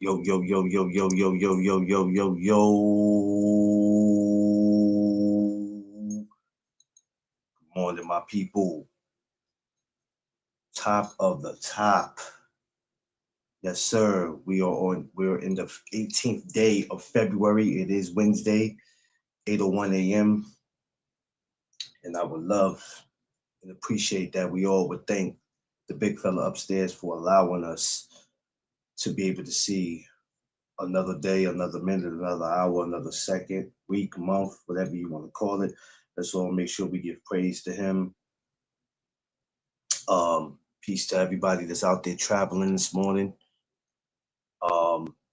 Yo, yo, yo, yo, yo, yo, yo, yo, yo, yo, yo. Good morning, my people. Top of the top. Yes, sir. We're in the 18th day of February. It is Wednesday, 8:01 a.m. And I would love and appreciate that we all would thank the big fella upstairs for allowing us to be able to see another day, another minute, another hour, another second, week, month, whatever you want to call it. Let's all make sure we give praise to him. Peace to everybody that's out there traveling this morning,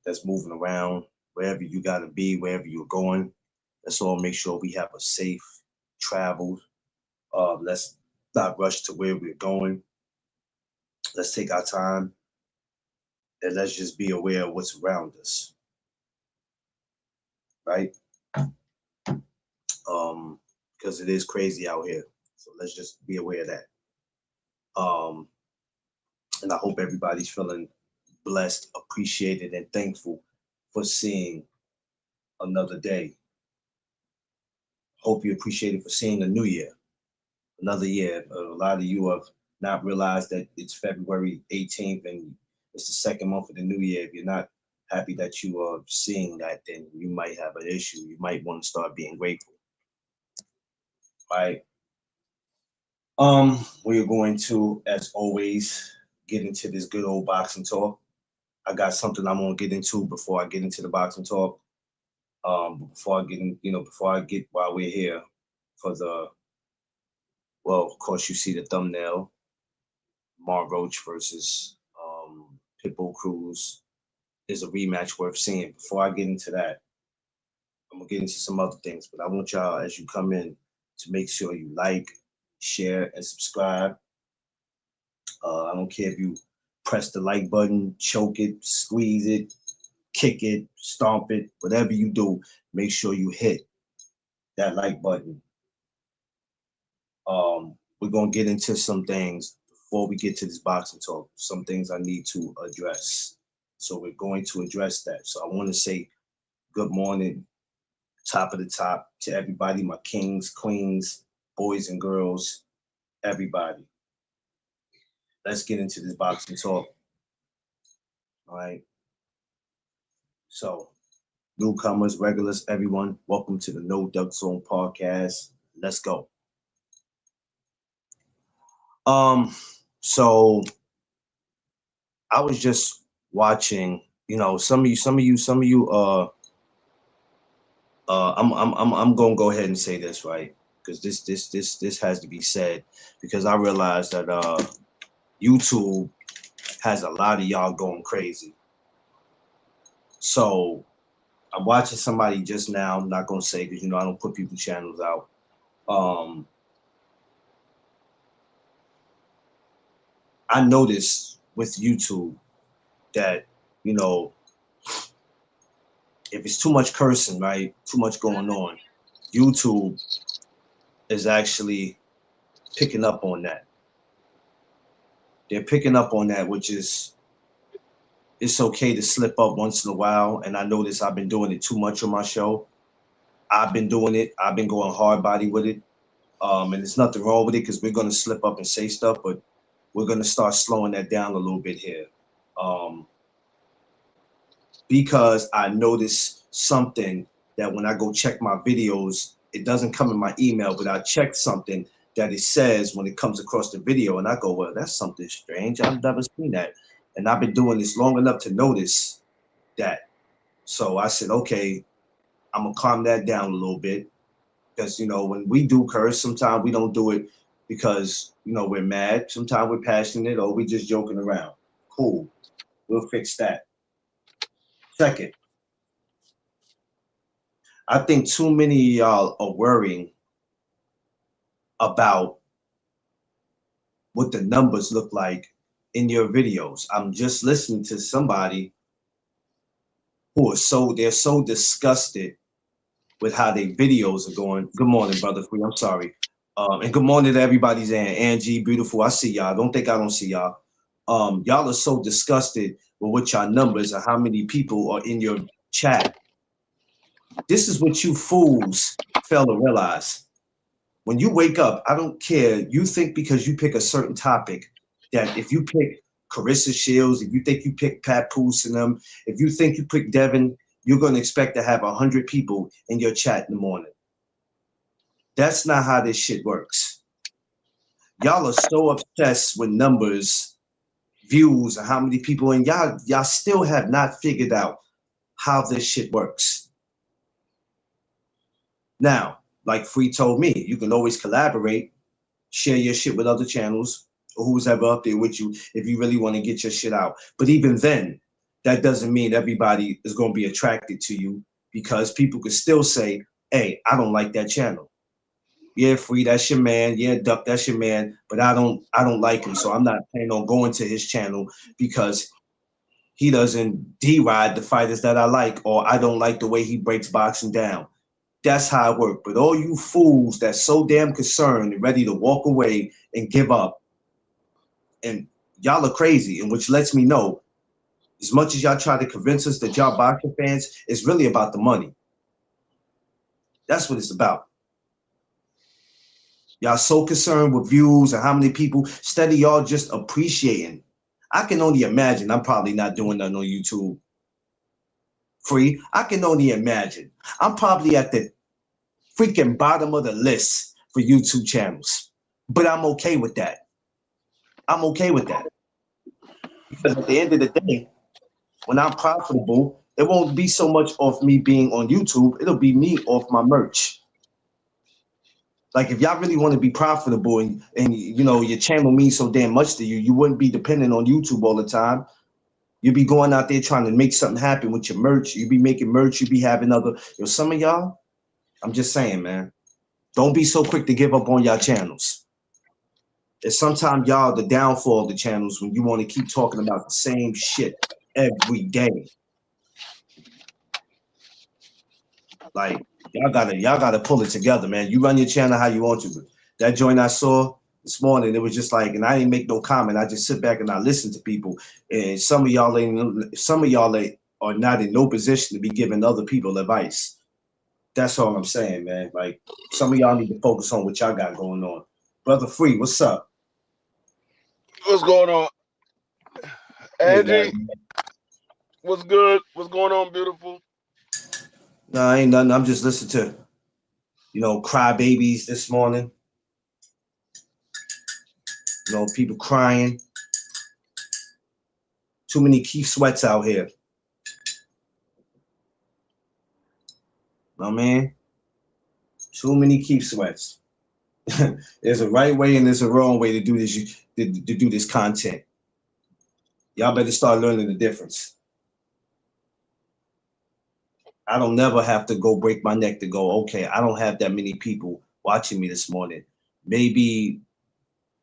that's moving around, wherever you got to be, wherever you're going. Let's all make sure we have a safe travel. Let's not rush to where we're going. Let's take our time and let's just be aware of what's around us, right? Because it is crazy out here. So let's just be aware of that. Um, and I hope everybody's feeling blessed, appreciated, and thankful for seeing another day. Hope you appreciate it for seeing a new year, another year. A lot of you have not realized that it's February 18th and it's the second month of the new year. If you're not happy that you are seeing that, then you might have an issue. You might want to start being grateful, right? We are going to, as always, get into this good old boxing talk. I got something I'm gonna get into before I get into the boxing talk. Before I get in, before I get while we're here for well, of course you see the thumbnail, Roach versus Pitbull Cruz is a rematch worth seeing. Before I get into that, I'm gonna get into some other things, but I want y'all as you come in to make sure you like, share, and subscribe. I don't care if you press the like button, choke it, squeeze it, kick it, stomp it, whatever you do, make sure you hit that like button. We're gonna get into some things before we get to this boxing talk. Some things I need to address. So we're going to address that. So I want to say good morning, top of the top to everybody, my kings, queens, boys and girls, everybody. Let's get into this boxing talk. All right. So newcomers, regulars, everyone, welcome to the No Duck Zone podcast. Let's go. So I was just watching, some of you I'm gonna go ahead and say this, right? Because this has to be said because I realized that YouTube has a lot of y'all going crazy. So I'm watching somebody just now, I'm not gonna say because I don't put people's channels out. I noticed with YouTube that, if it's too much cursing, right? Too much going on, YouTube is actually picking up on that. They're picking up on that, which is, it's okay to slip up once in a while. And I notice I've been doing it too much on my show. I've been doing it. I've been going hard body with it. And there's nothing wrong with it because we're going to slip up and say stuff, but we're going to start slowing that down a little bit here. Because I noticed something that when I go check my videos, it doesn't come in my email, but I checked something that it says when it comes across the video. And I go, well, that's something strange. I've never seen that. And I've been doing this long enough to notice that. So I said, okay, I'm going to calm that down a little bit. Because, when we do curse, sometimes we don't do it because, we're mad. Sometimes we're passionate or we just joking around. Cool. We'll fix that. Second, I think too many of y'all are worrying about what the numbers look like in your videos. I'm just listening to somebody who they're so disgusted with how their videos are going. Good morning, brother Free. I'm sorry. And good morning to everybody's Angie, beautiful. I see y'all. Don't think I don't see y'all. Y'all are so disgusted or what your numbers or how many people are in your chat. This is what you fools fail to realize. When you wake up, I don't care. You think because you pick a certain topic that if you pick Carissa Shields, if you think you pick Pat Poose and them, if you think you pick Devin, you're going to expect to have 100 people in your chat in the morning. That's not how this shit works. Y'all are so obsessed with numbers, views, and how many people, and y'all still have not figured out how this shit works. Now, like Free told me, you can always collaborate, share your shit with other channels or who's ever up there with you if you really want to get your shit out. But even then, that doesn't mean everybody is going to be attracted to you, because people could still say, hey, I don't like that channel. Yeah, Free, that's your man. Yeah, Duck, that's your man. But I don't like him, so I'm not planning on going to his channel because he doesn't deride the fighters that I like, or I don't like the way he breaks boxing down. That's how it works. But all you fools that's so damn concerned and ready to walk away and give up, and y'all are crazy, and which lets me know, as much as y'all try to convince us that y'all boxing fans, it's really about the money. That's what it's about. Y'all so concerned with views and how many people, instead of y'all just appreciating. I can only imagine I'm probably not doing nothing on YouTube. Free, I can only imagine. I'm probably at the freaking bottom of the list for YouTube channels. But I'm okay with that. I'm okay with that. Because at the end of the day, when I'm profitable, it won't be so much off me being on YouTube. It'll be me off my merch. Like, if y'all really want to be profitable and you know your channel means so damn much to you, you wouldn't be dependent on YouTube all the time. You'd be going out there trying to make something happen with your merch. You'd be making merch. You'd be having other. Some of y'all, I'm just saying, man, don't be so quick to give up on y'all channels. It's sometimes y'all the downfall of the channels when you want to keep talking about the same shit every day. Like, y'all gotta pull it together, man. You run your channel how you want to. But that joint I saw this morning, it was just like, and I didn't make no comment. I just sit back and I listen to people. And some of y'all are not in no position to be giving other people advice. That's all I'm saying, man. Like, some of y'all need to focus on what y'all got going on. Brother Free, what's up? What's going on? Angie, what's good? What's going on, beautiful? No, ain't nothing. I'm just listening to, crybabies this morning. People crying. Too many Keith Sweats out here. I mean, too many Keith Sweats. There's a right way and there's a wrong way to do this. To do this content. Y'all better start learning the difference. I don't never have to go break my neck to go, okay, I don't have that many people watching me this morning. Maybe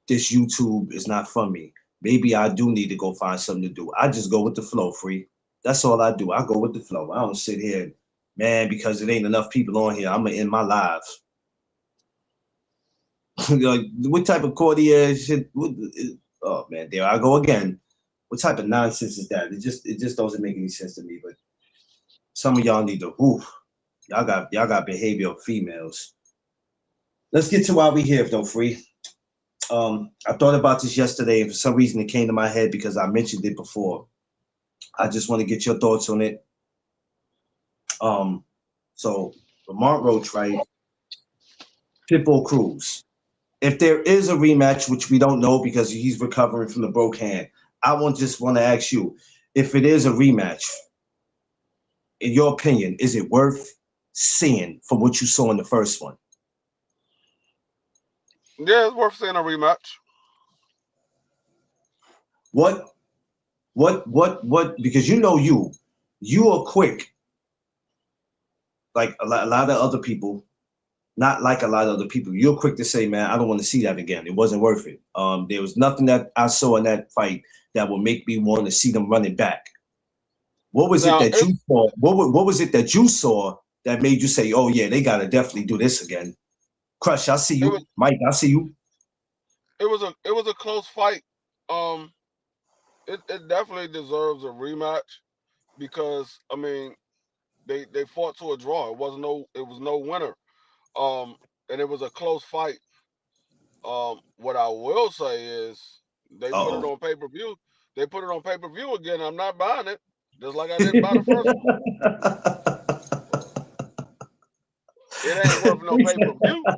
this YouTube is not for me. Maybe I do need to go find something to do. I just go with the flow, Free. That's all I do. I go with the flow. I don't sit here, man, because it ain't enough people on here, I'm going to end my live. What type of cordial shit? Oh, man, there I go again. What type of nonsense is that? It just doesn't make any sense to me, but some of y'all need to, y'all got behavior of females. Let's get to why we here, though, Free. I thought about this yesterday, and for some reason it came to my head because I mentioned it before. I just want to get your thoughts on it. So Lamont Roach, right? Pitbull Cruz. If there is a rematch, which we don't know because he's recovering from the broke hand, I just want to ask you, if it is a rematch, in your opinion, is it worth seeing from what you saw in the first one? Yeah, it's worth seeing a rematch. What? Because you are quick. Like a lot of other people, not like a lot of other people. You're quick to say, man, I don't want to see that again. It wasn't worth it. There was nothing that I saw in that fight that would make me want to see them running back. What was it that you saw? What was it that you saw that made you say, oh yeah, they gotta definitely do this again? Crush, I see you. Mike, I see you. It was a close fight. it definitely deserves a rematch because I mean they fought to a draw. It was no winner. Um, and it was a close fight. What I will say is they put it Uh-oh. on pay per view. They put it on pay per view again. I'm not buying it, just like I didn't buy the first one. It ain't worth no pay per view.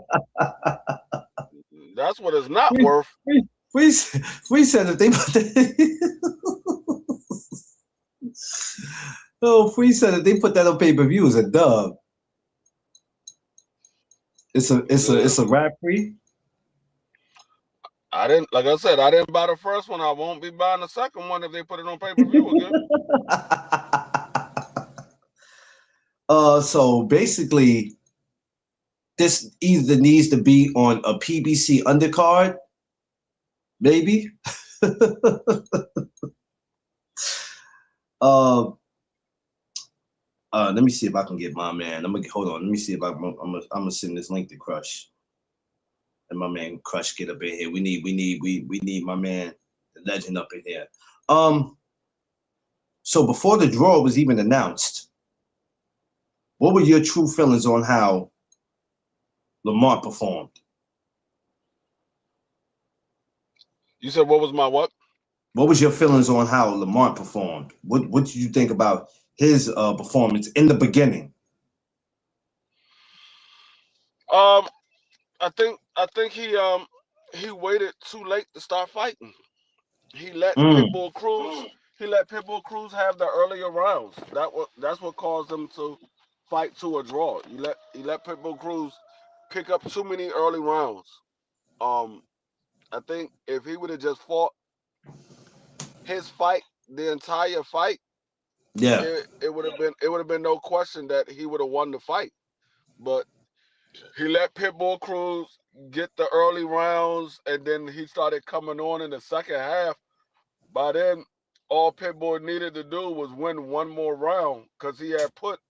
That's what it's not worth. We said that they put oh, Free said that they put that on pay-per-view as a dub. It's a rap Free. I didn't, like I said, I didn't buy the first one. I won't be buying the second one if they put it on pay per view again. So basically, this either needs to be on a PBC undercard, maybe. Let me see if I can get my man. Hold on. Let me see if I'm gonna send this link to Crush. And my man Crush get up in here. We need my man, the legend, up in here. So before the draw was even announced, what were your true feelings on how Lamont performed? You said what was my what? What was your feelings on how Lamont performed? What did you think about his performance in the beginning? I think he waited too late to start fighting. He let Pitbull Cruz have the earlier rounds. That's what caused him to fight to a draw. He let Pitbull Cruz pick up too many early rounds. I think if he would have just fought his fight the entire fight, Yeah. it would have been no question that he would have won the fight. But he let Pitbull Cruz get the early rounds, and then he started coming on in the second half. By then, all Pitbull needed to do was win one more round because he had put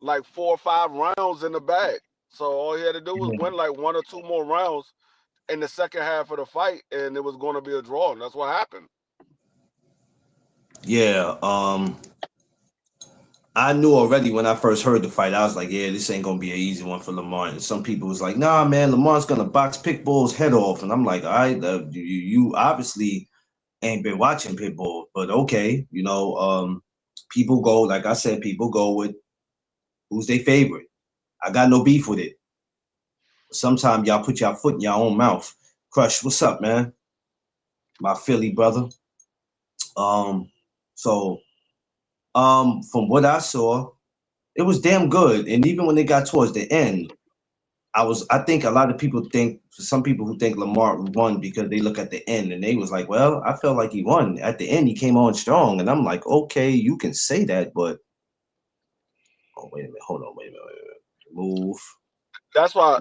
like 4 or 5 rounds in the bag. So all he had to do was win like 1 or 2 more rounds in the second half of the fight, and it was going to be a draw. And that's what happened. Yeah. I knew already when I first heard the fight. I was like, yeah, this ain't gonna be an easy one for Lamont. And some people was like, nah, man, Lamont's gonna box Pitbull's head off. And I'm like, all right, you obviously ain't been watching Pitbull, but okay, people go, like I said, people go with who's their favorite. I got no beef with it. Sometimes y'all put your foot in your own mouth. Crush, what's up, man? My Philly brother. So from what I saw, it was damn good. And even when they got towards the end, I think a lot of people think, some people who think Lamar won because they look at the end and they was like, well, I felt like he won. At the end, he came on strong. And I'm like, okay, you can say that, but oh, wait a minute. Hold on. Wait a minute. Move. That's why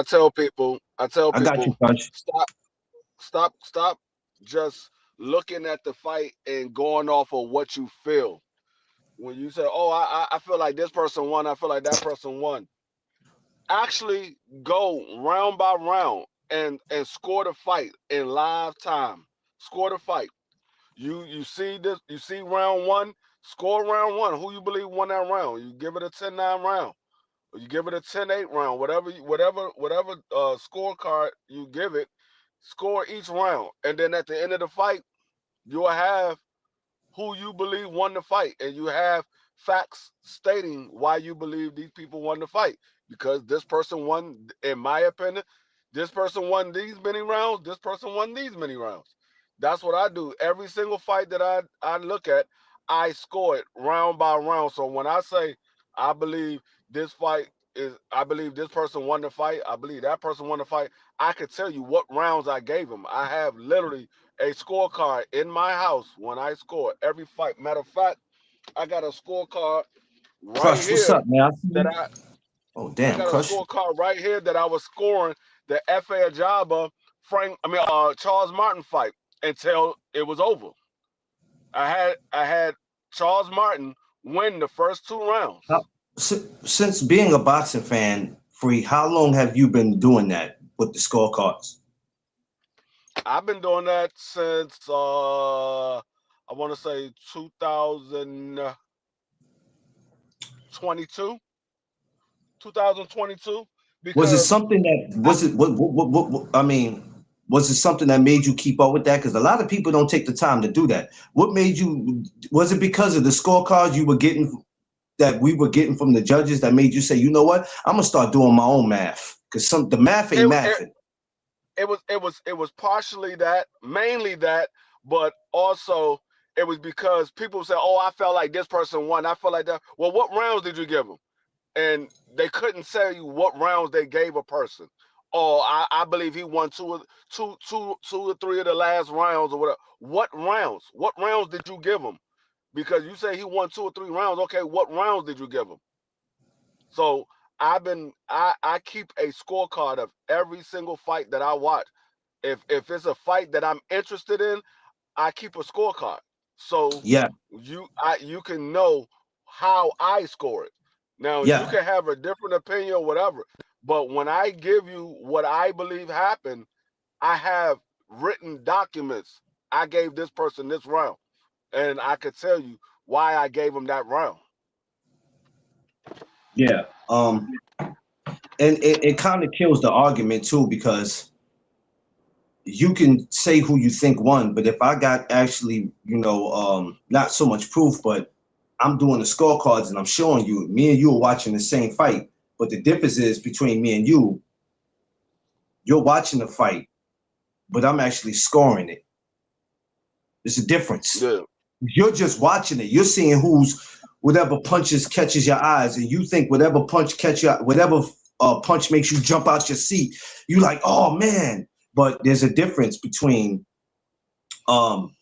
I tell people, I got you, Punch. stop just looking at the fight and going off of what you feel. When you say, oh, I feel like this person won, I feel like that person won. Actually go round by round and score the fight in live time. Score the fight. You see this, you see round 1, score round 1. Who you believe won that round? You give it a 10-9 round. Or you give it a 10-8 round. Whatever scorecard you give it, score each round. And then at the end of the fight, you'll have who you believe won the fight, and you have facts stating why you believe these people won the fight. Because this person won, in my opinion, this person won these many rounds, this person won these many rounds. That's what I do. Every single fight that I look at, I score it round by round. So when I say I believe this fight I believe this person won the fight, I believe that person won the fight, I could tell you what rounds I gave them. I have literally a scorecard in my house when I score every fight. Matter of fact, I got a scorecard right Crush, what's here up, man? that I Oh, I damn, got a Crush. scorecard right here that I was scoring the FA Ajaba Charles Martin fight until it was over. I had Charles Martin win the first 2 rounds. Since being a boxing fan, Free, how long have you been doing that with the scorecards? I've been doing that since I want to say 2022, 2022, Was it because something that was it? What I mean, was it something that made you keep up with that? Because a lot of people don't take the time to do that. What made you? Was it because of the scorecards you were getting that we were getting from the judges that made you say, you know what, I'm gonna start doing my own math because the math ain't it, mathing. it was partially that, mainly that, but also it was because people said, "Oh, I felt like this person won. I felt like that." Well, what rounds did you give them? And they couldn't tell you what rounds they gave a person. Oh, I believe he won two or three of the last rounds or whatever. What rounds? What rounds did you give him? Because you say he won 2 or 3 rounds. Okay, what rounds did you give him? So I keep a scorecard of every single fight that I watch. If it's a fight that I'm interested in, I keep a scorecard. So Yeah, you can know how I score it. Now you yeah, can have a different opinion or whatever, but when I give you what I believe happened, I have written documents. I gave this person this round, and I could tell you why I gave him that round. yeah. And it kind of kills the argument too because you can say who you think won, but if I got actually, not so much proof, but I'm doing the scorecards and I'm showing you, me and you are watching the same fight, but the difference is between me and you, you're watching the fight, but I'm actually scoring it. There's a difference. Yeah, You're just watching it. You're seeing who's whatever punches catches your eyes, and you think whatever punch makes you jump out your seat. You like, oh man. But there's a difference between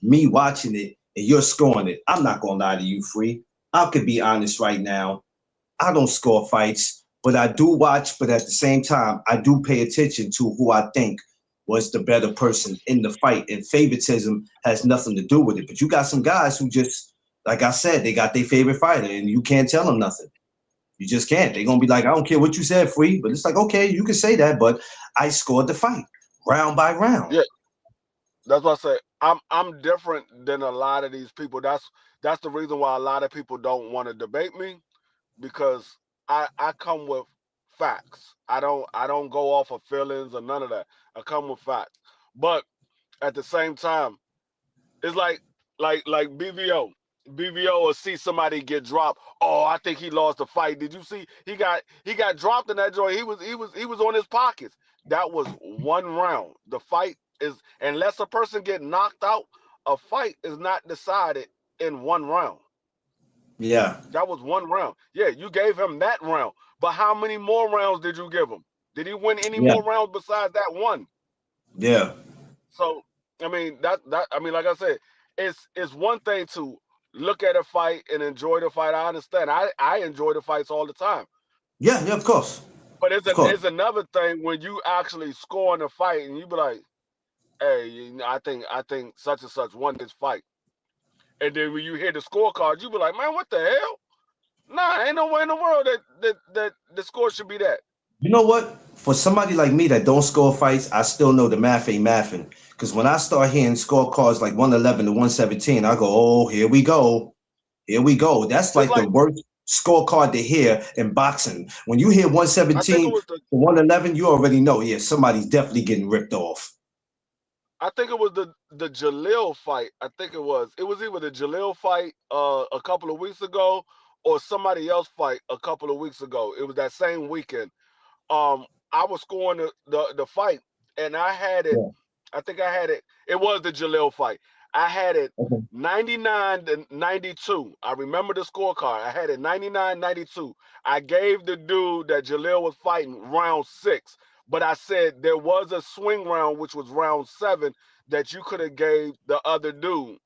me watching it and you're scoring it. I'm not gonna lie to you, Free. I could be honest right now. I don't score fights, but I do watch. But at the same time, I do pay attention to who I think was the better person in the fight. And favoritism has nothing to do with it. But you got some guys who just, like I said, they got their favorite fighter, and you can't tell them nothing. You just can't. They're gonna be like, I don't care what you said, Free. But it's like, okay, you can say that, but I scored the fight round by round. yeah. That's what I say. I'm different than a lot of these people. That's the reason why a lot of people don't want to debate me, because I come with facts. I don't go off of feelings or none of that. I come with facts. But at the same time, it's like BVO will see somebody get dropped. Oh, I think he lost the fight. Did you see he got dropped in that joint? He was on his pockets. That was one round. The fight is, unless a person get knocked out, a fight is not decided in one round. Yeah, That was one round. Yeah, you gave him that round. But how many more rounds did you give him? Did he win any yeah, more rounds besides that one? yeah, So I mean that I mean, like I said, it's one thing to look at a fight and enjoy the fight. I understand. I enjoy the fights all the time. yeah, yeah. Of course, But of course. it's another thing when you actually score in a fight and you be like, hey, I think such and such won this fight. And then when you hear the scorecard, you be like, man, what the hell? Nah, ain't no way in the world that the score should be that. You know what? For somebody like me that don't score fights, I still know the math ain't mathing. Because when I start hearing scorecards like 111 to 117, I go, oh, here we go. Here we go. That's Just like the like worst scorecard to hear in boxing. When you hear I think it 117 to was the 111, you already know, yeah, somebody's definitely getting ripped off. I think it was the Jalil fight. I think it was either the Jalil fight a couple of weeks ago or somebody else fight a couple of weeks ago. It was that same weekend. I was scoring the fight, and I had it. Yeah. I think I had it. It was the Jalil fight. I had it Okay. 99 to 92. I remember the scorecard. I had it 99-92. I gave the dude that Jalil was fighting round 6, but I said there was a swing round, which was round 7, that you could have gave the other dude,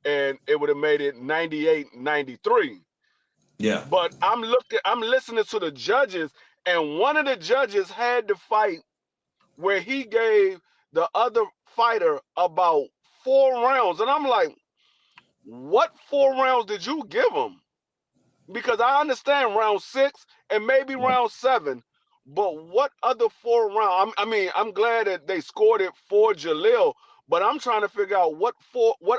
and it would have made it 98-93. Yeah. But I'm listening to the judges, and one of the judges had the fight where he gave the other fighter about 4 rounds. And I'm like, what 4 rounds did you give him? Because I understand round 6 and maybe Yeah. round 7, but what other 4 rounds? I mean, I'm glad that they scored it for Jalil, But I'm trying to figure out what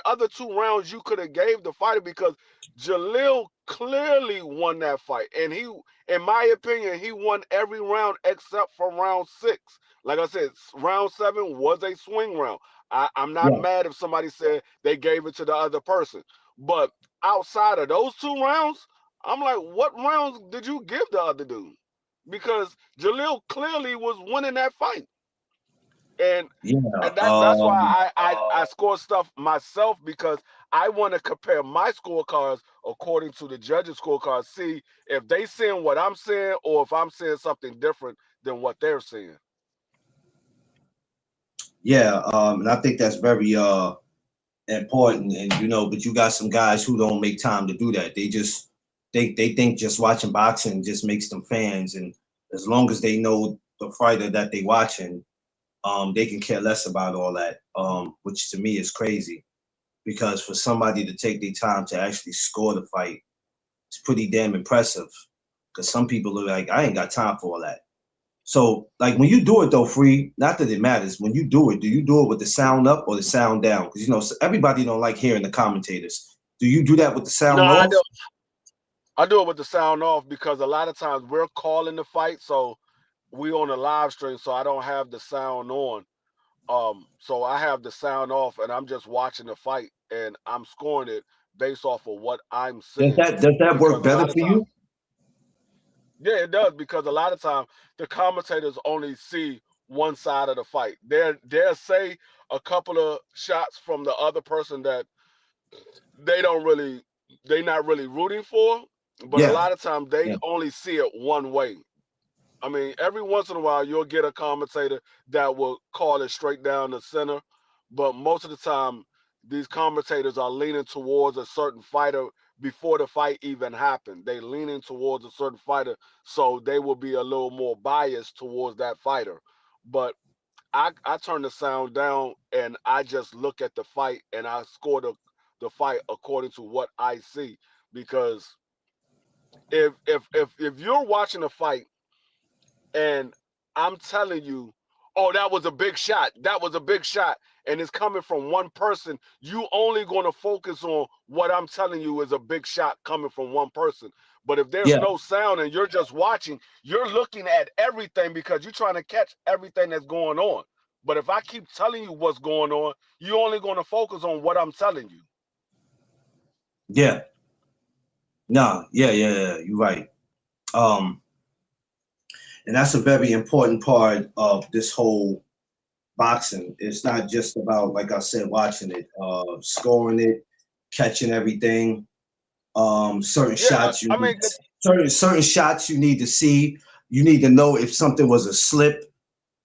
other 2 rounds you could have gave the fighter, because Jalil clearly won that fight, and he, in my opinion, he won every round except for round 6. Like I said, round 7 was a swing round. I'm not Yeah. mad if somebody said they gave it to the other person, but outside of those 2 rounds, I'm like, what rounds did you give the other dude? Because Jalil clearly was winning that fight. And Yeah. that's why I score stuff myself, because I want to compare my scorecards according to the judges' scorecards, see if they seeing what I'm seeing or if I'm seeing something different than what they're seeing. Yeah. And I think that's very important. And but you got some guys who don't make time to do that. They think just watching boxing just makes them fans, and as long as they know the fighter that they watching, they can care less about all that. Which to me is crazy, because for somebody to take their time to actually score the fight, it's pretty damn impressive. Because some people are like, I ain't got time for all that. So, like, when you do it though, Free, not that it matters. When you do it with the sound up or the sound down? Because everybody don't like hearing the commentators. Do you do that with the No, sound off? I do it with the sound off, because a lot of times we're calling the fight, so we on a live stream, so I don't have the sound on. So I have the sound off, and I'm just watching the fight, and I'm scoring it based off of what I'm Does seeing. that Because work a better lot of for times, you? yeah, it does, because a lot of times the commentators only see one side of the fight. They'll say a couple of shots from the other person that they don't really they not really rooting for, but a Yeah. lot of times they Yeah. only see it one way. I mean, every once in a while you'll get a commentator that will call it straight down the center, but most of the time these commentators are leaning towards a certain fighter before the fight even happened. They leaning towards a certain fighter, so they will be a little more biased towards that fighter. But I turn the sound down and I just look at the fight and I score the fight according to what I see. Because if you're watching a fight and I'm telling you, oh, that was a big shot. That was a big shot. And it's coming from one person. You only going to focus on what I'm telling you is a big shot coming from one person. But if there's Yeah. no sound and you're just watching, you're looking at everything because you're trying to catch everything that's going on. But if I keep telling you what's going on, you're only going to focus on what I'm telling you. Yeah. No. Yeah. You're right. Um, and that's a very important part of this whole boxing. It's not just about, like I said, watching it, scoring it, catching everything. Certain Yeah, shots you I need, mean, certain shots you need to see. You need to know if something was a slip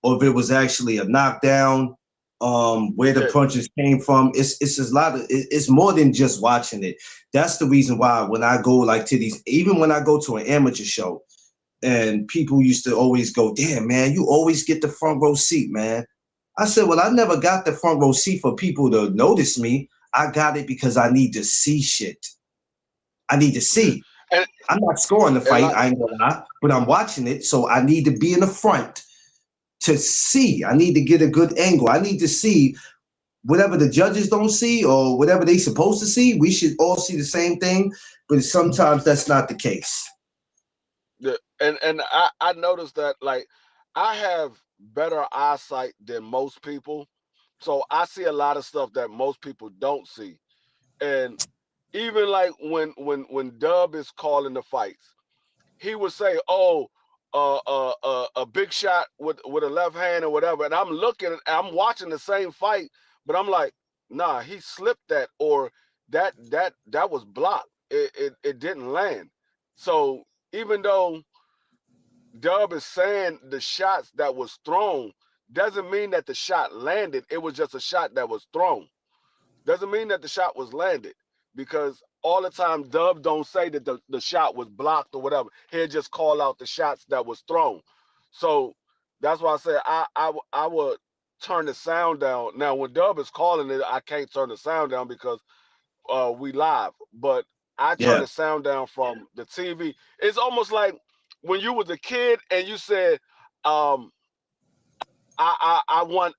or if it was actually a knockdown. Where the yeah, punches came from. It's a lot of. It's more than just watching it. That's the reason why when I go like to these, even when I go to an amateur show, and people used to always go, "Damn, man, you always get the front row seat, man." I said, "Well, I never got the front row seat for people to notice me. I got it because I need to see shit. I need to yeah. see. And, I'm not scoring the and fight, like, I ain't gonna lie, but I'm watching it, so I need to be in the front to see. I need to get a good angle. I need to see whatever the judges don't see or whatever they supposed to see. We should all see the same thing, but sometimes that's not the case." yeah, and I noticed that, like, I have better eyesight than most people, so I see a lot of stuff that most people don't see. And even like when Dub is calling the fights, he would say, "Oh, a big shot with a left hand or whatever," and I'm watching the same fight, but I'm like, "Nah, he slipped that, or that was blocked. It didn't land." So even though Dub is saying the shots that was thrown, doesn't mean that the shot landed. It was just a shot that was thrown. Doesn't mean that the shot was landed, because all the time Dub don't say that the shot was blocked or whatever. He'll just call out the shots that was thrown. So that's why I say I would turn the sound down. Now when Dub is calling it, I can't turn the sound down because we live. But I turn Yeah, the sound down from the TV. It's almost like when you was a kid and you said, um, I want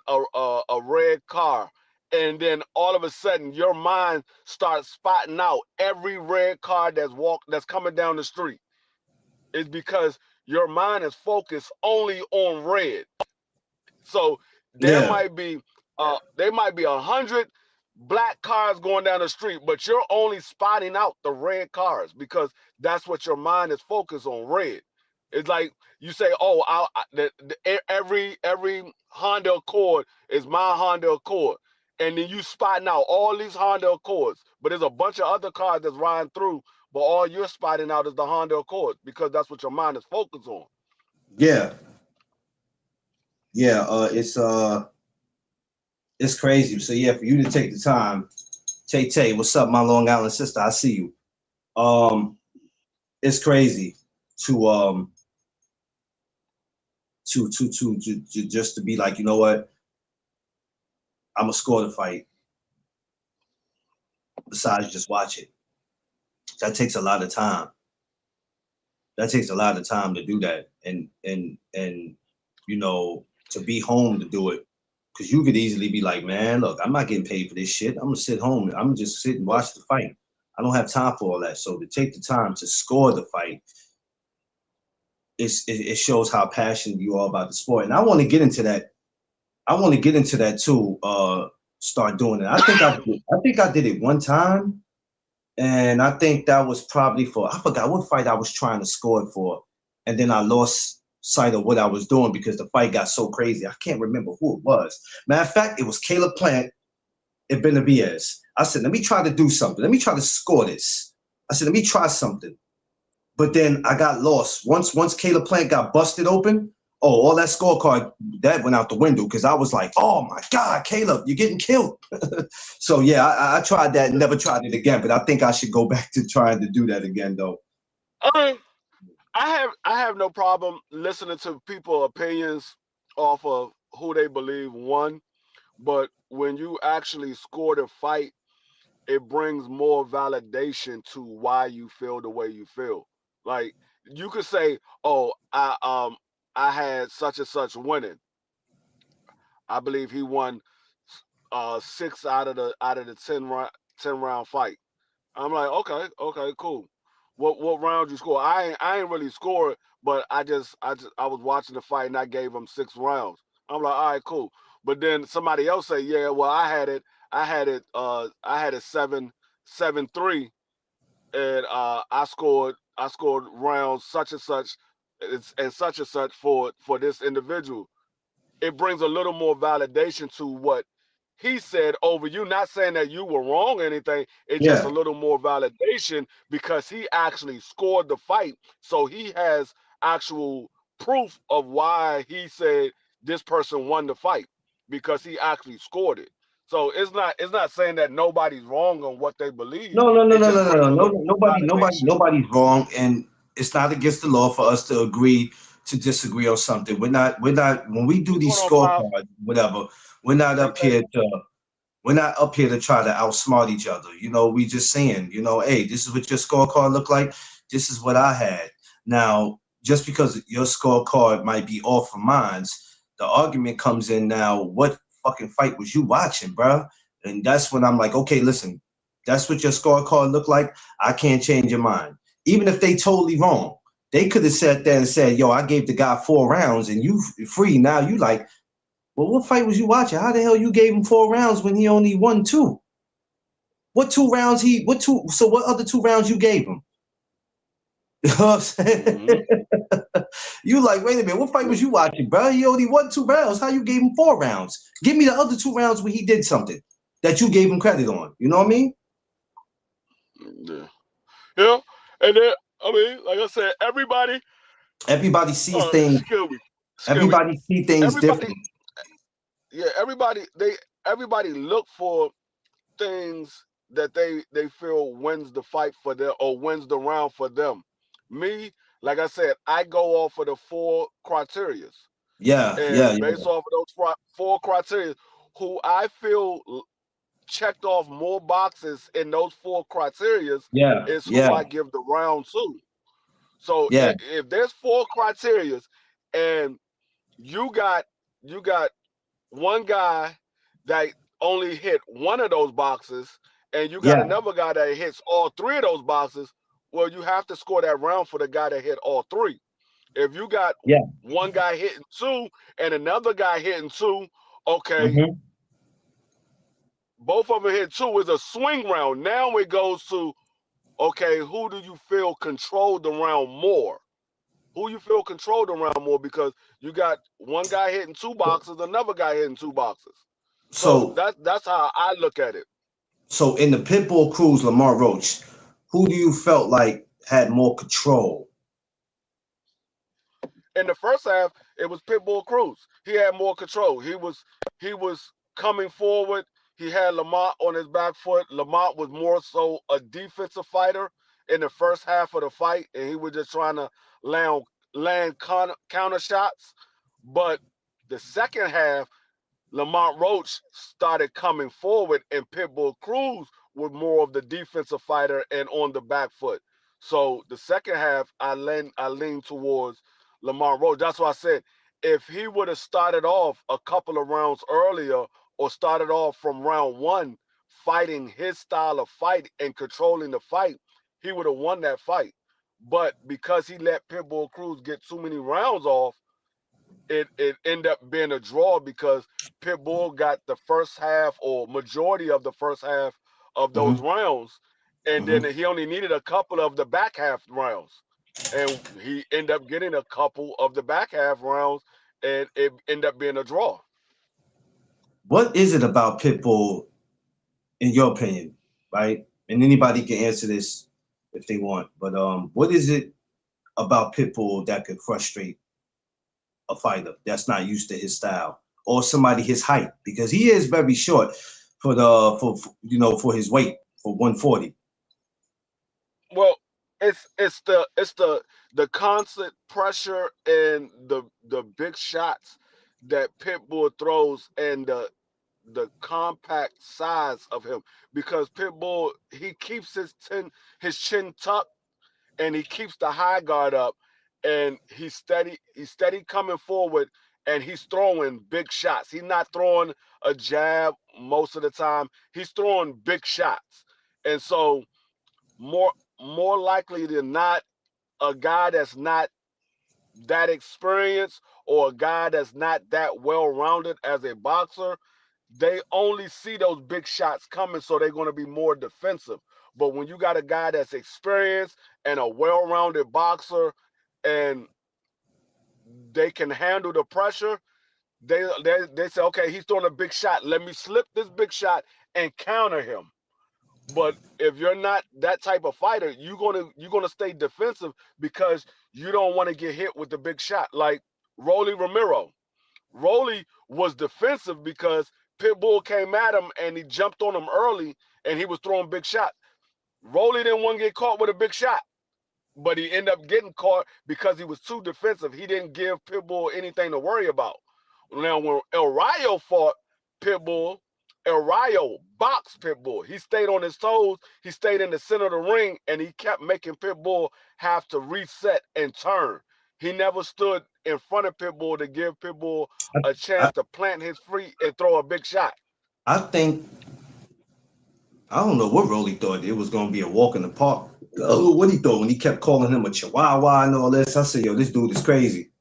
a red car, and then all of a sudden your mind starts spotting out every red car that's coming down the street. It's because your mind is focused only on red. So there Yeah. might be 100 black cars going down the street, but you're only spotting out the red cars because that's what your mind is focused on, red. It's like you say, "Oh, every Honda Accord is my Honda Accord," and then you spotting out all these Honda Accords, but there's a bunch of other cars that's riding through, but all you're spotting out is the Honda Accord because that's what your mind is focused on. Yeah. Yeah. It's crazy. So yeah, for you to take the time, Tay, what's up, my Long Island sister? I see you. It's crazy to just to be like, you know what? I'm gonna score the fight. Besides just watch it. That takes a lot of time. That takes a lot of time to do that, and you know, to be home to do it. Because you could easily be like, man, look, I'm not getting paid for this shit. I'm gonna sit home. I'm gonna just sit and watch the fight. I don't have time for all that. So to take the time to score the fight, it shows how passionate you are about the sport. And I want to get into that. I want to get into that too. Start doing it. I think I did it one time, and I think that was probably I forgot what fight I was trying to score it for, and then I lost sight of what I was doing because the fight got so crazy. I can't remember who it was. Matter of fact, it was Caleb Plant and Benavidez. I said, let me try to do something. Let me try to score this. I said, let me try something. But then I got lost. Once Caleb Plant got busted open, all that scorecard, that went out the window because I was like, oh my God, Caleb, you're getting killed. So yeah, I tried that and never tried it again, but I think I should go back to trying to do that again though. I have no problem listening to people's opinions off of who they believe won, but when you actually score the fight, it brings more validation to why you feel the way you feel. Like you could say, "Oh, I had such and such winning. I believe he won 6 out of the 10 round fight." I'm like, okay, cool. What round you score? I ain't really scored, but I was watching the fight and I gave him 6 rounds. I'm like, all right, cool. But then somebody else say, yeah, well, I had it 7-3, and I scored rounds such and such, and such for this individual. It brings a little more validation to what he said over you. Not saying that you were wrong or anything. It's just a Yeah. little more validation because he actually scored the fight. So he has actual proof of why he said this person won the fight because he actually scored it. So it's not saying that nobody's wrong on what they believe. No, no, no, It no, just no, no, brings no, a little no. more validation. Nobody's wrong, and it's not against the law for us to agree to disagree on something. We're not. When we do What's going these on, Five? scorecards, whatever, we're not Tay up Tay. here to. We're not up here to try to outsmart each other. You know, we just saying, you know, hey, this is what your scorecard look like. This is what I had. Now, just because your scorecard might be off of mine's, the argument comes in now. What fucking fight was you watching, bruh? And that's when I'm like, okay, listen, that's what your scorecard look like. I can't change your mind, even if they totally wrong. They could have sat there and said, yo, I gave the guy 4 rounds and you free. Now you like, well, what fight was you watching? How the hell you gave him 4 rounds when he only won two? What 2 rounds he? What two? So what other 2 rounds you gave him? You know what I'm saying? Mm-hmm. You like, wait a minute, what fight was you watching, bro? He only won 2 rounds. How you gave him 4 rounds? Give me the other 2 rounds where he did something that you gave him credit on. You know what I mean? Yeah. Yeah. And then I mean, like I said, everybody Everybody sees things. excuse me. Excuse me. Everybody see things Everybody, different. yeah, everybody look for things that they feel wins the fight for them or wins the round for them. Me, like I said, I go off of the 4 criterias. Yeah, yeah, And based off of those 4 criteria, who I feel checked off more boxes in those 4 criterias yeah, is who yeah, I give the round to. So yeah, if there's 4 criterias and you got one guy that only hit one of those boxes, and you got Yeah. another guy that hits all three of those boxes. Well, you have to score that round for the guy that hit all three. If you got Yeah. one guy hitting two and another guy hitting two, okay, Mm-hmm. both of them hit two is a swing round. Now it goes to, okay, who do you feel controlled the round more? Who you feel controlled around more, because you got one guy hitting two boxes, another guy hitting two boxes. So So that's how I look at it. so in the Pitbull Cruz Lamont Roach, who do you felt like had more control? In the first half, it was Pitbull Cruz. He had more control. He was coming forward. He had Lamont on his back foot. Lamont was more so a defensive fighter in the first half of the fight, and he was just trying to land counter shots. But the second half, Lamont Roach started coming forward, and Pitbull Cruz was more of the defensive fighter and on the back foot. So the second half, I lean towards Lamont Roach. That's why I said, if he would have started off a couple of rounds earlier, or started off from round one fighting his style of fight and controlling the fight, he would have won that fight. But because he let Pitbull Cruz get too many rounds off, it ended up being a draw, because Pitbull got the first half or majority of the first half of those Mm-hmm. rounds, and then Mm-hmm. he only needed a couple of the back half rounds, and he ended up getting a couple of the back half rounds, and it ended up being a draw. What is it about Pitbull, in your opinion, right? And anybody can answer this if they want. But what is it about Pitbull that could frustrate a fighter that's not used to his style, or somebody his height? Because he is very short for his weight, for 140. Well, it's the constant pressure and the big shots that Pitbull throws, and the compact size of him, because Pitbull, he keeps his chin tucked, and he keeps the high guard up, and he's steady coming forward, and he's throwing big shots. He's not throwing a jab most of the time. He's throwing big shots. And so more more likely than not, a guy that's not that experienced, or a guy that's not that well rounded as a boxer, they only see those big shots coming, so they're going to be more defensive. But when you got a guy that's experienced and a well-rounded boxer, and they can handle the pressure, they say, okay, he's throwing a big shot. Let me slip this big shot and counter him. But if you're not that type of fighter, you're gonna stay defensive, because you don't want to get hit with the big shot. Like Rolly Romero. Rolly was defensive because Pitbull came at him and he jumped on him early, and he was throwing big shots. Rolly didn't want to get caught with a big shot, but he ended up getting caught because he was too defensive. He didn't give Pitbull anything to worry about. Now, when El Rayo fought Pitbull, El Rayo boxed Pitbull. He stayed on his toes. He stayed in the center of the ring, and he kept making Pitbull have to reset and turn. He never stood in front of Pitbull to give Pitbull a I, chance to plant his feet and throw a big shot. I think I don't know what Rolly thought it was gonna be a walk in the park. What he thought when he kept calling him a chihuahua and all this. I said, yo, this dude is crazy.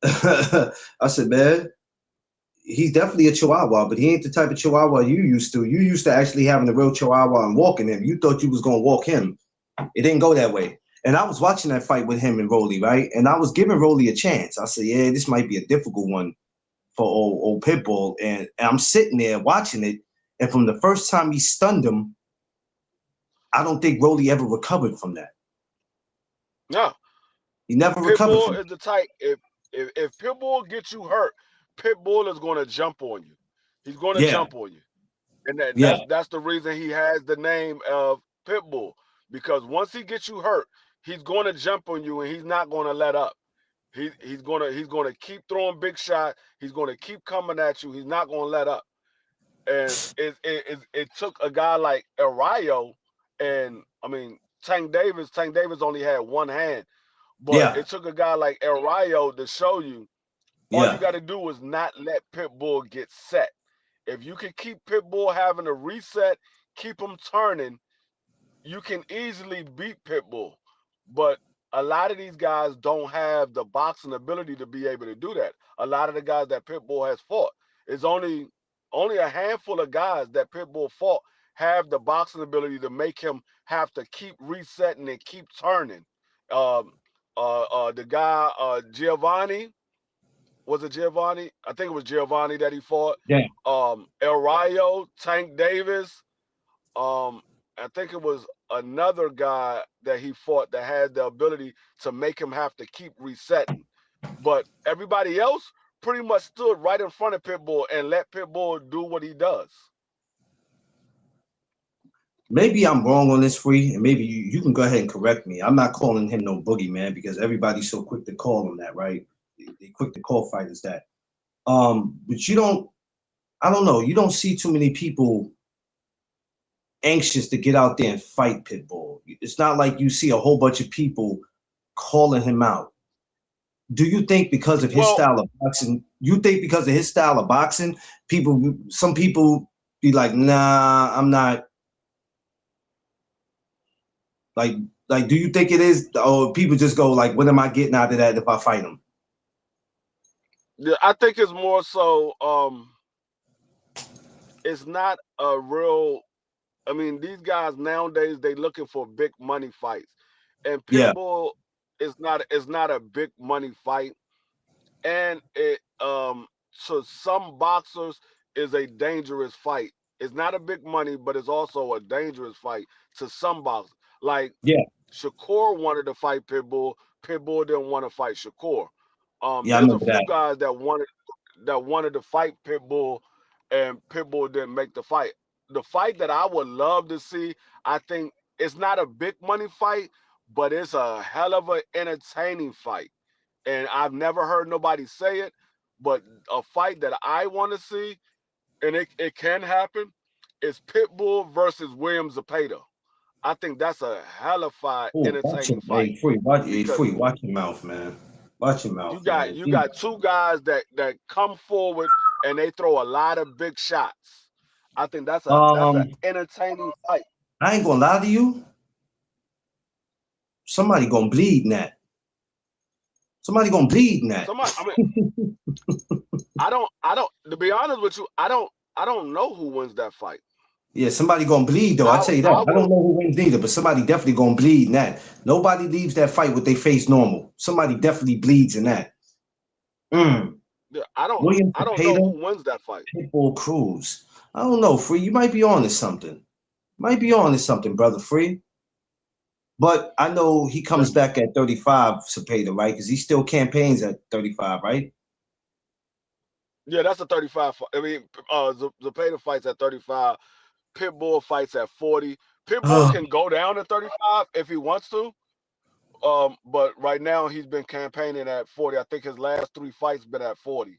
I said, man, he's definitely a chihuahua, but he ain't the type of chihuahua you used to. You used to actually having a real chihuahua and walking him. You thought you was gonna walk him. It didn't go that way. And I was watching that fight with him and Rolly, right? And I was giving Rolly a chance. I said, yeah, this might be a difficult one for old Pitbull. And I'm sitting there watching it. And from the first time he stunned him, I don't think Rolly ever recovered from that. No, He never recovered from Pitbull it. is the type. If Pitbull gets you hurt, Pitbull is going to jump on you. He's going to Yeah, jump on you, and that, yeah. that's the reason he has the name of Pitbull. Because once he gets you hurt, he's going to jump on you, and he's not going to let up. He's gonna keep throwing big shots. He's going to keep coming at you. He's not going to let up. And it took a guy like Arayo, and I mean Tank Davis. Tank Davis only had one hand, but Yeah, it took a guy like El Rayo to show you, All you Yeah. got to do is not let Pitbull get set. If you can keep Pitbull having a reset, keep him turning, you can easily beat Pitbull. But a lot of these guys don't have the boxing ability to be able to do that. A lot of the guys that Pitbull has fought, it's only a handful of guys that Pitbull fought have the boxing ability to make him have to keep resetting and keep turning. Um, the guy Giovanni, was it Giovanni? I think it was Giovanni that he fought. Yeah. El Rayo, Tank Davis. Um, I think it was another guy that he fought that had the ability to make him have to keep resetting. But everybody else pretty much stood right in front of Pitbull and let Pitbull do what he does. Maybe I'm wrong on this, Free, and maybe you can go ahead and correct me. I'm not calling him no boogeyman because everybody's so quick to call him that, right? They quick to call fighters that. But I don't know, you don't see too many people anxious to get out there and fight Pitbull. It's not like you see a whole bunch of people calling him out. Do you think because of his Well, style of boxing, some people be like, nah, I'm not like do you think it is, or people just go like, what am I getting out of that if I fight him? yeah, I think it's more so it's not a real. I mean, these guys nowadays they looking for big money fights, and Yeah, Pitbull is not a big money fight, and it to some boxers is a dangerous fight. It's not a big money, but it's also a dangerous fight to some boxers. Like yeah, Shakur wanted to fight Pitbull. Pitbull didn't want to fight Shakur. yeah. I There's a remember few that. guys that wanted to fight Pitbull, and Pitbull didn't make the fight. The fight that I would love to see, I think it's not a big money fight, but it's a hell of an entertaining fight. And I've never heard nobody say it, but a fight that I want to see, and it can happen, is Pitbull versus William Zepeda. I think that's a hell of a Oh, watch entertaining him, fight hey, Free, because watch your mouth, man. Watch your mouth, man. you got two guys that come forward and they throw a lot of big shots. I think that's a Um, entertaining fight. I ain't gonna lie to you. Somebody gonna bleed in that. Somebody gonna bleed in that. Somebody, I mean, I don't. To be honest with you, I don't know who wins that fight. Yeah, somebody gonna bleed though. I tell you that. I I would. don't know who wins neither, but somebody definitely gonna bleed in that. Nobody leaves that fight with their face normal. Somebody definitely bleeds in that. Mm. Yeah, William I don't know Zepeda, who wins that fight. Pitbull, Cruz. I don't know, Free. You might be on to something. Might be on to something, brother Free. But I know he Yeah, comes back at 35, Zepeda, right? Because he still campaigns at 35, right? yeah, that's a 35. I mean, Zepeda fights at 35. Pitbull fights at 40. Pitbull Oh, can go down to 35 if he wants to. But right now he's been campaigning at 40. I think his last three fights been at 40.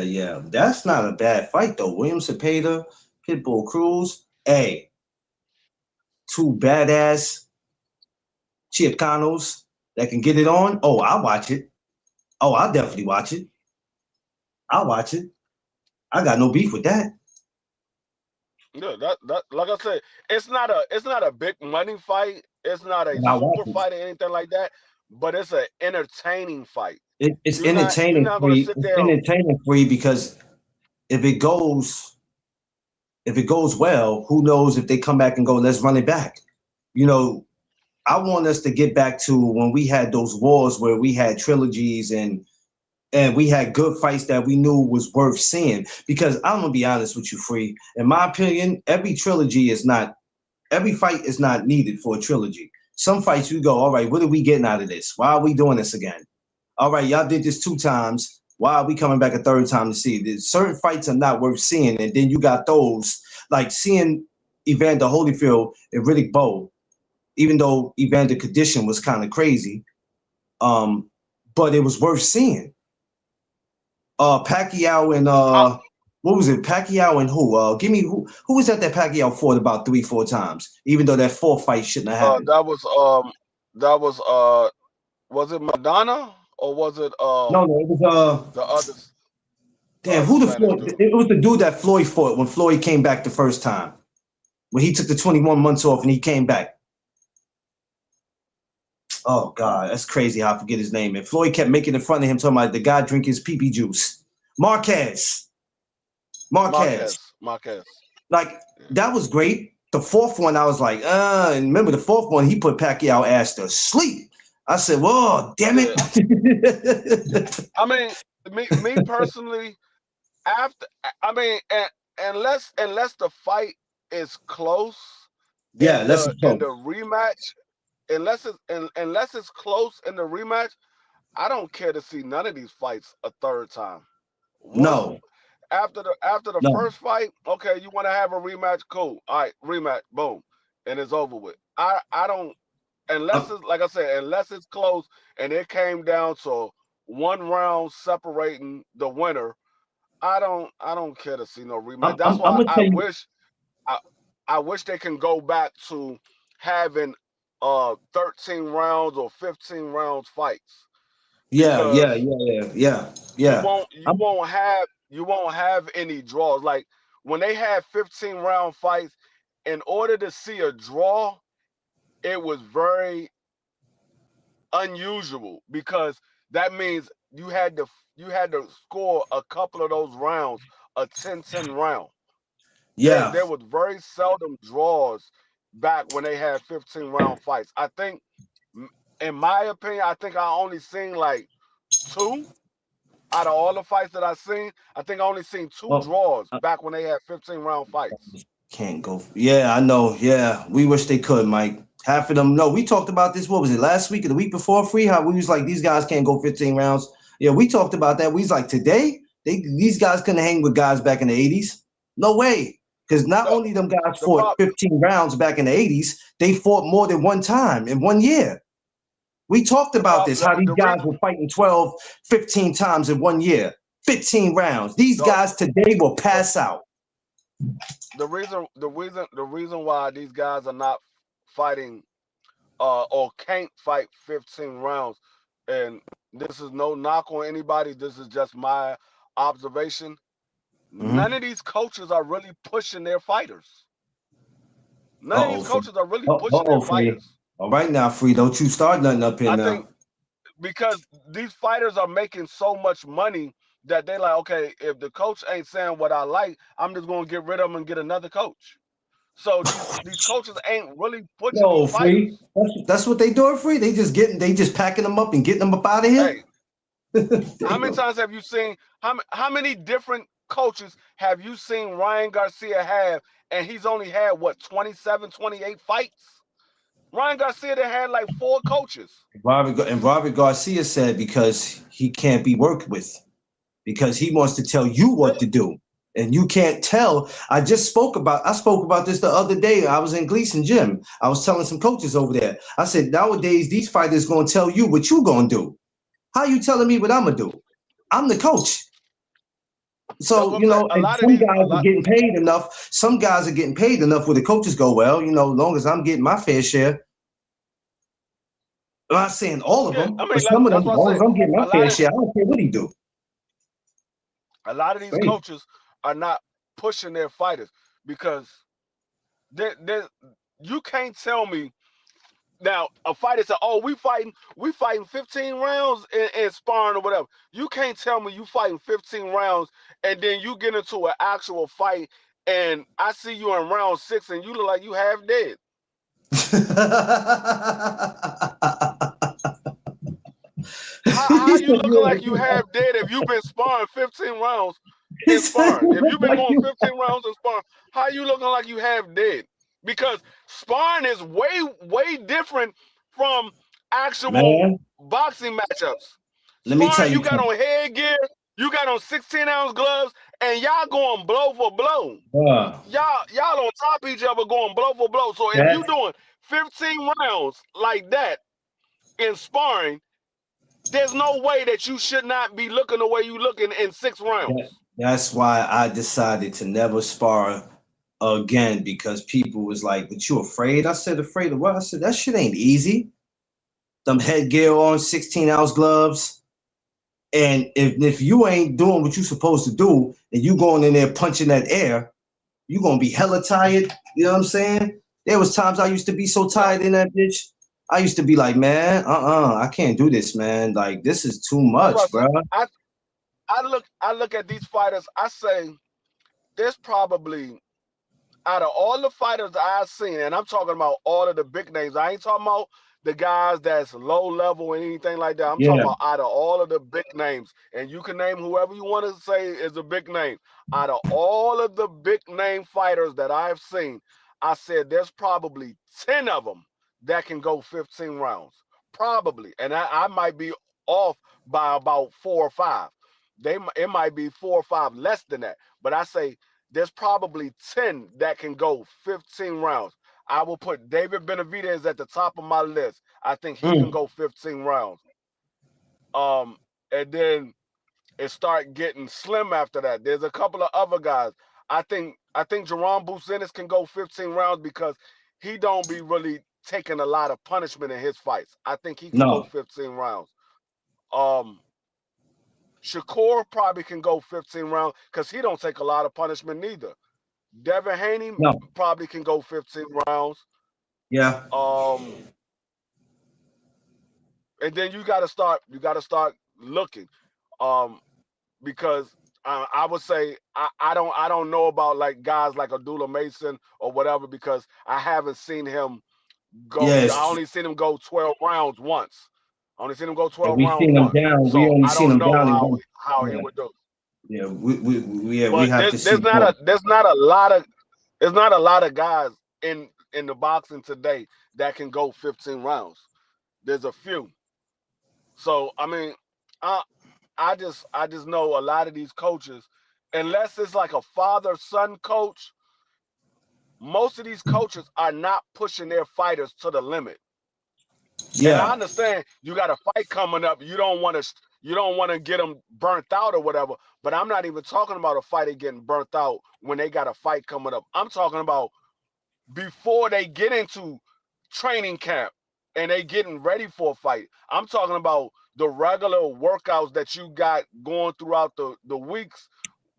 yeah. That's not a bad fight though. William Zepeda, Pitbull, Cruz. Hey, two badass Chicanos that can get it on. Oh, I'll watch it. Oh, I'll definitely watch it. I'll watch it. I got no beef with that. Yeah, that like I said, it's not a big money fight. It's not a And I'll watch super it. fight or anything like that. But it's an entertaining fight. It's You're entertaining not gonna free. sit It's there. entertaining free because if it goes if it goes well, who knows if they come back and go, let's run it back. You know, I want us to get back to when we had those wars where we had trilogies and we had good fights that we knew was worth seeing. Because I'm gonna be honest with you, Free. In my opinion, every fight is not needed for a trilogy. Some fights you go, all right, what are we getting out of this? Why are we doing this again? All right, y'all did this 2 times. Why are we coming back a third time to see? There's certain fights are not worth seeing, and then you got those like seeing Evander Holyfield and Riddick Bowe, even though Evander condition was kind of crazy, um, but it was worth seeing. Pacquiao and I, what was it? Pacquiao and who? Give me who was that Pacquiao fought about 3-4 times, even though that fourth fight shouldn't have happened. that was that was it Madonna? or was it No, it was the other damn, who the Spanish Floyd? dude? It was the dude that Floyd fought when Floyd came back the first time. When he took the 21 months off and he came back. Oh God, that's crazy how I forget his name. And Floyd kept making in front of him talking about the guy drinking his pee juice. Marquez. Marquez. Marquez. Like, Yeah. that was great. The fourth one, I was like, and remember the fourth one, he put Pacquiao ass to sleep. I said, whoa, damn Yeah. it. I mean, me personally, after I mean, unless the fight is close Yeah, let's in go. the rematch, unless it's close in the rematch, I don't care to see none of these fights a third time. Once No, after the no. first fight, okay, you want to have a rematch, cool. All right, rematch, boom, and it's over with. I don't unless it's like I said, unless it's close and it came down to one round separating the winner. I don't care to see no rematch. That's I'm why gonna tell you. I, I wish they can go back to having 13 rounds or 15 rounds fights Yeah, yeah, because yeah, yeah, yeah, you yeah. won't you I'm, won't have you won't have any draws. Like when they had 15 round fights, in order to see a draw, it was very unusual because that means you had to score a couple of those rounds, a 10-10 round. yeah. There was very seldom draws back when they had 15 round fights. I think, in my opinion, I think I only seen like two out of all the fights that I seen. I think I only seen two Well, draws back when they had 15 round fights. can't go. Yeah, I know. Yeah, we wish they could, Mike. Half of them. No, we talked about this. What was it last week or the week before? Free. How we was like these guys can't go 15 rounds. Yeah, we talked about that. We was like today these guys couldn't hang with guys back in the 80s. No way. Because not The only them guys the fought problem, 15 rounds back in the 80s, they fought more than one time in 1 year. We talked about this, how these the guys reason were fighting 12, 15 times in 1 year, 15 rounds. These the, guys today will the pass out. the reason why these guys are not fighting or can't fight 15 rounds, and this is no knock on anybody, this is just my observation. None Mm-hmm. of these coaches are really pushing their fighters. None of Uh-oh, these Free. coaches are really pushing their Uh-oh, Free. fighters. All right now, Free. Don't you start nothing up here I now. think because these fighters are making so much money that they like, okay, if the coach ain't saying what I like, I'm just gonna get rid of them and get another coach. So these coaches ain't really pushing these No, Free. fighters. That's what they doing, Free. They just packing them up and getting them up out of here. Hey, how many Damn. times have you seen how many different coaches have you seen Ryan Garcia have, and he's only had what 27, 28 fights? Ryan Garcia that had like 4 coaches. Robert Garcia said because he can't be worked with, because he wants to tell you Yeah. what to do. And you can't tell. I spoke about this the other day. I was in Gleason Gym. I was telling some coaches over there. I said, nowadays, these fighters gonna tell you what you gonna do. How you telling me what I'm gonna do? I'm the coach. That's So, what I'm saying. A and lot of some these, guys a are lot. getting paid enough. Some guys are getting paid enough where the coaches go, well, as long as I'm getting my fair share. I'm not saying all of Yeah, them, I but mean, some of them, that's as what I long as say. I'm getting my A lot fair of share, I don't care what he do. a lot of these Great. coaches are not pushing their fighters because they you can't tell me now a fighter said, "Oh, we fighting 15 rounds in sparring or whatever." You can't tell me you fighting 15 rounds and then you get into an actual fight and I see you in round 6 and you look like you half dead. How He you said looking like you you half dead if you've been sparring 15 rounds he in said sparring? you If look you've been like going you 15 rounds in sparring, how you looking like you half dead? Because sparring is way different from actual man. boxing matchups. Let me tell Sparring, you you got something. on headgear, you got on 16-ounce gloves, and y'all going blow for blow. Uh, Y'all on top of each other going blow for blow. So if you that, doing 15 rounds like that in sparring, there's no way that you should not be looking the way you looking in 6 rounds. that's why I decided to never spar again, because people was like, "But you afraid?" I said, "Afraid of what?" I said, "That shit ain't easy. Them headgear on, 16-ounce gloves. And if you ain't doing what you supposed to do, and you going in there punching that air, you gonna be hella tired. You know what I'm saying? There was times I used to be so tired in that bitch. I used to be like, man, I can't do this, man. Like this is too That's what much, bro. I look at these fighters. I say there's probably out of all the fighters that I've seen, and I'm talking about all of the big names. I ain't talking about the guys that's low level and anything like that. I'm talking Yeah, about out of all of the big names, and you can name whoever you want to say is a big name. Out of all of the big name fighters that I've seen, I said there's probably 10 of them that can go 15 rounds. Probably. And I might be off by about 4 or 5. It might be 4 or 5 less than that. But I say there's probably 10 that can go 15 rounds. I will put David Benavidez at the top of my list. I think he can mm, go 15 rounds. And then it start getting slim after that. There's a couple of other guys. I think Jerome Businis can go 15 rounds because he don't be really taking a lot of punishment in his fights. I think he can go no, 15 rounds. Um, Shakur probably can go 15 rounds because he don't take a lot of punishment neither. Devin Haney no, probably can go 15 rounds. yeah, Um, and then you got to start looking, because I would say I don't know about like guys like Abdullah Mason or whatever because I haven't seen him go. I yes. only seen him go 12 rounds once. I only seen him go And 12 we rounds seen them once. down. We So only I seen don't them know down in how one. he Yeah, would do. yeah. We But have to see more. there's not a lot of guys in the boxing today that can go 15 rounds. There's a few. So I mean, I I just know a lot of these coaches, unless it's like a father son coach, most of these coaches are not pushing their fighters to the limit. And I Yeah, understand you got a fight coming up. You don't want to get them burnt out or whatever. But I'm not even talking about a fighter getting burnt out when they got a fight coming up. I'm talking about before they get into training camp and they getting ready for a fight. I'm talking about the regular workouts that you got going throughout the weeks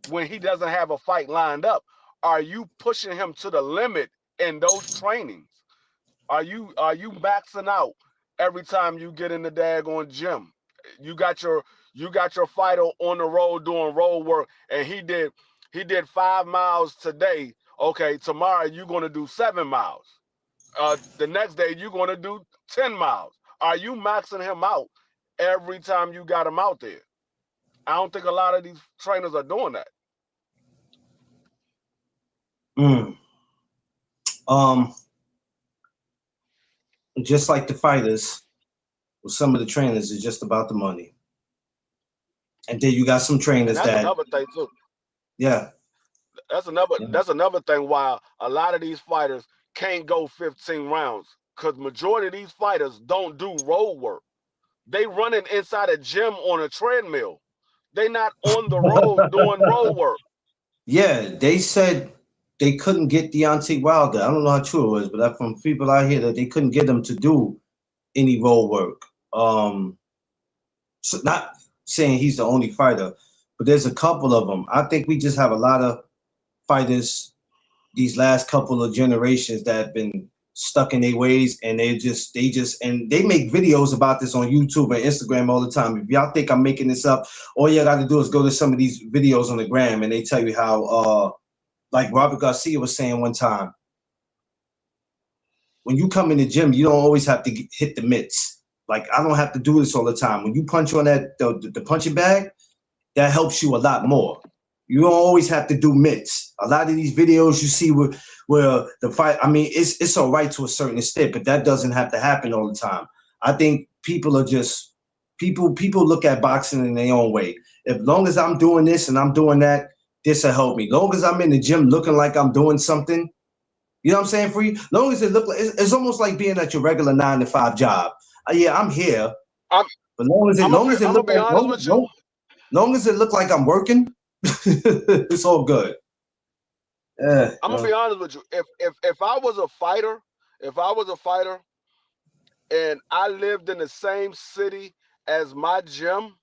when he doesn't have a fight lined up. Are you pushing him to the limit in those trainings? Are you maxing out every time you get in the daggone gym? You got your fighter on the road doing road work, and he did 5 miles today. Okay, tomorrow you're gonna do 7 miles. The next day you're gonna do 10 miles. Are you maxing him out every time you got him out there? I don't think a lot of these trainers are doing that. mm. um, just like the fighters, with some of the trainers is just about the money, and then you got some And trainers that's that, another thing too. yeah, That's another yeah, that's another thing why a lot of these fighters can't go 15 rounds. Cause majority of these fighters don't do road work. They running inside a gym on a treadmill. They not on the road doing road work. yeah. They said they couldn't get Deontay Wilder. I don't know how true it was, but from people out here that they couldn't get him to do any role work. So not saying he's the only fighter, but there's a couple of them. I think we just have a lot of fighters these last couple of generations that have been stuck in their ways, and and they make videos about this on YouTube and Instagram all the time. If y'all think I'm making this up, all you got to do is go to some of these videos on the gram, and they tell you how like Robert Garcia was saying one time, when you come in the gym, you don't always have to hit the mitts. Like I don't have to do this all the time. When you punch on the punching bag, that helps you a lot more. You don't always have to do mitts. A lot of these videos you see where the fight, I mean, it's all right to a certain extent, but that doesn't have to happen all the time. I think people are just people look at boxing in their own way. As long as I'm doing this and I'm doing that, this will help me. Long as I'm in the gym looking like I'm doing something, you know what I'm saying, Free? Long as it look like it's almost like being at your regular 9 to 5 job. Yeah, I'm here, I'm but long as it I'm gonna long be as it I'm gonna look be like honest with you. long as it look like I'm working, it's all good. Yeah, I'm gonna be honest with you. If I was a fighter, if I was a fighter and I lived in the same city as my gym,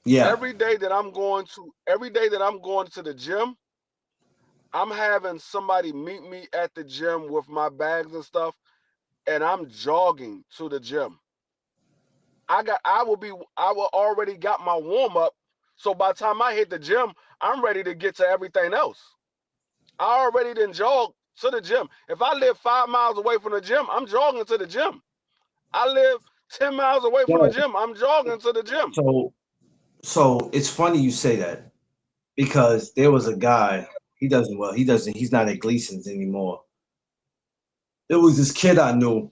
Yeah. Every day that I'm going to the gym, I'm having somebody meet me at the gym with my bags and stuff, and I'm jogging to the gym. I will already got my warm up, so by the time I hit the gym, I'm ready to get to everything else. I already done jog to the gym. If I live 5 miles away from the gym, I'm jogging to the gym. I live 10 miles away from the So, gym, I'm jogging to the gym. so it's funny you say that because there was a guy. He doesn't. Well, he doesn't. He's not at Gleason's anymore. There was this kid I knew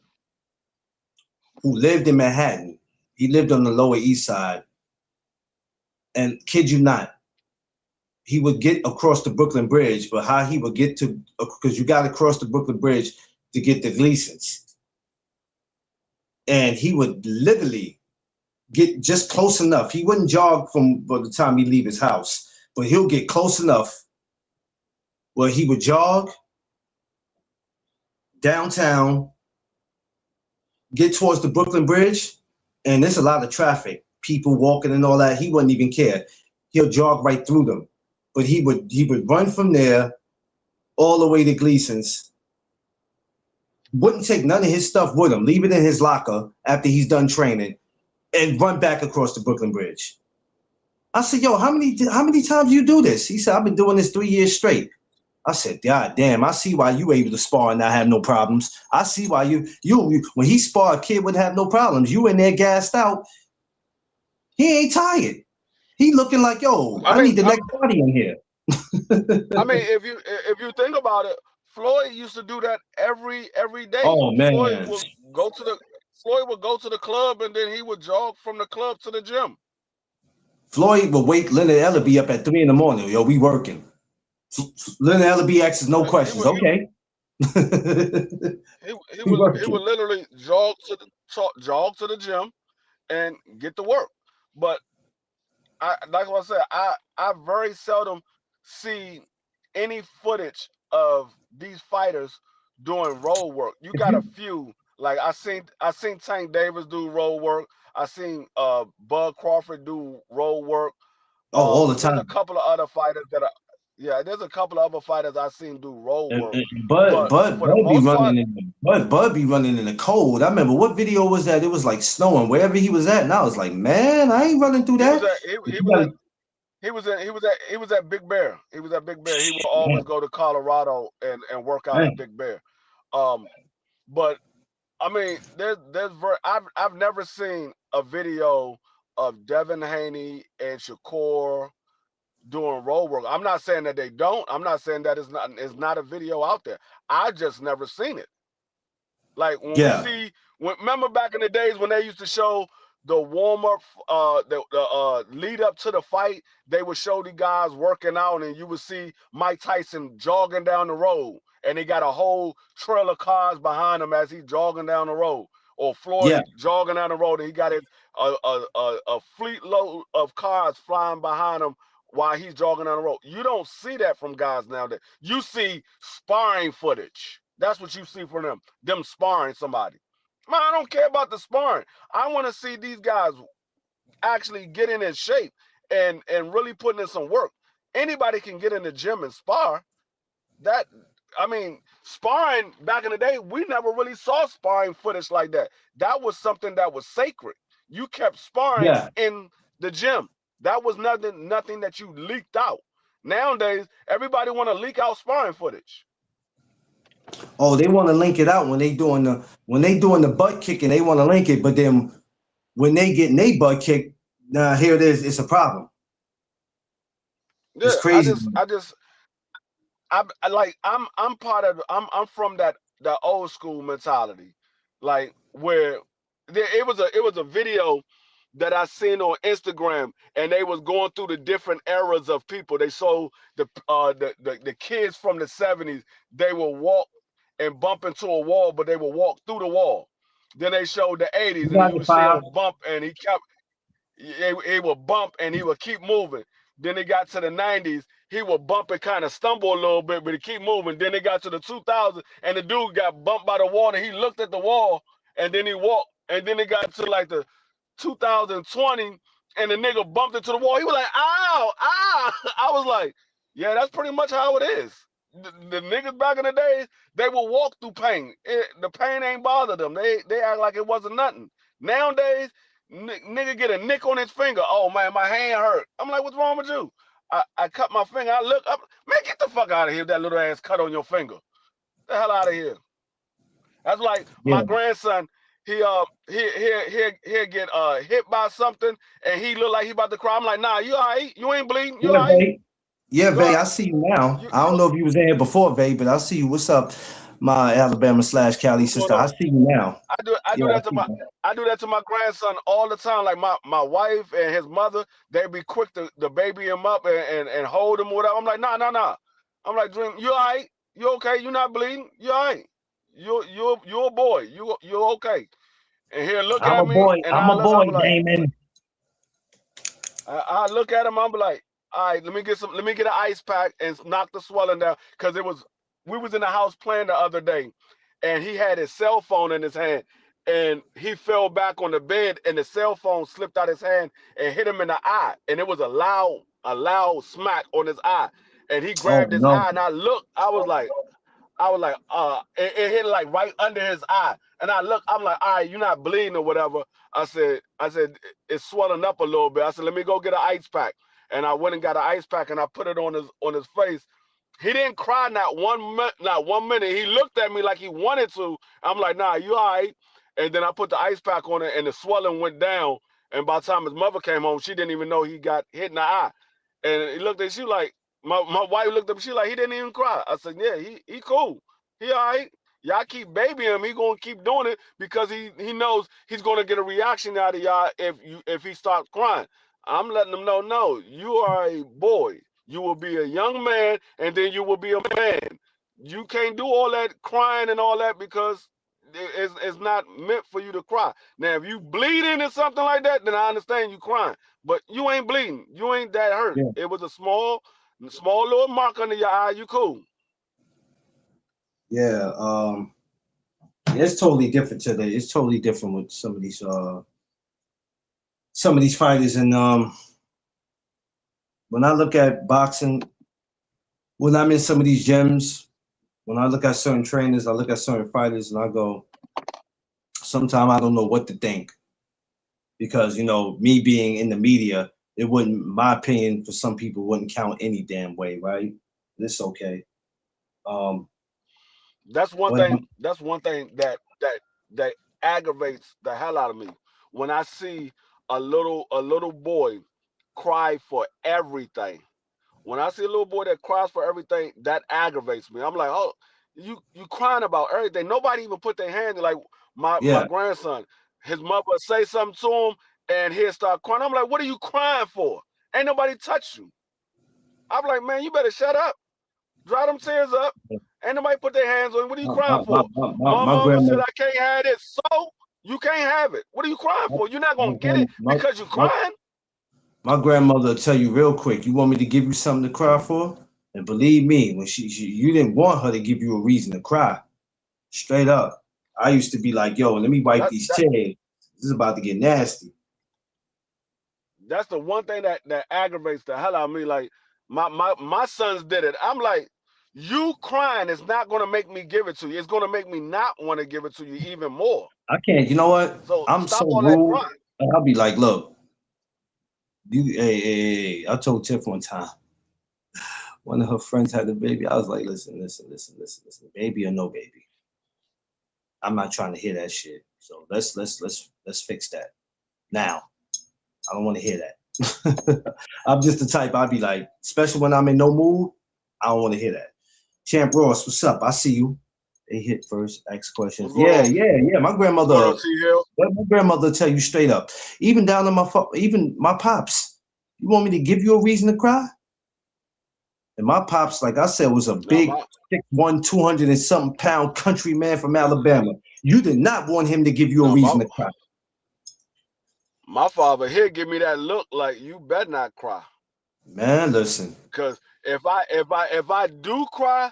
who lived in Manhattan. He lived on the Lower East Side, and kid you not, he would get across the Brooklyn Bridge. But how he would get to, because you got to cross the Brooklyn Bridge to get to Gleason's, and he would literally get just close enough. He wouldn't jog from by the time he leave his house, but he'll get close enough where he would jog downtown, get towards the Brooklyn Bridge, and there's a lot of traffic, people walking and all that. He wouldn't even care. He'll jog right through them. But he would run from there all the way to Gleason's. Wouldn't take none of his stuff with him. Leave it in his locker after he's done training, and run back across the Brooklyn Bridge. I said, "Yo, how many times do you do this?" He said, "I've been doing this 3 years straight." I said, "God damn, I see why you able to spar and not have no problems. I see why you when he sparred, kid would have no problems. You in there gassed out. He ain't tired. He looking like, yo, I I mean, need the next body in here." if you think about it, Floyd used to do that every day. Oh man, Floyd would go to the club and then he would jog from the club to the gym. Floyd will wake Leonard Ellerby up at 3 in the morning. Yo, we working. Leonard Ellerby asks no He questions. would Okay. We he would working. literally jog to the gym and get to work. But like I said, I very seldom see any footage of these fighters doing road work. You If got a you few, like I seen Tank Davis do road work. I seen Bud Crawford do road work. all the There's a time. couple of other fighters that are yeah, there's a couple of other fighters I seen do road work. And Bud, But Bud, for the Bud be most running part, in the Bud be running in the cold. I remember what video was that? It was like snowing wherever he was at, and I was like, man, I ain't running through he was that. at But you gotta, he was at Big Bear. He was at Big Bear. He would always man, go to Colorado and work out at man. Big Bear. Um, but I mean, I've never seen a video of Devin Haney and Shakur doing road work. I'm not saying that they don't. I'm not saying that it's not a video out there. I just never seen it. Like when we Yeah, see, remember back in the days when they used to show the warm up, the lead up to the fight, they would show the guys working out, and you would see Mike Tyson jogging down the road, and he got a whole trail of cars behind him as he's jogging down the road, or yeah. Floyd jogging down the road, and he got a fleet load of cars flying behind him while he's jogging down the road. You don't see that from guys nowadays. You see sparring footage. That's what you see from them sparring somebody. Man, I don't care about the sparring. I want to see these guys actually getting in shape and really putting in some work. Anybody can get in the gym and spar. That I mean, sparring back in the day, we never really saw sparring footage like that. That was something that was sacred. You kept sparring Yeah. in the gym. That was nothing that you leaked out. Nowadays, everybody want to leak out sparring footage. Oh, they want to link it out when they doing the butt kicking. They want to link it, but then when they getting they butt kicked, now here it is. It's a problem. It's Yeah, crazy. I'm part of I'm from that old school mentality, like where it was a video that I seen on Instagram, and they was going through the different eras of people. They showed the kids from the 70s. They will walk and bump into a wall, but they will walk through the wall. Then they showed the 80s, You and got you the would see him five. bump, and he would bump and he would keep moving. Then it got to the 90s, he would bump and kind of stumble a little bit, but he keep moving. Then it got to the 2000s, and the dude got bumped by the wall, and he looked at the wall, and then he walked. And then it got to like the 2020, and the nigga bumped into the wall. He was like, ow, ow. I was like, yeah, that's pretty much how it is. The niggas back in the days, they will walk through pain. The pain ain't bother them. They act like it wasn't nothing. Nowadays, nigga get a nick on his finger. Oh man, my hand hurt. I'm like, what's wrong with you? I cut my finger. I look up. Man, get the fuck out of here. That little ass cut on your finger. The hell out of here. That's like my grandson. He'll get hit by something and he look like he about to cry. I'm like, nah, you all right? You ain't bleeding. You all right? Yeah, Vay, I see you now. I don't know if you was in here before, Vay, but I see you. What's up, my Alabama/Cali sister? I see you now. I do that to my grandson all the time. Like my wife and his mother, they be quick to baby him up and hold him or whatever. I'm like, nah. I'm like, Dream, you all right? You okay? You not bleeding? You all right? You're a boy. You're okay. And he'll look at me and I'm a boy, I'm like, Damon. I look at him, I'm like, all right, let me get an ice pack and knock the swelling down. Cause we was in the house playing the other day and he had his cell phone in his hand and he fell back on the bed and the cell phone slipped out his hand and hit him in the eye. And it was a loud smack on his eye. And he grabbed his eye and I was like, it hit like right under his eye. And I'm like, all right, you're not bleeding or whatever. I said, it's swelling up a little bit. I said, let me go get an ice pack. And I went and got an ice pack and I put it on his face. He didn't cry not one minute. He looked at me like he wanted to. I'm like, nah, you all right? And then I put the ice pack on it and the swelling went down. And by the time his mother came home, she didn't even know he got hit in the eye. And he looked at she like, my wife looked up, she like, he didn't even cry. I said, yeah, he cool. He all right. Y'all keep babying him. He gonna keep doing it because he knows he's gonna get a reaction out of y'all if he starts crying. I'm letting them know, no, you are a boy. You will be a young man, and then you will be a man. You can't do all that crying and all that because it's not meant for you to cry. Now, if you bleeding or something like that, then I understand you crying. But you ain't bleeding. You ain't that hurt. Yeah. It was a small little mark under your eye. You cool. Yeah, it's totally different today. It's totally different with some of these fighters. And when I look at boxing, when I'm in some of these gyms, when I look at certain trainers, I look at certain fighters, and I go, sometimes I don't know what to think. Because, me being in the media, it wouldn't, my opinion for some people wouldn't count any damn way, right? It's okay. That's one thing that aggravates the hell out of me. When I see a little boy cry for everything. When I see a little boy that cries for everything, that aggravates me. I'm like, oh, you crying about everything. Nobody even put their hand in. Like my grandson, his mother say something to him and he'll start crying. I'm like, what are you crying for? Ain't nobody touched you. I'm like, man, you better shut up. Dry them tears up. Ain't nobody put their hands on you. What are you crying for? My mama said I can't have it, so you can't have it. What are you crying for? You're not gonna get it because you're crying. My grandmother will tell you real quick, you want me to give you something to cry for? And believe me, when you didn't want her to give you a reason to cry. Straight up. I used to be like, yo, let me wipe these tears. This is about to get nasty. That's the one thing that aggravates the hell out of me. Like my sons did it. I'm like, you crying is not gonna make me give it to you. It's gonna make me not want to give it to you even more. I can't. You know what? So I'm stop so all rude. That crying. I'll be like, look, hey. I told Tiff one time, one of her friends had a baby. I was like, listen, baby or no baby. I'm not trying to hear that shit. So let's fix that now. I don't want to hear that. I'm just the type I'd be like, especially when I'm in no mood, I don't want to hear that. Champ Ross, what's up? I see you. They hit first, ask questions. Yeah. My grandmother tell you straight up. Even down to my pops. You want me to give you a reason to cry? And my pops, like I said, was a big 6'1", 200 and something pound country man from Alabama. You did not want him to give you a reason to cry. My father here give me that look like you better not cry. Man, listen. Because if I do cry,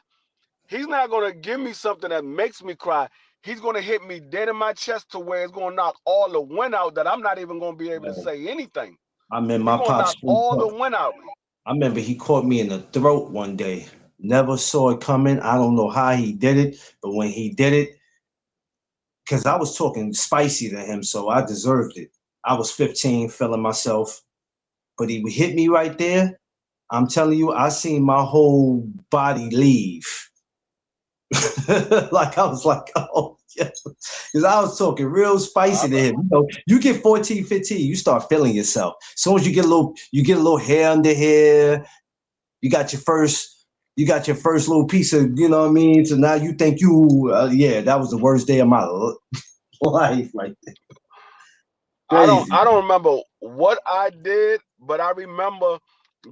he's not gonna give me something that makes me cry. He's gonna hit me dead in my chest to where it's gonna knock all the wind out that I'm not even gonna be able to say anything. I remember He my gonna pops. knock all the wind out of me. I remember he caught me in the throat one day. Never saw it coming. I don't know how he did it, but when he did it, because I was talking spicy to him, so I deserved it. I was 15, feeling myself, but he hit me right there. I'm telling you, I seen my whole body leave. Like I was like, oh yeah. Because I was talking real spicy to him. You know, you get 14, 15, you start feeling yourself. As soon as you get a little hair under here, you got your first little piece of, you know what I mean? So now you think yeah, that was the worst day of my life. Like crazy. I don't remember what I did, but I remember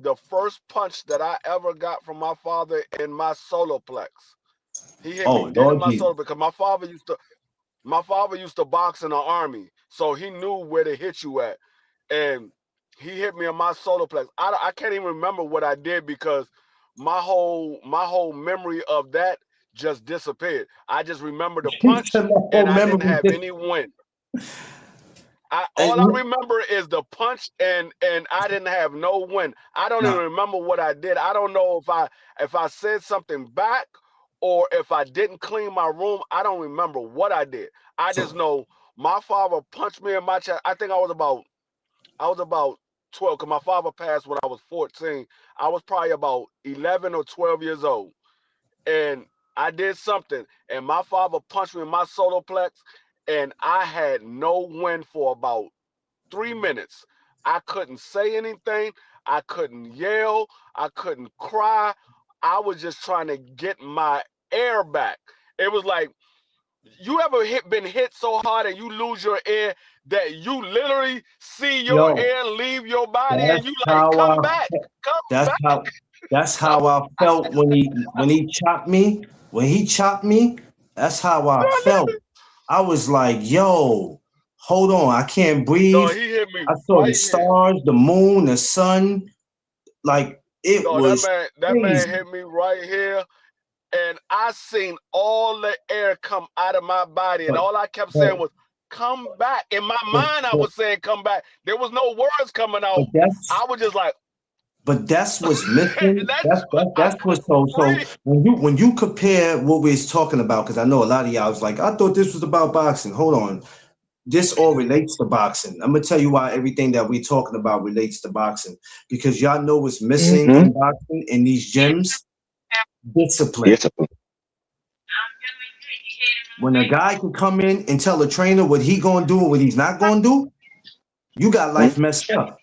the first punch that I ever got from my father in my solar plex. He hit me Oh dead in Lord my Jesus. solar because my father used to box in the army, so he knew where to hit you at, and he hit me in my solar plex. I can't even remember what I did because my whole memory of that just disappeared. I just remember the He punch, said my and whole I didn't memory have just any wind. All I and remember is the punch, and I didn't have no win. I don't even nah, remember what I did. I don't know if I said something back or if I didn't clean my room. I don't remember what I did. I just so know my father punched me in my chest. I think I was about 12 because my father passed when I was 14. I was probably about 11 or 12 years old, and I did something, and my father punched me in my solar plex, and I had no wind for about 3 minutes. I couldn't say anything. I couldn't yell. I couldn't cry. I was just trying to get my air back. It was like, you ever been hit so hard and you lose your air that you literally see your yo, air leave your body and that's you like, how come back, come that's back, how that's come how I back. felt when he chopped me. When he chopped me, that's how I felt. I was like, yo, hold on, I can't No, breathe. he hit me I saw the right here. stars, the moon, the sun. Like it No, was that man crazy. hit me right here. And I seen all the air come out of my body, and But all I kept but saying was, come back. In my but mind, I but, was saying, come back. There was no words coming but out. that's I was just like, but that's what's missing. that's what I That's what's couldn't so breathe. when you compare what we're talking about, because I know a lot of y'all was like, I thought this was about boxing. Hold on. This all relates to boxing. I'm gonna tell you why everything that we're talking about relates to boxing. Because y'all know what's missing Mm-hmm. in boxing in these gyms? Discipline. Discipline. When a guy can come in and tell a trainer what he gonna do and what he's not gonna do, you got life messed up.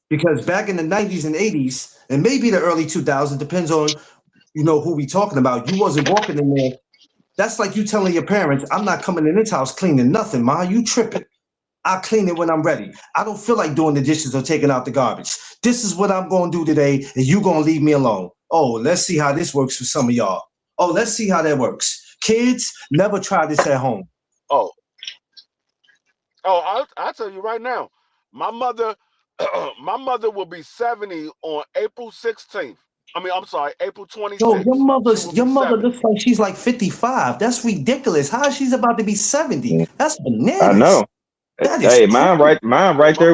Because back in the 90s and 80s, and maybe the early 2000s, depends on who we talking about. You wasn't walking in there. That's like you telling your parents, I'm not coming in this house cleaning nothing, ma. You tripping. I'll clean it when I'm ready. I don't feel like doing the dishes or taking out the garbage. This is what I'm going to do today, and you going to leave me alone. Oh, let's see how this works for some of y'all. Oh, let's see how that works. Kids, never try this at home. Oh, I'll tell you right now, my mother, my mother will be 70 on April 16th. I'm sorry, April Yo, 26th. She will your be mother 70. looks like she's like 55. That's ridiculous. How is she's about to be 70? That's I bananas. know. That is Hey, Yeah,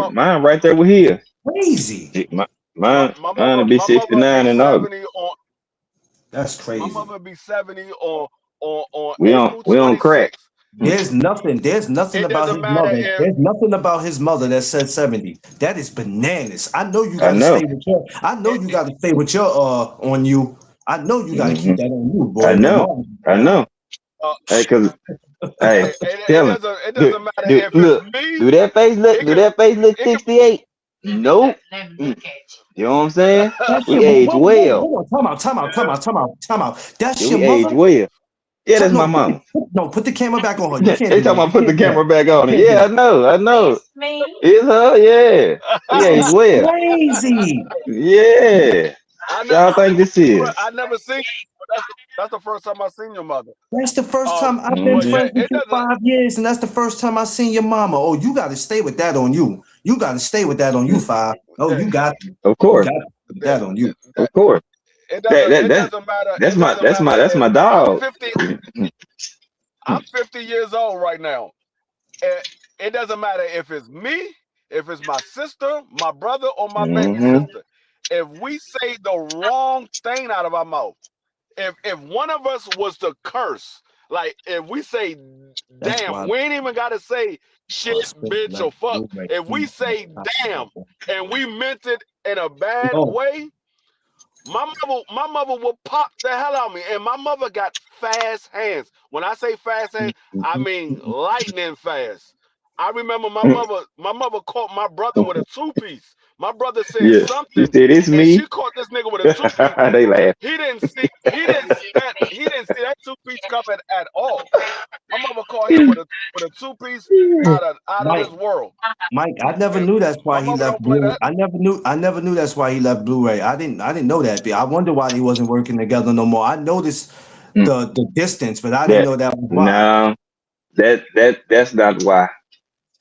mine right there with here. crazy. Mine will be my mother will be 69 in August. 70 on That's my crazy. mother will be 70 on We April don't crack. 26th. There's nothing It about doesn't his matter mother. if There's nothing about his mother that said 70. That is bananas. I know you I gotta know. stay with your I know it, you it, gotta stay with your on you. I know you gotta Hmm. keep that on you, I boy. Your know. mom. I know. uh, Hey, cause hey, it tell him. doesn't matter if it's Look. me. Do that face look? It Do could that face look it could 68? Nope. You know what I'm saying? That's We your mom. age Whoa, well. hold on. Time out. Yeah, That's your we mother? age well. Yeah, that's my mama. No, put the camera back on her. You can't They do talking that. about You put the can't do that. camera back You on it. can't do Yeah, that. I know. It's her, yeah. We This age is well. crazy. Yeah. I Y'all think this is? I never seen you, but that's the first time I seen your mother. That's the first time I've been But Hmm. yeah, friends with it you doesn't. 5 years, and that's the first time I seen your mama. Oh, you got to stay with that on you. You got to stay with that on you, five. Oh, That, you Of course. got to stay with that, that on you. Of course. it That doesn't matter. that's It my doesn't matter that's if my dog. 50 years old right now. And it doesn't matter if it's me. if it's my sister, my brother, or my baby sister, if we say the wrong thing out of our mouth, if one of us was to curse, like if we say damn, we ain't even gotta say shit, bitch, or fuck. If we say damn and we meant it in a bad way, my mother will pop the hell out of me. And my mother got fast hands. When I say fast hands, I mean lightning fast. I remember my mother caught my brother with a 2-piece. My brother said something, said, it's and me. she caught this nigga with a 2-piece. They laugh. He didn't see that 2-piece coming at all. My mother caught him with a 2-piece out of this world. Mike, I never knew that's why he left Blu-ray. I never knew that's why he left Blu-ray. I didn't know that. I wonder why they wasn't working together no more. I noticed the distance, but I didn't know that was why. No, that's not why.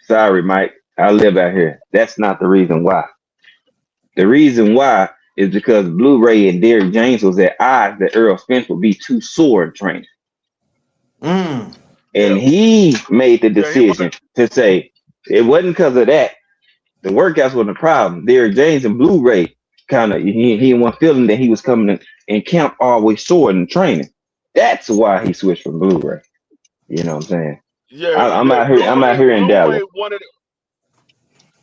Sorry, Mike. I live out here. That's not the reason why. The reason why is because Blu-ray and Derrick James was at odds that Earl Spence would be too sore in training. And he made the decision to say it wasn't because of that. The workouts wasn't a problem. Derrick James and Blu-ray kind of he wasn't feeling that he was coming in camp always sore in training. That's why he switched from Blu-ray. You know what I'm saying? I'm out here. I'm out here in Dallas.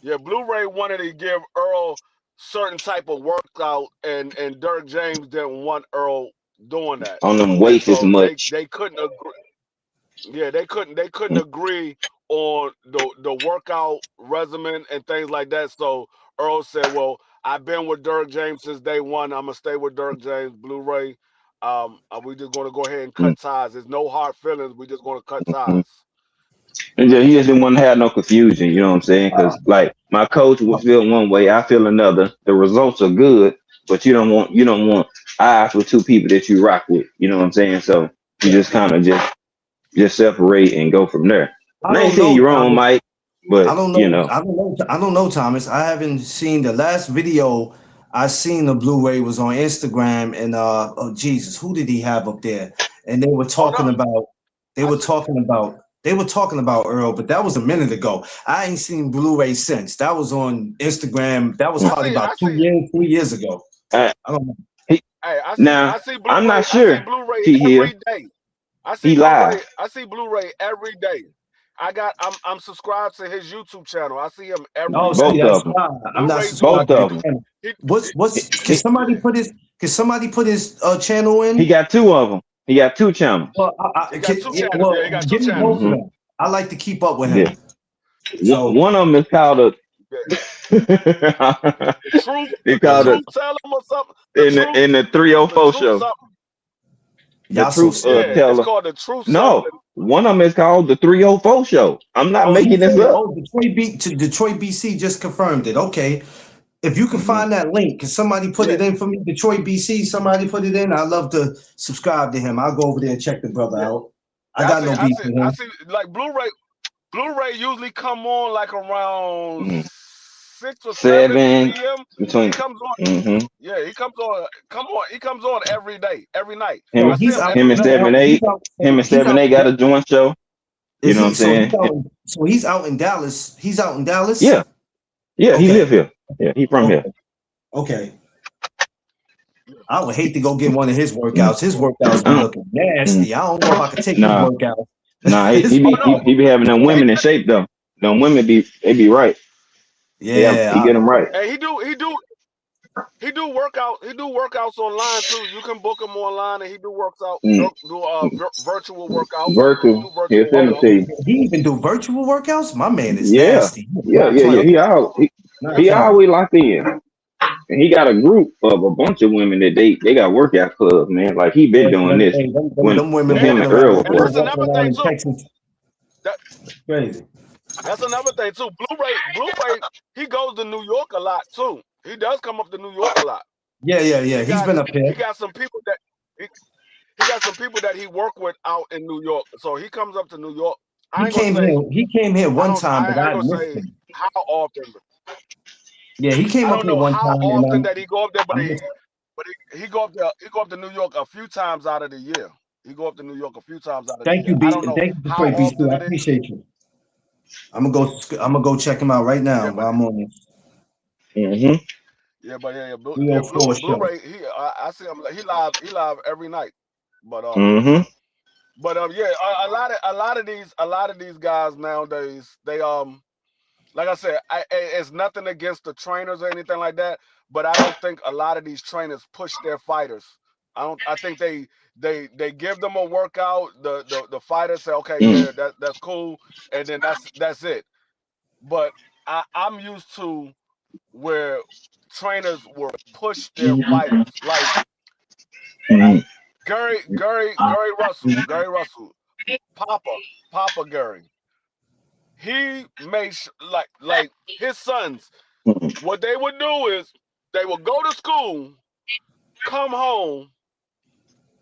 Blu-ray wanted to give Earl certain type of workout, and Derrick James didn't want Earl doing that. On them weights as much. They couldn't agree. Yeah, they couldn't agree on the workout regimen and things like that. So Earl said, "Well, I've been with Derrick James since day one. I'm gonna stay with Derrick James. Blu-ray. We just gonna go ahead and cut ties. There's no hard feelings. We just gonna cut ties." And he just didn't want to have no confusion. You know what I'm saying? Because like my coach will feel one way, I feel another. The results are good, but you don't want eyes with two people that you rock with. You know what I'm saying? So you just kind of just separate and go from there. I ain't saying you're wrong, Mike, but I don't know, Thomas. I haven't seen the last video I seen the Blu-ray was on Instagram, and oh Jesus, who did he have up there? And they were talking about Earl, but that was a minute ago. I ain't seen Blu-ray since. That was on Instagram. That was probably about 3 years ago. I don't know. I see Blu-ray. I'm not sure. I see Blu-ray every day. I see Blu-ray every day. I'm subscribed to his YouTube channel. I see him every day. Both of them. I'm not subscribed. Both of them. Can somebody put his channel in? He got two of them. He got two channels. He got two channels. I like to keep up with him. Yeah. So one of them is called Truth Tell him or something. In the 304 show. The Truth Teller. It's called the Truth. No, one of them is called the 304 show. I'm not making this up. Detroit BC just confirmed it. Okay. If you can find that link, can somebody put it in for me? Detroit BC, somebody put it in. I'd love to subscribe to him. I'll go over there and check the brother out. I got no beef with him. I see, like Blu-ray usually come on like around 6 or 7 p.m. Between. He comes on. Yeah, he comes on. He comes on every day, every night. Him and 7-8. Him and 7-8 got a joint show. You know what I'm saying? So he's out in Dallas. He's out in Dallas? Yeah. Yeah, he live here. Yeah, he from here. Okay. I would hate to go get one of his workouts. His workouts be looking nasty. I don't know if I can take his workouts. Nah, he be having them women in shape though. Them women be right. Yeah, he get them right. Hey, he do workouts online too. You can book him online, and he do workouts. Virtual workouts. Virtual. He even do virtual workouts. My man is nasty. Yeah. He always locked in. And he got a group of a bunch of women that they got workout clubs, man. Like he been doing this when him and Earl was working. That's another thing too. Crazy. That's another thing too. Blu-ray, he goes to New York a lot too. He does come up to New York a lot. Yeah. He's been up here. He got some people that he work with out in New York. So he comes up to New York. He came here one time, but I missed him. How often? Yeah, he came up here one time. How often that he go up there, but he go up there. He go up to New York a few times out of the year. He go up to New York a few times out of the year. Thank you, BC. I appreciate you. I'm gonna go check him out right now Yeah, but while I'm on this Mm-hmm. Blue show. Blu-ray. I see him. He live every night. But Mm-hmm. yeah, a lot of these guys nowadays, they like I said, it's nothing against the trainers or anything like that, but I don't think a lot of these trainers push their fighters. I think they give them a workout. The fighters say, okay, Mm. yeah, that's cool, and then that's it. But I'm used to where trainers will push their fighters. Like Mm. Gary Russell, Papa Gary. He makes like his sons. Mm. What they would do is they would go to school, come home,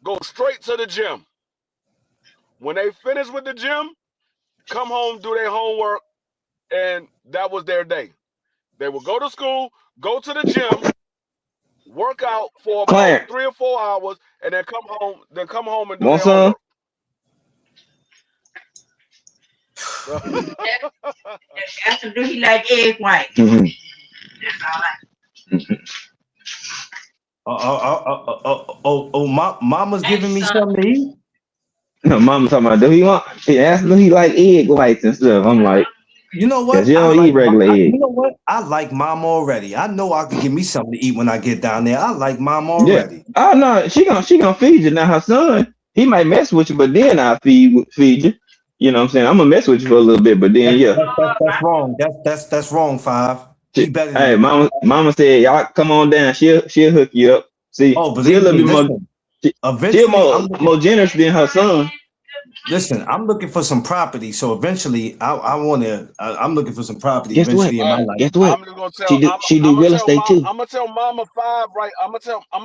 go straight to the gym. When they finish with the gym, come home, do their homework, and that was their day. They would go to school, go to the gym, work out for about Clarence, 3 or 4 hours, and then come home and do want their some? homework. Ask him, do he like egg white? Mm-hmm. That's all I. Mama's giving me Son. something to eat. No, Mama talking about, do he want? He asked, do he like egg whites and stuff? I'm like, You know cause what? you don't eat regular egg. You know what? I like mom already. I know I can give me something to eat when I get down there. I like mom Yeah. already. Oh no, she gonna feed you. Now her son, he might mess with you, but then I'll feed you. You know what I'm saying? I'm gonna mess with you for a little bit, but then yeah. That's wrong. That's wrong. Five. He better than Hey, that. mama said, y'all come on down. She'll hook you up. See, Oh, she a believe little me. bit more. Listen. She, she Eventually, more generous than her son. listen. I'm looking for some property. So eventually, I want to. I'm looking for some property. Guess what? Eventually in my All right, life. Guess what? I'm just gonna tell She I'm do gonna real tell estate too. I'm gonna tell Mama Five right. I'm gonna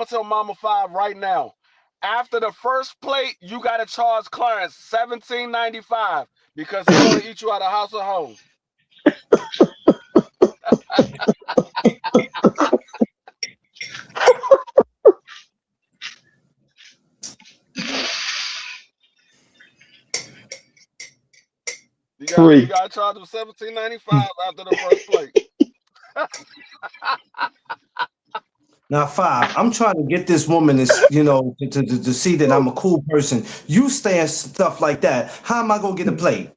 tell Mama Five right now. After the first plate, you gotta charge Clarence $17.95 because he want to eat you out of house or home. You Free. gotta charge him $17.95 after the first plate. Now, Five. I'm trying to get this woman to see that I'm a cool person. You saying stuff like that. How am I gonna get a plate?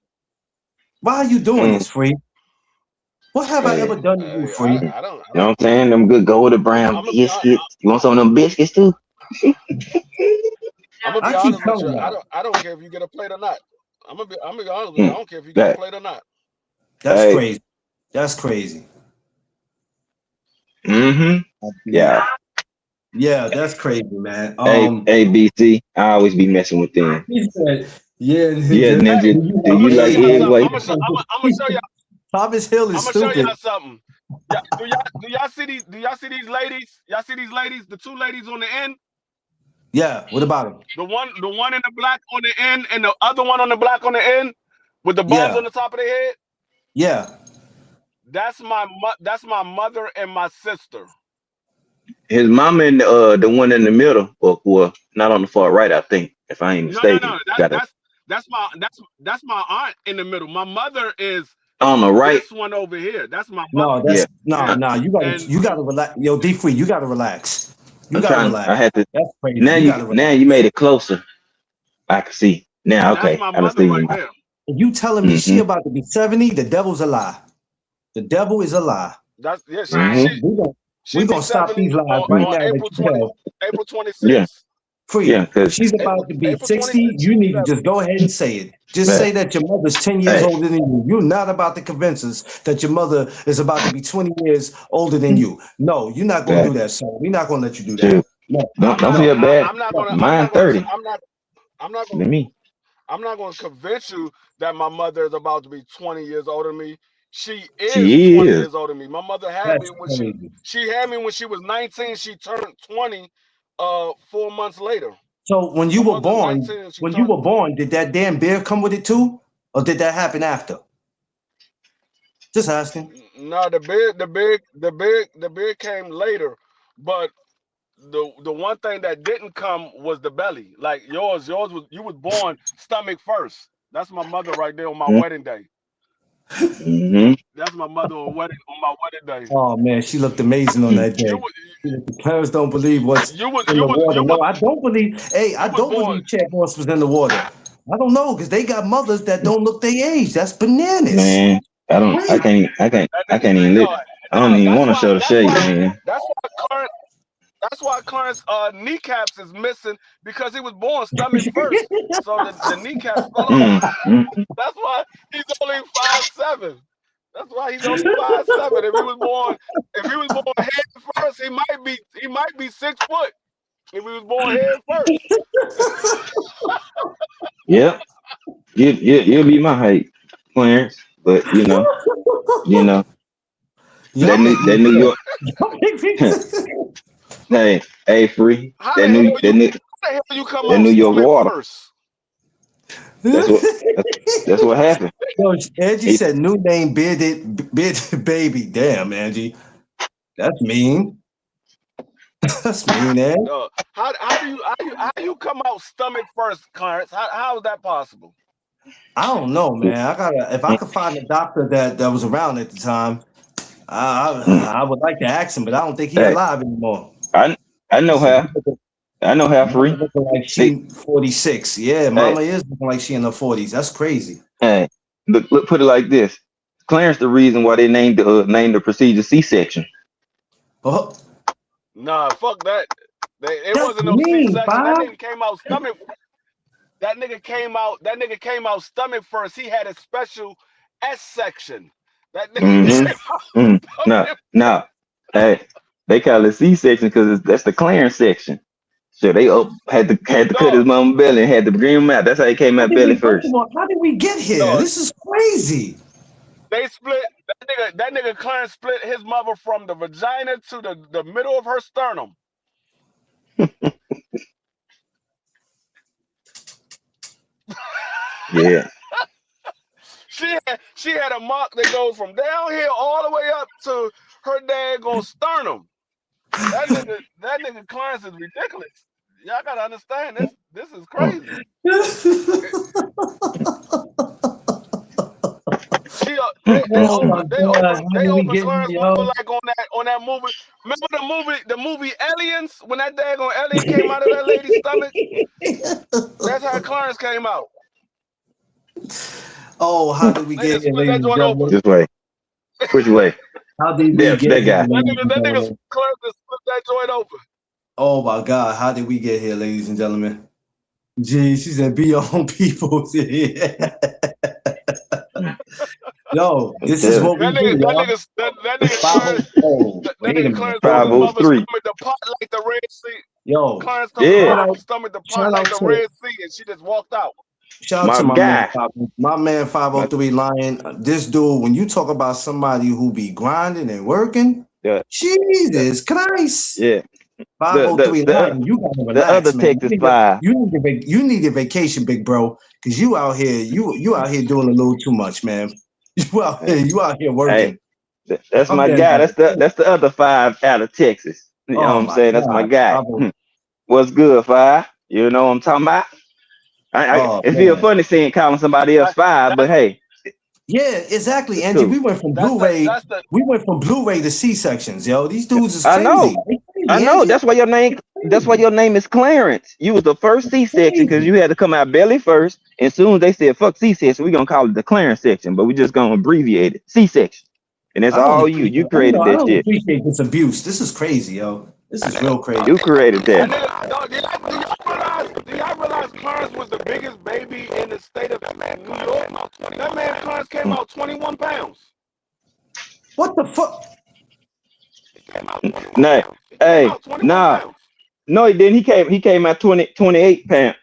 Why are you doing Mm, this, Free? What have I hey, ever done to you, Hey, Free? I don't. you know what I'm saying? Them good golden brown I'm gonna be. biscuits. You want some of them biscuits too? I'm gonna be I keep honest with you. telling y'all. I don't care if you get a plate or not. I'm gonna be honest with you. I Mm, don't care if you get a that, plate or not. That's hey, crazy. That's crazy. mm-hmm. Yeah. Yeah, that's crazy, man. ABC. I always be messing with them. He said, "Yeah, Yeah, ninja. Hey, Ninja. You Do I'm like gonna you show like egg y'all egg something. white?" white? I'm gonna show y'all. Thomas Hill I'm is gonna show stupid. y'all something. Yeah, do y'all see these? Do y'all see these ladies? Y'all see these ladies? The two ladies on the end. Yeah. What about him? The one in the black on the end, and the other one on the black on the end, with the bombs Yeah. on the top of their head. Yeah. That's my mother and my sister. His mama and the one in the middle, or well, not on the far right, I think, if I ain't mistaken. No. Got it That's my aunt in the middle. My mother is on the right. this one over here. That's my No, mother. Yeah, that's no, Yeah, no. and You gotta relax. Yo, D free. You gotta relax. You I'm gotta trying. relax. I had to. That's crazy. You gotta Now relax. you made it closer. I can see now. that's Okay, my I mother understand right you. there. And you telling me she Mm-hmm. about to be 70? The devil's a lie. The devil is a lie. That's yeah. Mm-hmm. She We be gonna stop 70 these lies right on now that April you 20 tell. April Yeah, 26th. yeah. Free. Cause She's about to be April 60. 26th. You She's need to 70. just go ahead and say it. Just man, say that your mother's 10 years hey, older than you. You're not about to convince us that your mother is about to be 20 years older than you. No, you're not gonna that do that, son. We're not gonna let you do that. shoot. No, Don't no, feel bad. no. Mine 30 I'm not gonna than me. I'm not gonna convince you that my mother is about to be 20 years older than me. She is She 20 is. years older than me. My mother had me That's when crazy. she had me when she was 19. She turned 20 4 months later. So My mother's 19 and she when you turned were born, did that damn beer come with it too? Or did that happen after? Just asking. no, the beard came later, but the one thing that didn't come was the belly. Like yours was you was born stomach first. That's my mother right there on my Mm, wedding day. Mm-hmm. That's my mother on my wedding day. Oh man, she looked amazing on that You day. was Parents don't believe what's you was in you the was water. you No, was I don't believe. Hey, I you was don't born. believe Chad Ross was in the water. I don't know because they got mothers that don't look their age. That's bananas. Man, I don't. I Crazy. can't. I can't. That I nigga, can't even no, look. I don't no. even want to show the shade, man. That's why Clarence. That's why Clarence kneecaps is missing because he was born stomach first. So the kneecaps fell off. Mm, mm. That's why he's only 5'7". That's why he's only 5'7". If he was born head first, he might be 6 foot. If he was born head first. Yep. You'll be my height, Clarence. But you know Y'all make me that New sick. York. Y'all make me sick. hey, free. How That the New hell that you New how the hell you come that out New York stomach water. first? That's what. That's what happened. Yo, Angie It, said new name bearded baby. Damn, Angie, that's mean. That's mean, eh? No. How do you come out stomach first, Clarence? How is that possible? I don't know, man. I gotta if I could find a doctor that was around at the time, I would like to ask him, but I don't think he hey, alive anymore. I I know So how. I know how mama free. looking like They, she 46. Yeah, hey, mama is looking like she in her 40s. That's crazy. hey. Look. Put it like this. Clarence, the reason why they named the procedure C-section. Oh, Nah, fuck that. It that's wasn't no mean, C-section. That Bob. nigga came out stomach. That nigga came out stomach first. He had a special S section. That nigga Mm-hmm. came out No, stomach. no. Hey, they call it C-section because that's the Clarence section. So they had to cut his No, mama belly and had to bring him out. That's how he came How out did belly we first first. of all, how did we get here? no. This is crazy. They split that nigga Clarence split his mother from the vagina to the middle of her sternum. Yeah. She had a mark that goes from down here all the way up to her daggone sternum. That nigga Clarence is ridiculous. Y'all gotta understand this. This is crazy. She Oh my God, how they did we open get Clarence here, mother yo? like on that movie. Remember the movie Aliens when that daggone alien came out of that lady's stomach? That's how Clarence came out. Oh, how did we They get just here, split ladies that and joint open. gentlemen? This way. Which way? How did we That get here, guy. ladies and That nigga gentlemen? Clarence just split that joint open. Oh my God, how did we get here, ladies and gentlemen? Gee, she said, be your own people. Yo, I'm this is telling what we do, y'all. That nigga Clarence 504. that Wait a nigga minute. Clarence Hold told his on. mother 503. stomach to pot like the Red Sea. Yo, Clarence told his Yeah. shout mother out, stomach to pot shout like out the to Red Sea, and she just walked out. shout out My to guy. My man My 503 Lion. This dude, when you talk about somebody who be grinding and working, the, the Jesus Christ. yeah. The 503 the other Lion, you gotta the other relax, man. Texas five. You need a vacation, big bro, because you out here, you out here doing a little too much, man. You out here Hey, working. that's I'm my damn guy. like, That's the other five out of Texas. You know what oh I'm my saying? That's my God. guy. What's good, five? You know what I'm talking about? Oh It feel man. funny seeing calling somebody else That five, but that's hey, Yeah, exactly, it's Angie. cool. that's the We went from Blu-ray to C-sections, yo. These dudes is I crazy. know. They I crazy, know. Angie. That's why your name. That's why Crazy. your name is Clarence. You was the first C-section because Crazy. you had to come out belly first. And soon as they said fuck C-section, we're gonna call it the Clarence section, but we're just gonna abbreviate it C-section. And that's I don't all you. You appreciate. created I that don't shit. appreciate this abuse. This is crazy, yo. This is real crazy. You created that that. nigga. Dog, do y'all realize Clarence was the biggest baby in the state of New York? That man Clarence came out 21 pounds. What the fuck? Nah, He came hey, out 21 nah. pounds. No, he didn't. He came out 28 pounds,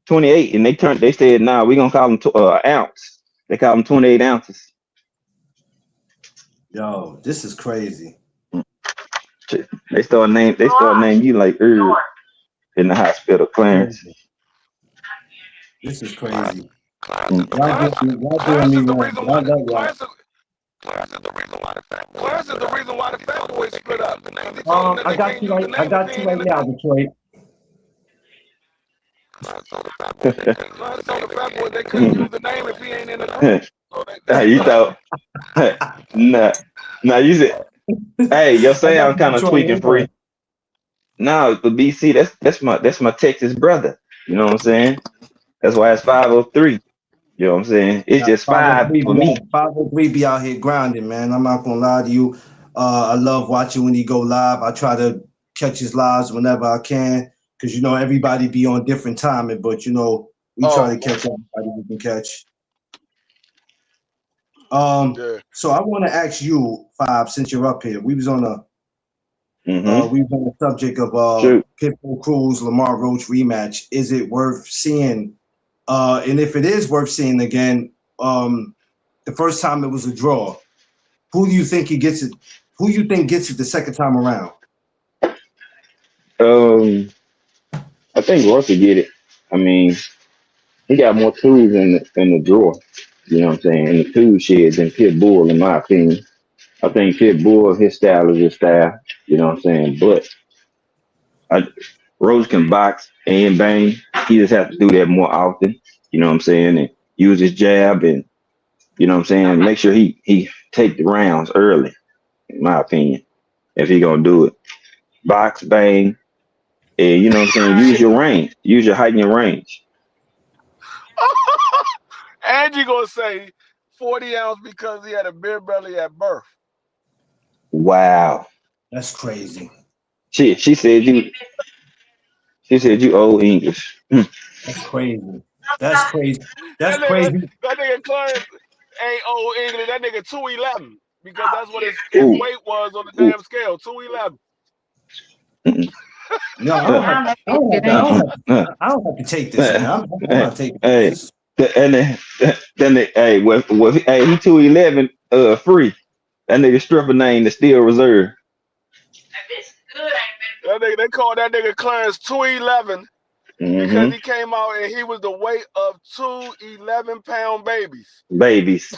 28, and they said, nah, we gonna call him ounce. They call him 28 ounces. Yo, this is crazy. Shit. They start name you like Herb in the hospital, Clarence. Crazy. This is crazy. Mm. Y'all doing Clarence me is the wrong, reason but I why. love y'all. Clarence is the reason why the Fat Boys split up. He told them that I they got can't you use right. the I name if he got you ain't right in the now, group. Detroit. Clarence told the Fat Boys they couldn't use the name if he ain't in the group. You thought, nah, you said, hey, your I got sound you, kind of Detroit. tweaking free. No, the BC, that's my Texas brother. You know what I'm saying? That's why it's 503. You know what I'm saying? It's just five 503 for be me. out, 503 be out here grinding, man. I'm not gonna lie to you. I love watching when he go live. I try to catch his lives whenever I can, because everybody be on different timing, but we try to catch everybody we can catch. Yeah. So I want to ask you, Five, since you're up here. We was on the subject of Shoot. Pitbull, Cruz, Lamont, Roach rematch. Is it worth seeing? And if it is worth seeing again, the first time it was a draw. Who do you think he gets it? Who you think gets it the second time around? I think Roach will get it. I mean, he got more tools in the drawer. You know what I'm saying? In the tool shed than Pitbull, in my opinion. I think Pitbull, his style is his style. You know what I'm saying? But I, Rose can box and bang. He just has to do that more often. You know what I'm saying? And use his jab and you know what I'm saying. Make sure he take the rounds early. In my opinion, if he gonna do it, box bang and you know what I'm saying. Use your range. Use your height and your range. And you gonna say 40 ounce because he had a beer belly at birth. Wow. That's crazy. She said you. She said you old English. That's crazy. That's crazy. That That's nigga, crazy. that nigga Clarence ain't old English. That nigga 211 because that's what his Ooh, weight was on the ooh. damn scale. 211. Mm-mm. No, I don't Uh, have. I don't have to. I don't have. uh, I don't have to take this, man. I'm hey, not taking hey, this. and then hey, hey, he 211 free. That nigga stripper name is still reserved. That nigga, they called that nigga Clarence 211 because Mm-hmm. he came out and he was the weight of two 11-pound babies. Babies.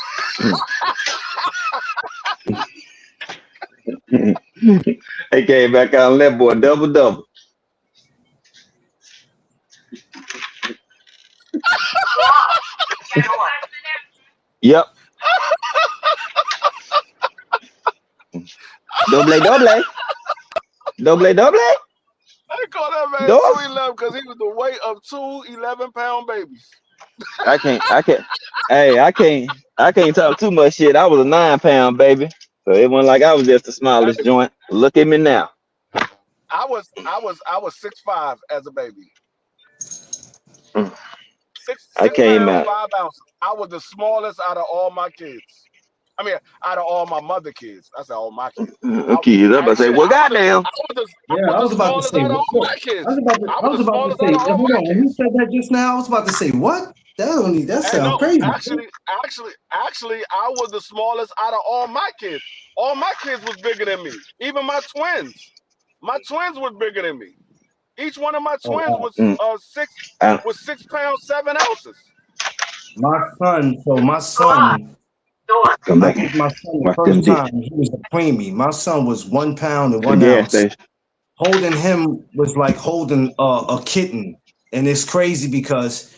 They came back out on that boy double double. Yep. Double double. Double double. They called that man Dos. 211 because he was the weight of two 11-pound babies. I can't. Hey, I can't talk too much shit. I was a 9 pound baby. So it wasn't like I was just the That smallest nigga, joint. Look at me now. I was 6'5" as a baby. Mm. Six I six came pounds out. 5 ounces. I was the smallest out of all my kids. I mean, out of all my mother kids. I said all my kids. I Kids, I'm about to say, actually well, goddamn. I Yeah, was I the was about to smallest say. out of all What? my I was kids. about to. I I was was the about to smallest out say. of all Hold my on. When you kids. said that just now, I was about to say what? That And sounds no, crazy. actually, I was the smallest out of all my kids. All my kids was bigger than me. Even my twins. My twins was bigger than me. Each one of my Oh, twins wow. was Mm. uh six I, 6 pounds 7 ounces. My son. So my son. come I back took here. my son the Watch them first dick. time. He was a preemie. My son was 1 pound and To the one gas ounce. station. Holding him was like holding a kitten, and it's crazy because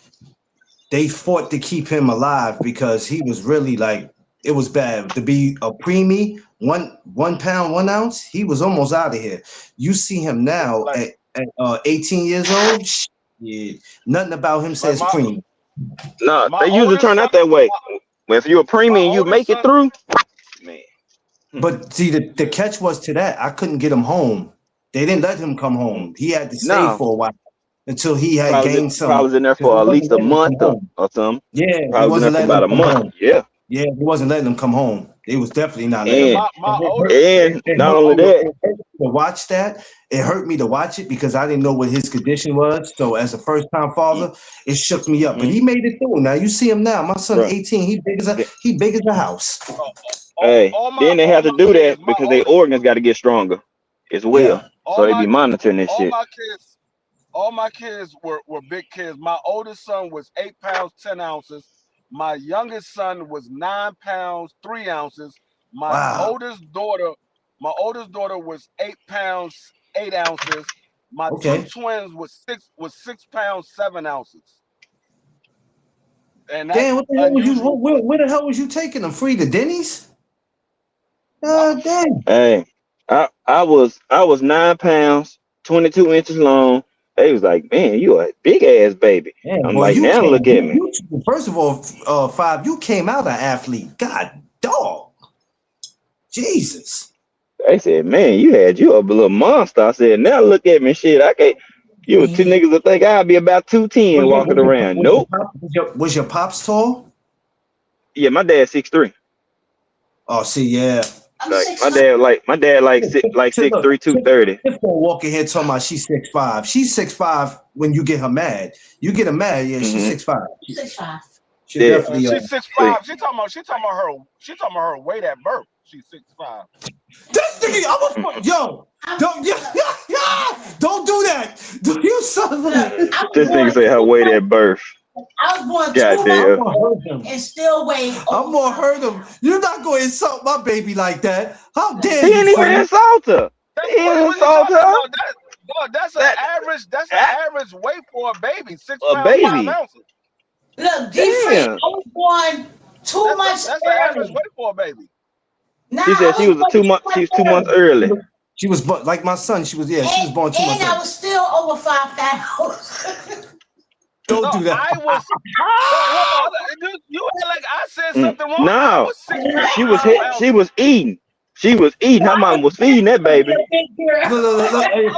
they fought to keep him alive because he was really like it was bad to be a preemie, 1 pound 1 ounce. He was almost out of here. You see him now Like at 18 years old. Yeah, nothing about him like says preemie. No, my they usually oldest turn son out that way. If you're a my premium, you oldest make it son through. Man. But see, the yeah. catch was to that I couldn't get him home. They didn't let him come Mm. home. He had to stay No, for a while until he had probably gained some probably in there because for they at least wasn't a letting him come month home. or something. Yeah, they Probably in there wasn't for letting about him a come month. home. Yeah, Yeah, they wasn't letting him come home. They was definitely not letting Yeah, him. and my oldest and It not hurt only me to, that, it hurt me to watch that. It hurt me to watch it because I didn't know what his condition was. So as a first time father, it shook me up. But mm-hmm, he made it through. Now you see him now. My son, bro. 18. He big as a house. uh, Hey, then they all have to my do kids, that because their organs got to get stronger as well. Yeah. So all they my be monitoring this all shit. my kids all my kids were big kids. My oldest son was 8 pounds 10 ounces. My youngest son was 9 pounds 3 ounces. My Wow. oldest daughter, my oldest daughter was 8 pounds 8 ounces. My two Okay. twins was 6 pounds 7 ounces. and that's Damn, what the hell was you? unusual. Where the hell was you taking them? Free to Denny's? No, Damn. Hey, I was 9 pounds, 22 inches long. They was like, man, you a big ass baby. Damn, I'm boy, like, you now came. look at me. First of all, Five, you came out an athlete. God, dog. Jesus. They said, man, you a little monster. I said, now look at me, shit. I can't. You two niggas will think I'll be about 210 Was your, walking was your, around. was your, Nope. pop, was your pops tall? Yeah, my dad's 6'3". Oh, see, yeah. I'm Like six my nine. dad, like six Look, three, 230. Tiff walking here talking about she's 6'5". She's 6'5" when you get her mad. You get her mad, yeah, she's Mm-hmm. 6'5". 6'5". She Yeah. definitely she's See, 6'5". She talking about her weight at birth. She's 6'5". This nigga, yo, I'm, don't don't do that. You son of a look, I was this nigga born say her 2 weight months. at birth. I was born 2 I'm months Goddamn. gonna hurt him. and still weigh I'm over gonna 5 hurt him. You're not gonna insult my baby like that. How dare He you, ain't even Free? insult her. That's He ain't what you insult talking her. about? That's an That, average. That's an that average weight for a baby. Six a pounds 5 baby. ounces. Look, D Free, Damn. I was born 2 months That's an average early. weight for a baby. Now She I said she was was born 2 she months was 2 months early. early. She was like my son. She was born 2 months And I early. was still over 5 pounds. Don't No, do that. I was. No, hold on. You act like I said something wrong. I No, was 6 pounds she was 5 hit. She ounces. was eating. She was eating. Her I mom was was feeding that destined to be baby. a big Look. girl. Hey,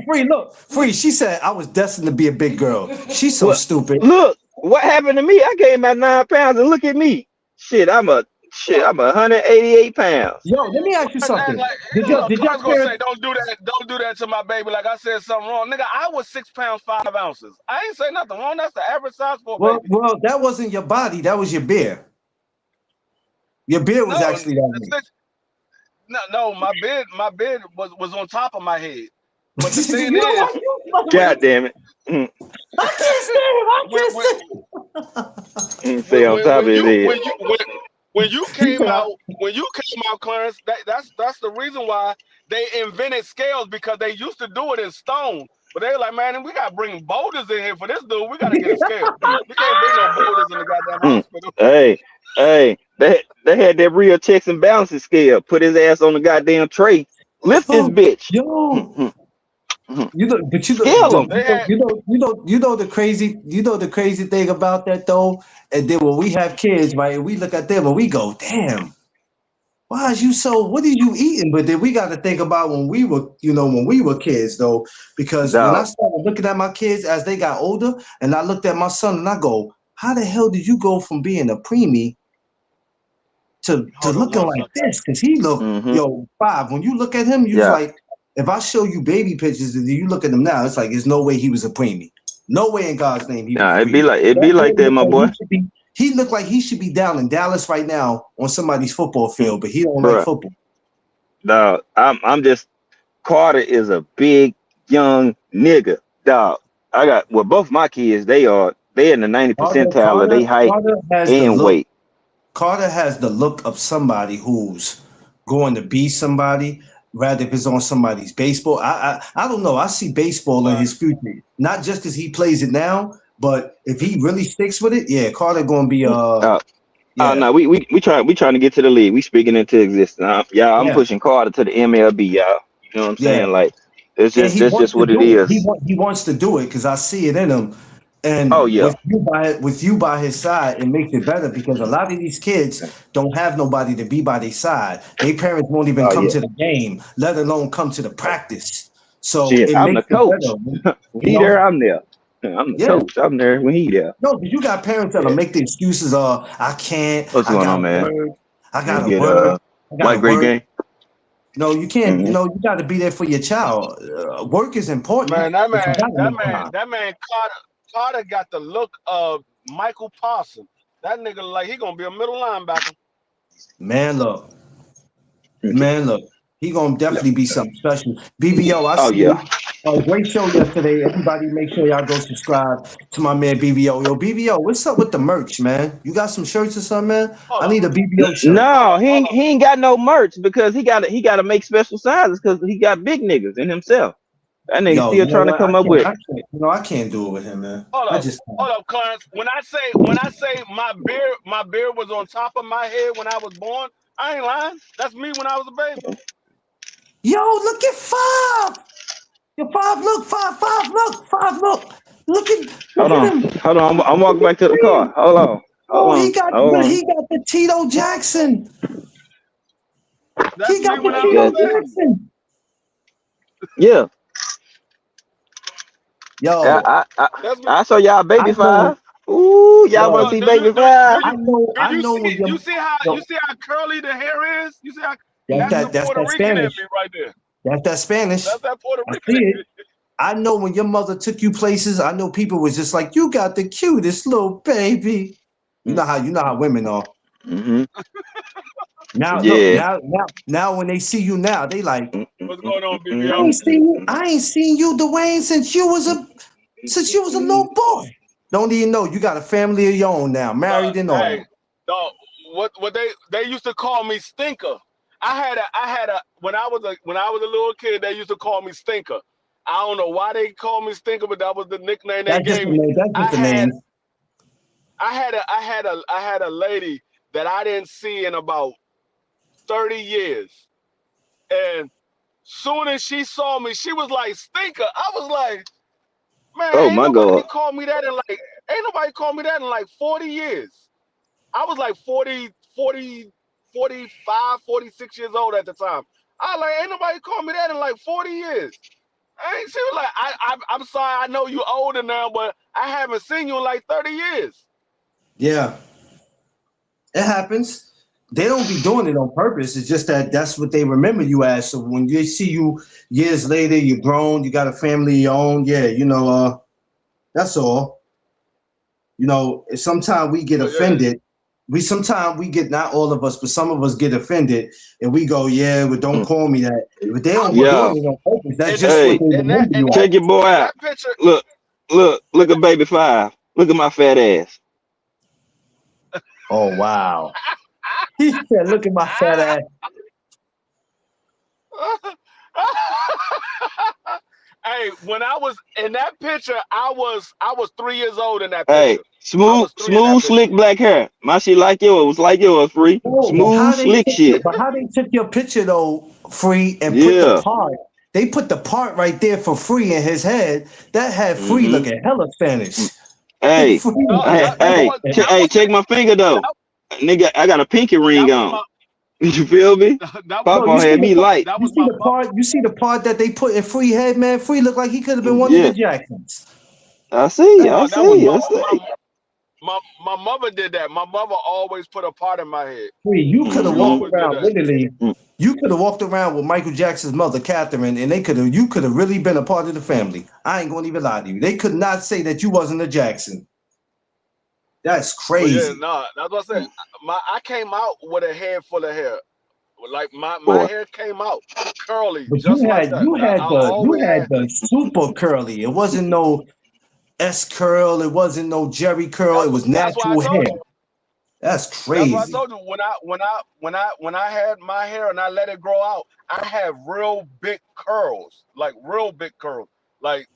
free. Look, free. She said I was destined to be a big girl. She's so Well, stupid. look what happened to me. I came at 9 pounds, and look at me. Shit, I'm 188 pounds. Yo, let me ask you Act something. like Did you your know, did your Clark's gonna say, parents? don't do that to my baby. Like I said something wrong, nigga. I was 6 pounds 5 ounces. I ain't say nothing wrong. That's the average size for a baby. Well, that wasn't your body. That was your beard. Your beard was No, actually that way. no. My bed was on top of my head. But the You thing know what? is, You fucking- God damn it. Mm, I can't stand him. I when can't when stand him. Stay on top of when his you head. when you He came said, out Clarence, that's the reason why they invented scales, because they used to do it in stone. But they were like, man, we gotta bring boulders in here for this dude. We gotta get a scale. We can't bring no boulders in the goddamn Mm. hospital. Hey, they had that real checks and balances scale. Put his ass on the goddamn tray. Lift this oh, bitch. yo, but Scale him. They had the crazy thing about that though. And then when we have kids, right, and we look at them and we go, damn, why is you so? What are you eating? But then we got to think about when we were kids though, because when I Dog. started looking at my kids as they got older, and I looked at my son and I go, how the hell did you go from being a preemie to hold on looking one like second. this? Because he looked, Mm-hmm. yo, Five. When you look at him, you was Yeah. like, if I show you baby pictures and you look at him now, it's like there's no way he was a preemie. No way in God's name he was Nah, a it be preemie. like it That be boy like that, looked my like boy. he looked like he should be down in Dallas right now on somebody's football field, but he don't like Bruh. football. Dog. I'm just Carter is a big young nigga. Dog. I got both my kids, they in the 90 percentile of their height Carter has the and look. weight. Carter has the look of somebody who's going to be somebody, rather if it's on somebody's baseball. I don't know. I see baseball in But his future, not just because he plays it now, but if he really sticks with it, yeah, Carter going to be Uh, oh yeah, no, we trying to get to the league. We speaking into existence. Y'all, I'm yeah, pushing Carter to the MLB, y'all. You know what I'm yeah. saying? Like it's And just he that's wants just to what it do it. is. He wants to do it because I see it in him. Oh And yeah. with you by his side, it makes it better because a lot of these kids don't have nobody to be by their side. Their parents won't even Oh come yeah. to the game, let alone come to the practice. So Shit, it I'm the makes it better, coach. When you he know. there, I'm there. I'm the Yeah, coach. I'm there when he there. no, but you got parents that'll Yeah. make the excuses. I can't. What's I going on, gotta man? work. I You gotta get work. I gotta white great work. game. No, you can't. Hmm. You got to be there for your child. Work is important, man, that but you man, gotta that make man, time. that man Carter got the look of Michael Parsons. That nigga like he gonna be a middle linebacker. Man, look. Okay. Man, look, he gonna Yeah. definitely be something special. BBO, I Oh see yeah. you. Great show yesterday. Everybody, make sure y'all go subscribe to my man BBO. Yo, BBO, what's up with the merch, man? You got some shirts or something, man? Hold I on, need a BBO shirt. No, hold he ain't got no merch because he got to make special sizes because he got big niggas in himself. That nigga Yo, still you know trying to what? come up with. I can't do it with him, man. Hold I up, just hold up, Clarence. When I say my beard was on top of my head when I was born, I ain't lying. That's me when I was a baby. Yo, look at Five. Yo, Five, look Hold at on. him. Hold on. I'm walking Look back to the car. at Hold on. Oh, Hold on. he got the Tito Jackson. That's He me got the when I was Yeah. a Tito baby. Jackson. Yeah. Yo, That's me. I saw y'all I baby know, Five. Ooh, y'all want to yo, see baby Five? I know when you see how yo, curly the hair is? You see how that's that's the that's Puerto that Rican in Spanish. me right there. That's that Spanish. That's that Puerto I Rican see in it. me. I know when your mother took you places, I know people was just like, you got the cutest little baby. You know how women are. Mm-hmm. Now look, Yeah. now when they see you now, they like, What's going on, I BBL? ain't seen you, Dwayne, since you was a little boy. Don't even know you got a family of your own now, married and all. Hey, no, what they used to call me Stinker. I had a when I was a little kid, they used to call me Stinker. I don't know why they called me Stinker, but that was the nickname they That's just gave the me. name. That's just the name. I had a lady that I didn't see in about 30 years. And soon as she saw me, she was like, Stinker. I was like, man, Oh my God. ain't nobody called me that in like 40 years. I was like 45, 46 years old at the time. I was like, ain't nobody called me that in like 40 years. She was like, I'm sorry, I know you older now, but I haven't seen you in like 30 years. Yeah, it happens. They don't be doing it on purpose. It's just that that's what they remember you as. So when they see you years later, you're grown, you got a family of your own. Yeah, that's all. Sometimes we get But yeah, offended. Sometimes we get, not all of us, but some of us get offended and we go, yeah, but don't call me that. But they I don't be was Yeah. doing it on purpose. That's in just that what Hey, they remember you check as. your boy in out. that picture. Look, look at baby Five. Look at my fat ass. Oh wow. He said, look at my fat ass. Hey, when I was in that picture, I was 3 years old in that Hey, picture. I smooth, was 3 in that smooth, picture. slick black hair. My shit like yours. Was like yours, free. Oh, Smooth, slick shit. how they took your picture though, Free, and put the Yeah. part. They put the part right there for Free in his head. That had Free Mm-hmm. looking hella Spanish. Hey, Free No, looking hella Spanish. hey, check my finger though. that, Nigga, I got a pinky ring that was on. my You feel me? that was Bro, Papa had me light. that was my mother. you see the part that they put in Free head, man. Free looked like he could have been one of the Yeah. Jacksons. I see, That, I No, that was see, I see. my mother did that. My mother always put a part in my head. Free, you could have She Mm-hmm. walked always did around that. literally. You could have walked around with Michael Jackson's mother, Catherine, and you could have really been a part of the family. I ain't gonna even lie to you. They could not say that you wasn't a Jackson. That's But yeah, crazy. no, that's what I said. I came out with a head full of hair. Like my Boy. hair came out curly, But just like that. I you always had had. the super curly. It wasn't no S curl. It wasn't no Jerry curl. It was That's why I natural told hair. you. That's That's why I crazy. told you when I had my hair and I let it grow out, I had real big curls, like real big curls. Like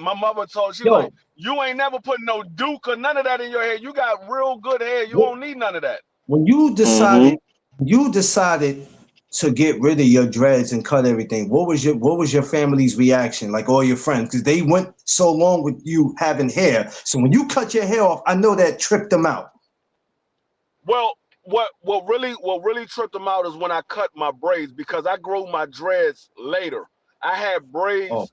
my mother told she was like, Yo, you ain't never put no Duke or none of that in your hair. You got real good hair. You wh- don't need none of that. when Mm-hmm. you decided to get rid of your dreads and cut everything. What was your family's reaction? Like all your friends, because they went so long with you having hair. So when you cut your hair off, I know that tripped them out. Well, what really tripped them out is when I cut my braids because I grew my dreads later. I had Oh, braids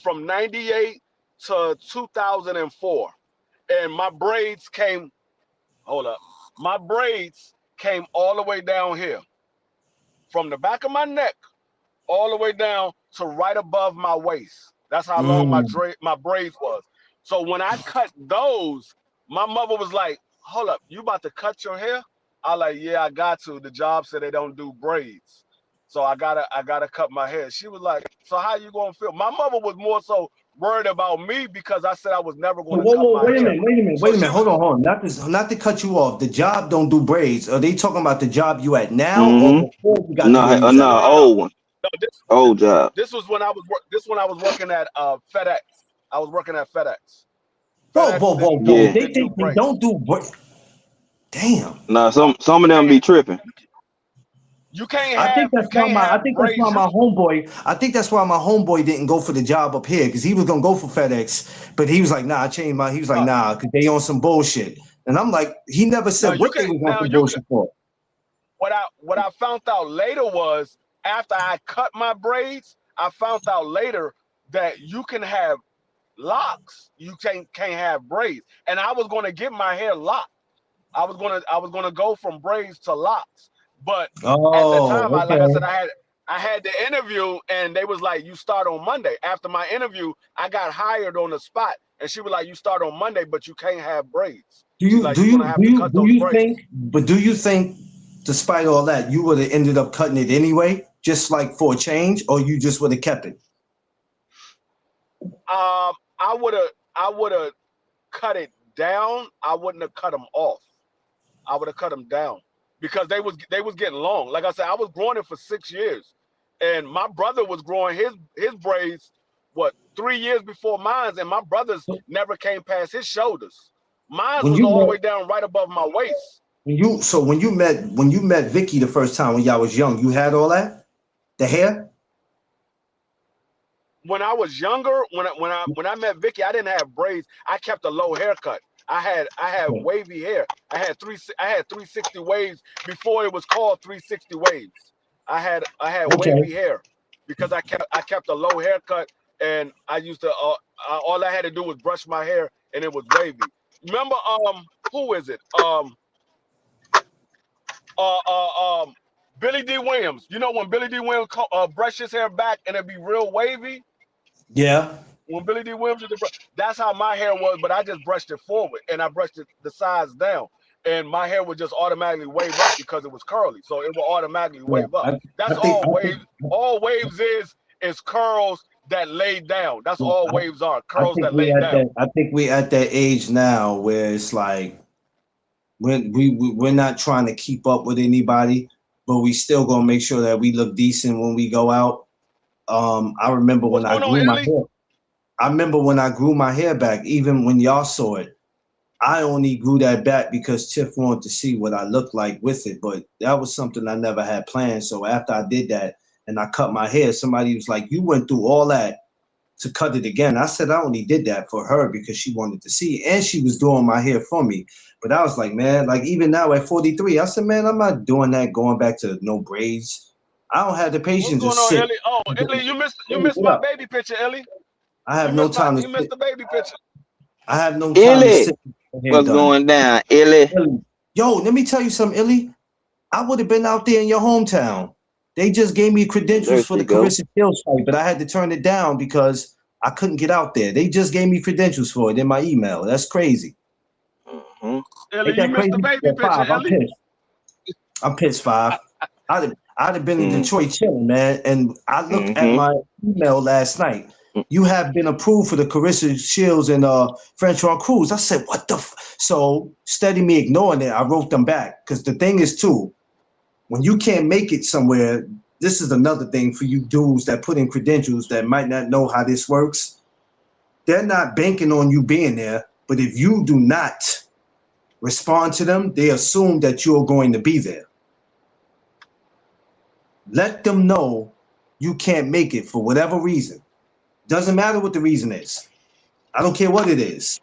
from 98 to 2004. And my braids came, hold up. My braids came all the way down here. From the back of my neck all the way down to right above my waist. That's how long mm. my braids was. So when I cut those, my mother was like, "Hold up, you about to cut your hair?" I like, "Yeah, I got to. The job said they don't do braids, so I gotta cut my hair." She was like, "So how you gonna feel?" My mother was more so worried about me because I said I was never So going to cut whoa, my hair. So wait a she minute. was Hold on. Not to cut you off. The job don't do braids. Are they talking about the job you at now or Mm-hmm. before you got the No, braids no, out? no. old one. No, Old job. this was when I was working at FedEx. I was working at FedEx. Whoa, FedEx whoa, whoa, whoa. Yeah. didn't They do think they braids. don't do damn. Nah, some You of them can't be tripping. you can't I think have that's why braids. my homeboy. I think that's why my homeboy didn't go for the job up here because he was gonna go for FedEx, but he was like, nah, I changed my. He was like, No, nah, because they on some bullshit. And I'm like, he never now said you what can they was on now some you can bullshit for. what I found out later was after I cut my braids, I found out later that you can have locks. You can't have braids. And I was gonna get my hair locked. I was gonna go from braids to locks. But at the Oh, time, like I said, okay. I had the interview and they was like, you start on Monday. After my interview, I got hired on the spot and she was like, you start on Monday, but you can't have braids. Do She's you like, do you're you gonna have do to you cut do those you braids. think? But do you think, despite all that, you would have ended up cutting it anyway, just like for a change, or you just would have kept it? I would have cut it down. I wouldn't have cut them off. I would have cut them down because they was getting long. Like I said, I was growing it for 6 years, and my brother was growing his braids 3 years before mine, and my brother's never came past his shoulders. Mine When was you all the met way down right above my waist. when you met Vicky the first time when y'all was young, you had all that, the hair. When I was younger, when I met Vicky, I didn't have braids. I kept a low haircut. I had wavy hair. I had 360 waves before it was called 360 waves. I had Okay. wavy hair because I kept a low haircut and I used to all I had to do was brush my hair and it was wavy. Remember who is it? Billy D. Williams. You know when Billy D. Williams brush his hair back and it'd be real wavy? Yeah. When Billy D. Williams did that's how my hair was, but I just brushed it forward and I brushed it the sides down. And my hair would just automatically wave up because it was curly. So it will automatically Yeah. wave up. I, That's I think all I think waves. All waves is curls that lay down. That's all I, waves are. I Curls think that we lay at down. that I think we at that age now where it's like we're not trying to keep up with anybody, but we still gonna make sure that we look decent when we go out. I remember when What's I going on, grew my Illy? hair. I remember when I grew my hair back, even when y'all saw it. I only grew that back because Tiff wanted to see what I looked like with it, but that was something I never had planned. So after I did that and I cut my hair, somebody was like, "You went through all that to cut it again." I said, "I only did that for her because she wanted to see, and she was doing my hair for me." But I was like, man, like even now at 43, I said, man, I'm not doing that, going back to no braids. I don't have the What's patience to going on, sit. Illy? Oh, Illy, you Illy, missed what my up? baby picture, Illy. I have no time to You missed sit. the baby picture. I have no time to Illy, sit with my hair what's done. going down? Illy. Illy. Yo, let me tell you something, Illy. I would have been out there in your hometown. They just gave me There credentials for she the go. Carissa Shields fight, but I had to turn it down because I couldn't get out there. They just gave me credentials for it in my email. That's crazy. Mm-hmm. Illy, Ain't you that missed crazy? the baby Yeah, picture, five. I'm Illy. pissed. I'm pissed, five. I'd have been in Mm-hmm. Detroit chilling, man. And I looked at Mm-hmm. my email last night. You have been approved for the Carissa Shields and Francois Cruz. I said, what the So steady me ignoring it, I wrote them back. Because the thing is too, when you can't make it somewhere, this is another thing for you dudes that put in credentials that might not know how this works. They're not banking on you being there, but if you do not respond to them, they assume that you're going to be there. Let them know you can't make it for whatever reason. Doesn't matter what the reason is. I don't care what it is.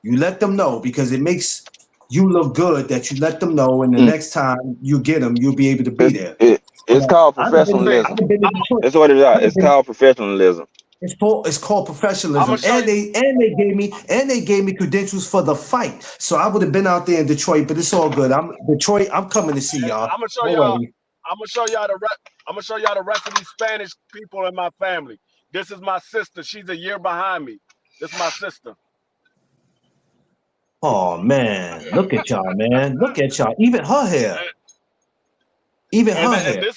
You let them know because it makes you look good that you let them know, and the next time you get them, you'll be able to be there. It's called I'd have been, Say, I'd professionalism. have been in Detroit. That's what it is. I'd have It's been, called professionalism. it's called I'm gonna professionalism, show you. and they gave me credentials for the fight. So I would have been out there in Detroit, but it's all good. I'm coming to see y'all. I'm gonna show Don't y'all. worry. I'm gonna show y'all I'm gonna show y'all the rest of these Spanish people in my family. This is my sister. She's a year behind me. This is my sister. Oh man, look at y'all, man. Look at y'all. Even her hair. And, Even her and hair.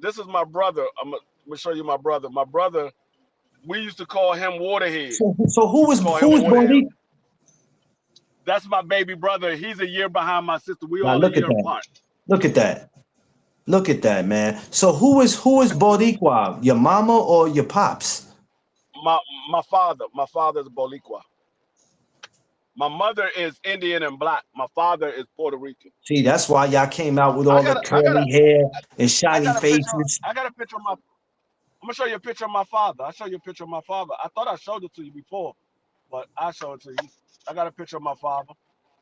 this is my brother. I'm gonna show you my brother. My brother. We used to call him Waterhead. So We used to call him who is Waterhead. Bodie? That's my baby brother. He's a year behind my sister. We Now all a look at year that. apart. Look at that. Look at that, man. So who is Boricua? Your mama or your pops? My my father is Boricua. My mother is Indian and black. My father is Puerto Rican. See, that's why y'all came out with I all got the a I got a curly hair and I shiny got a picture. faces. I got a picture of my. I'm gonna show you a picture of my father. I'll show you a picture of my father. I thought I showed it to you before, but I'll show it to you. I got a picture of my father.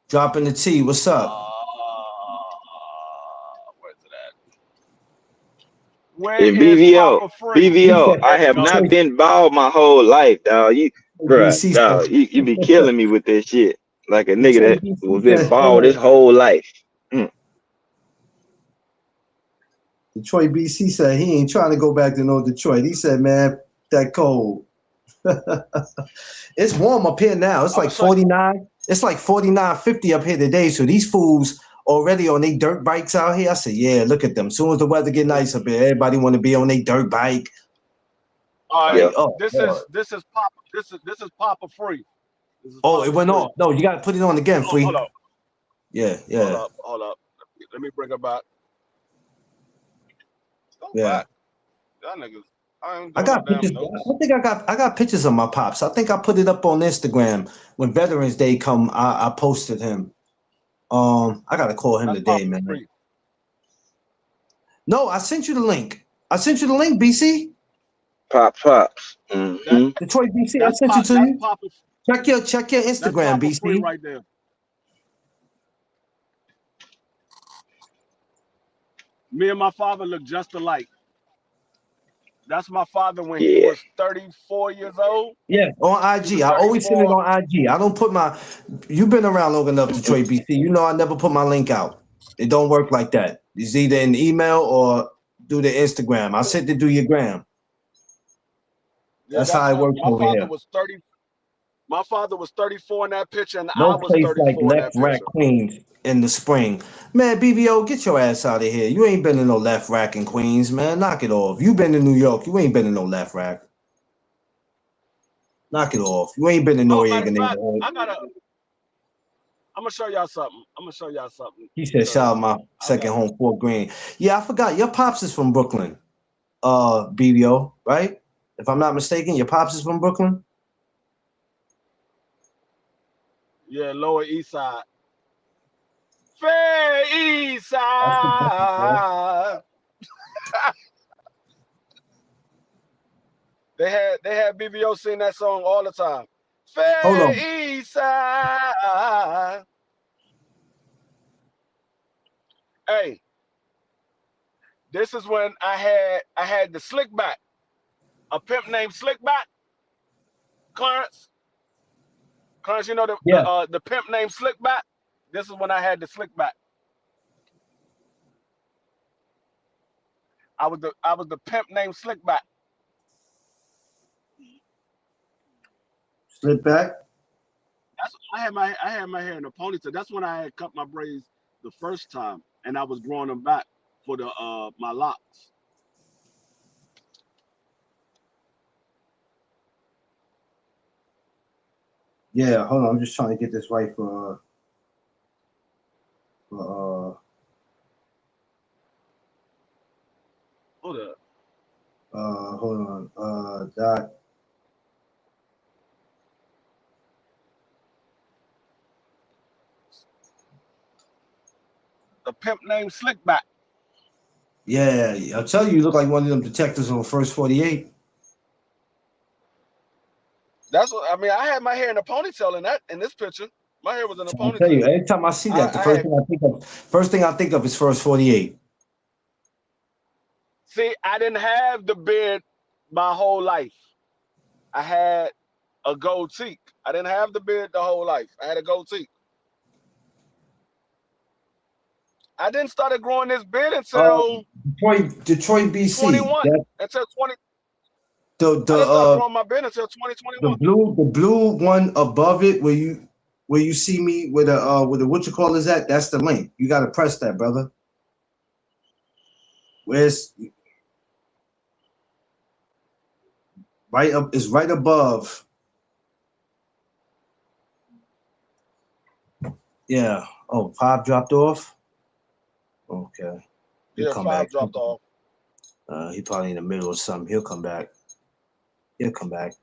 Dropping the T. What's up? Where's it at? Where And is Papa Free? He BVO, said I There you have go. not Detroit been bald my whole life, dog. BC Dog, said you be killing me with this shit. Like a nigga Detroit that BC was been said bald his whole life. Mm. Detroit BC said he ain't trying to go back to no Detroit. He said, man, that cold. It's warm up here now. It's I'm like gonna show you. 49. It's like 49, 50 up here today. So these fools already on their dirt bikes out here. I said, yeah, look at them. As soon as the weather get nice up here, everybody want to be on their dirt bike. All right. Yeah. Like, oh, God. This is Papa. This is Papa Free. This is Oh, it Papa went Free. off. No, you got to put it on again, Oh, free. hold up. Yeah, Hold yeah, up. Hold up. Let me bring it back. Go yeah. back. Y'all niggas. I ain't I doing no got damn pictures. notes. I think I got pictures of my pops. I think I put it up on Instagram when Veterans Day come. I posted him. I gotta call him That's today, Papa man. Free. No, I sent you the link. I sent you the link, BC. Pops. That Mm-hmm. Detroit, BC. I that's sent it pop. to That's you. Papa. Check your That's Instagram, Papa Free BC. right there. Me and my father look just alike. That's my father when he Yeah. was 34 years old. Yeah, on He IG. was I always send it 34. on IG. I don't put my. You've been around long enough, Detroit, BC. You know I never put my link out. It don't work like that. It's either an email or do the Instagram. I said to do your gram. Yeah, That's how that's it what works my over father here. was 30. My father was 34 in that picture, and I No was place like 34 in Left that Rack picture. Queens in the spring. Man, BVO, get your ass out of here. You ain't been to no Left Rack in Queens, man. Knock it off. You been to New York. You ain't been to no Left Rack. Knock it off. You ain't been to Oh, matter Noriega of fact, neighborhood. I gotta. I'm gonna show y'all something. I'm gonna show y'all something He said, because shout out my I got. second home, Fort Greene. Yeah, I forgot. Your pops is from Brooklyn, BVO, right? If I'm not mistaken, your pops is from Brooklyn? Yeah, Lower East Side. Fair East That's the difference, man. Side. They had BBO sing that song all the time. Hold Fair on. East Side. Hey, this is when I had the Slickback, a pimp named Slickback, Clarence. Clarence, you know Yeah. the pimp named Slickback. This is when I had the Slickback. I was the pimp named Slickback. Slip back. I had my hair in a ponytail. That's when I had cut my braids the first time, and I was growing them back for the my locks. Yeah, hold on. I'm just trying to get this right for Hold up. hold on. Dot. The pimp named Slickback. Yeah, I'll tell you, you look like one of them detectives on First 48. That's what I mean. I had my hair in a ponytail in this picture. My hair was in a I'll tell you, ponytail. every time I see that, the I had first thing I think of is First 48. see. I didn't have the beard my whole life. I had a goatee. I didn't have the beard the whole life. I had a goatee. I didn't start growing this beard Uh, until Detroit, BC. 21. That Until 20. the I the didn't start uh growing my beard until the 2021. blue one above it where you see me with a what you call is that? That's the link. You gotta press that, brother. Where's right up is right above. Yeah. Oh, Pop dropped off. Okay. He'll Yeah, come 5 back. dropped off. He probably in the middle of something. He'll come back. He'll come back.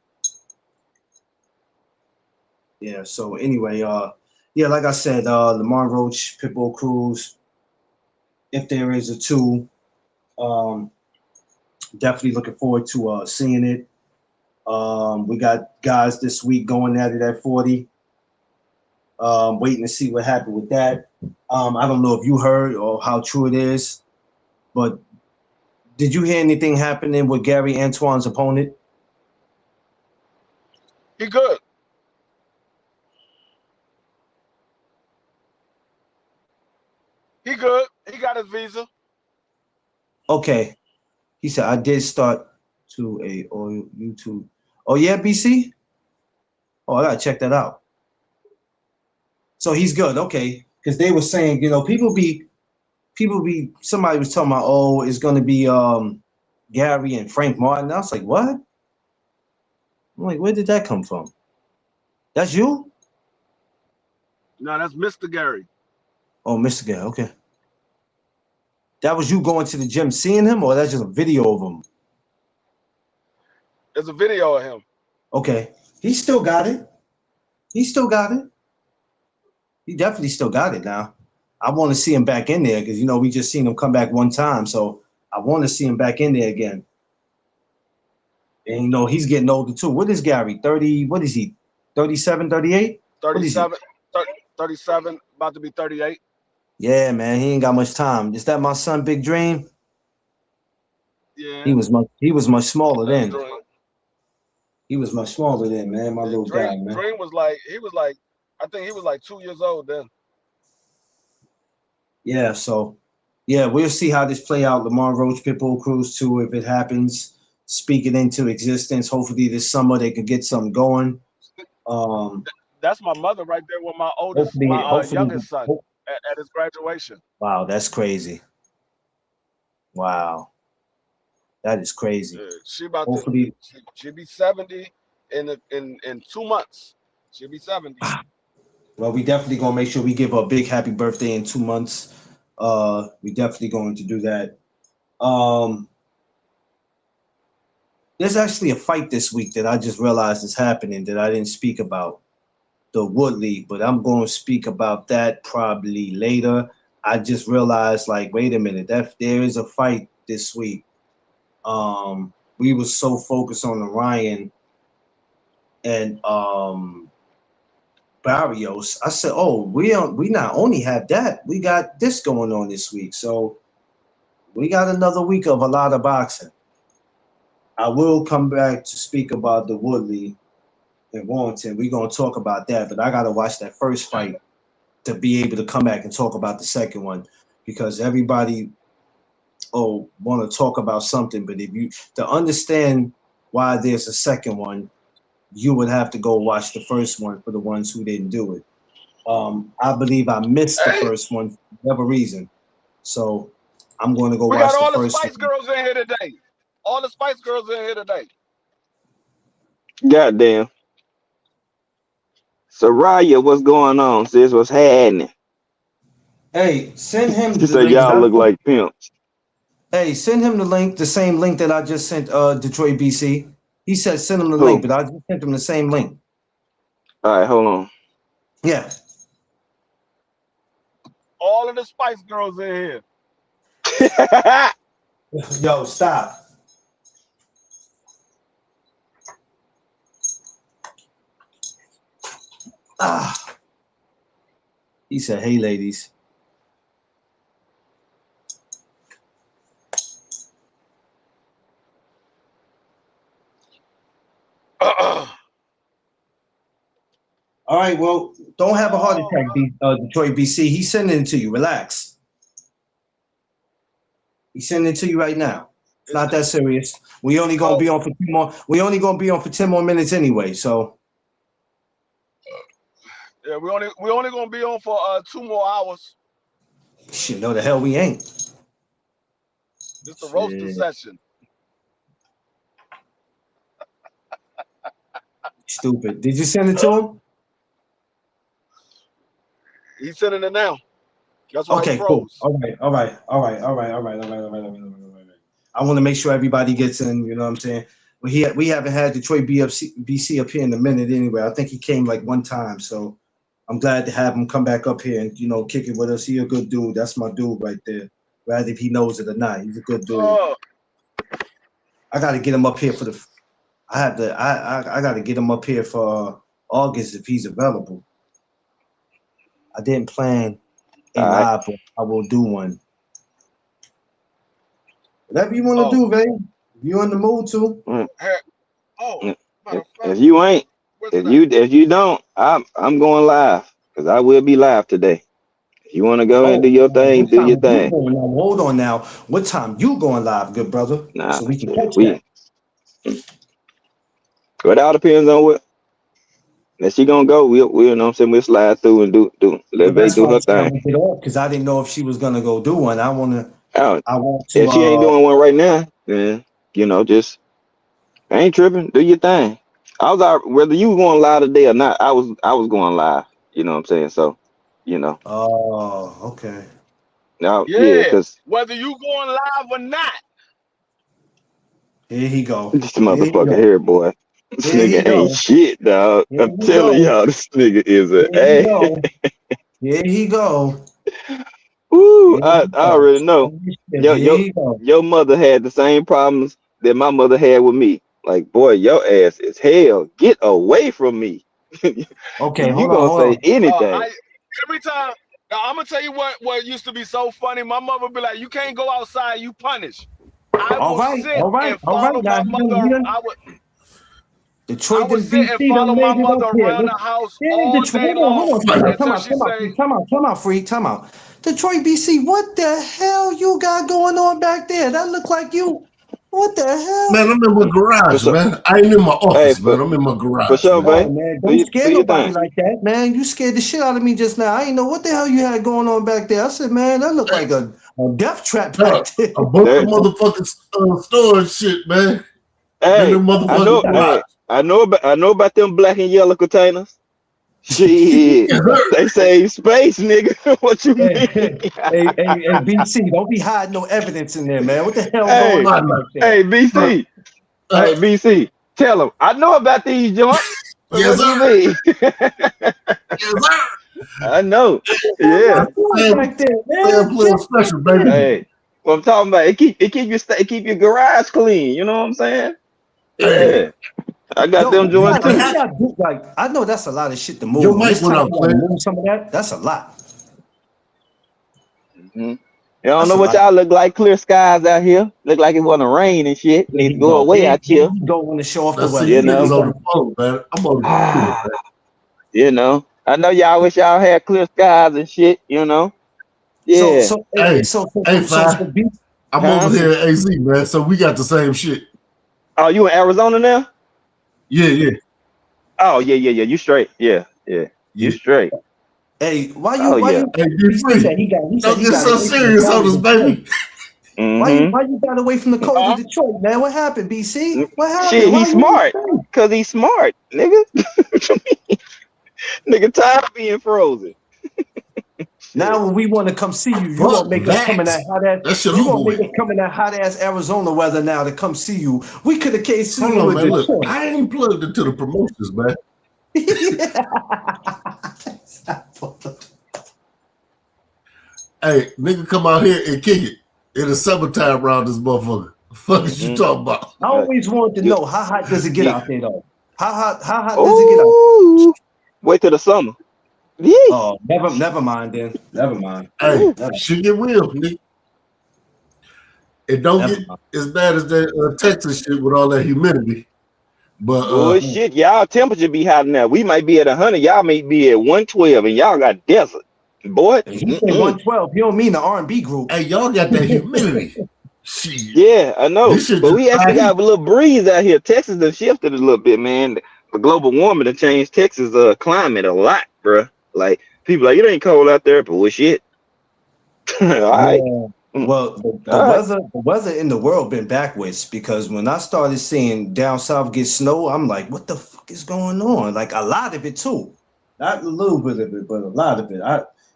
Yeah. So anyway, yeah, like I said, Lamont Roach, Pitbull, Cruz. If there is a 2, definitely looking forward to seeing it. We got guys this week going at it at 40. Waiting to see what happened with that. I don't know if you heard or how true it is, but did you hear anything happening with Gary Antoine's opponent? He good. He good. He got his visa. Okay. He said, I did start to a YouTube. Oh, yeah, BC? Oh, I got to check that out. So he's good. Okay. Because they were saying, somebody was talking about, oh, it's going to be Gary and Frank Martin. I was like, what? I'm like, where did that come from? That's you? No, that's Mr. Gary. Oh, Mr. Gary. Okay. That was you going to the gym seeing him, or that's just a video of him? There's a video of him. Okay. He still got it. He still got it. He definitely still got it now. I want to see him back in there because, we just seen him come back one time. So I want to see him back in there again. And, he's getting older too. What is Gary? 30, what is he? 37, 38? 37, 37, about to be 38. Yeah, man. He ain't got much time. Is that my son, Big Dream? Yeah. He was much smaller then. Dream. He was much smaller then, man. My little guy, man. Dream was like, I think he was like 2 years old then. Yeah, so we'll see how this play out. Lamont Roach, Pitbull, Cruz too, if it happens. Speak it into existence. Hopefully this summer they could get something going. That's my mother right there with my youngest son at his graduation. Wow, that's crazy. Wow. That is crazy. She about Hopefully she'll be 70 in 2 months. She'll be 70. Well, we definitely gonna make sure we give her a big happy birthday in 2 months. We definitely going to do that. There's actually a fight this week that I just realized is happening that I didn't speak about, the Woodley, but I'm going to speak about that probably later. I just realized, like, wait a minute, that there is a fight this week. We were so focused on Orion and Barrios. I said, oh, we not only have that, we got this going on this week. So we got another week of a lot of boxing. I will come back to speak about the Woodley in Warrington. We're going to talk about that, but I got to watch that first fight to be able to come back and talk about the second one, because everybody want to talk about something, but to understand why there's a second one, you would have to go watch the first one for the ones who didn't do it. I believe I missed the first one for whatever reason, so I'm going to go watch the first one. We got all the Spice Girls in here today. All the Spice Girls in here today. Goddamn. Soraya, what's going on, sis? What's happening? Hey, send him She the said link. y'all look like pimps. Hey, send him the link, the same link that I just sent Detroit BC. He said send him the Who? link, but I just sent him the same link. All right, hold on. Yeah. All of the Spice Girls in here. Yo, stop. He said, hey, ladies. All right, well, don't have a heart attack, Detroit BC. He's sending it to you. Relax. He's sending it to you right now. It's not that serious. We only gonna be on for 2 more. We only gonna be on for 10 more minutes anyway. So yeah, we only gonna be on for 2 more hours. shit, no, the hell we ain't. It's the roasting session. Stupid. Did you send it to him? He's sending it now. That's why he Okay, cool. froze. All right. I want to make sure everybody gets in. You know what I'm saying? We haven't had Detroit BC up here in a minute anyway. I think he came like one time, so I'm glad to have him come back up here and kick it with us. He a good dude. That's my dude right there. Rather if he knows it or not, he's a good dude. I got to get him up here for the. I got to get him up here for August if he's available. I didn't plan a live, but I will do one. Whatever you want to do, babe. If you in the mood to. If you ain't, if you don't, I'm going live because I will be live today. If you want to go and do your thing, do your thing. Hold on now. What time you going live, good brother? Nah, so we can catch that. But it all depends on what. If she gonna go, we'll you know what I'm saying, we'll slide through and do let Bae do her thing. Because I didn't know if she was gonna go do one. I want to. If she ain't doing one right now, then just I ain't tripping. Do your thing. I was out whether you going live today or not. I was going live. You know what I'm saying? So, Oh, okay. Now, because whether you going live or not. Here he go. This motherfucker here, boy. This nigga ain't shit, dog. I'm telling y'all, this nigga is an ass. Here he go. Ooh, I already know. Your mother had the same problems that my mother had with me. Like, boy, your ass is hell. Get away from me. Okay, you gonna say anything. Every time, I'm gonna tell you what used to be so funny. My mother would be like, "You can't go outside. You punish." I would sit and follow my mother. I would sit and follow my mother around the house all day long until she say, "Come out, free, come out." Detroit, BC, what the hell you got going on back there? That look like you. What the hell? Man, I'm in my garage, man. I ain't in my office, man. I'm in my garage. For sure, man. Don't scare nobody like that, man. You scared the shit out of me just now. I didn't know what the hell you had going on back there. I said, man, that looked like a death trap back there. A bunch of motherfucking storage shit, man. Hey, I know about them black and yellow containers. Shit, they save space, nigga. What you mean? Hey, BC, don't be hiding no evidence in there, man. What the hell going on back there? Hey, BC. Hey, BC, tell them. I know about these joints. Yes, what do you mean? Yes, sir. I know. Yeah. Back there, special, baby. Hey, what I'm talking about, it keep your garage clean. You know what I'm saying? Hey. Yeah. I got them joints too. Like, I know that's a lot of shit to move. Your mic went out, move some of that. That's a lot. Mm-hmm. You don't know what y'all look like. Clear skies out here. Look like it want to rain and shit. Need to go away out here. Don't want to show off the weather. You know. On the phone, man. I'm on the phone, you know. I know y'all wish y'all had clear skies and shit. You know. Yeah. I'm over here at AZ, man. So we got the same shit. Oh, you in Arizona now? Yeah. Oh, yeah. You straight? Yeah. You straight? Hey, why you? Hey, be free. Don't get so serious on us, baby. Mm-hmm. Why you got away from the cold of Detroit, man? What happened, BC? What happened? Shit, he's smart. Cause he's smart, nigga. Nigga tired of being frozen. Now when we want to come see you, you won't make us come in that hot ass. You won't make us come in that hot ass Arizona weather now to come see you. We could have came see you. Man, look, I ain't plugged into the promotions, man. Hey, nigga, come out here and kick it in the summertime around this motherfucker. The fuck is you talking about? I always wanted to know how hot does it get out there though? How hot does it get out? Wait till the summer. Yeah. Oh, never mind then. Never mind. Hey, shit get real, nigga. It don't get as bad as that Texas shit with all that humidity. But shit, y'all temperature be hot now. We might be at 100. Y'all may be at 112, and y'all got desert. Boy, he said 112. You don't mean the R&B group. Hey, y'all got that humidity. Shit. Yeah, I know. But we actually have a little breeze out here. Texas done shifted a little bit, man. The global warming done changed Texas climate a lot, bro. Like people like it ain't cold out there, but what shit? All right. Well, the weather in the world been backwards because when I started seeing down south get snow, I'm like, what the fuck is going on? Like a lot of it too. Not a little bit of it, but a lot of it.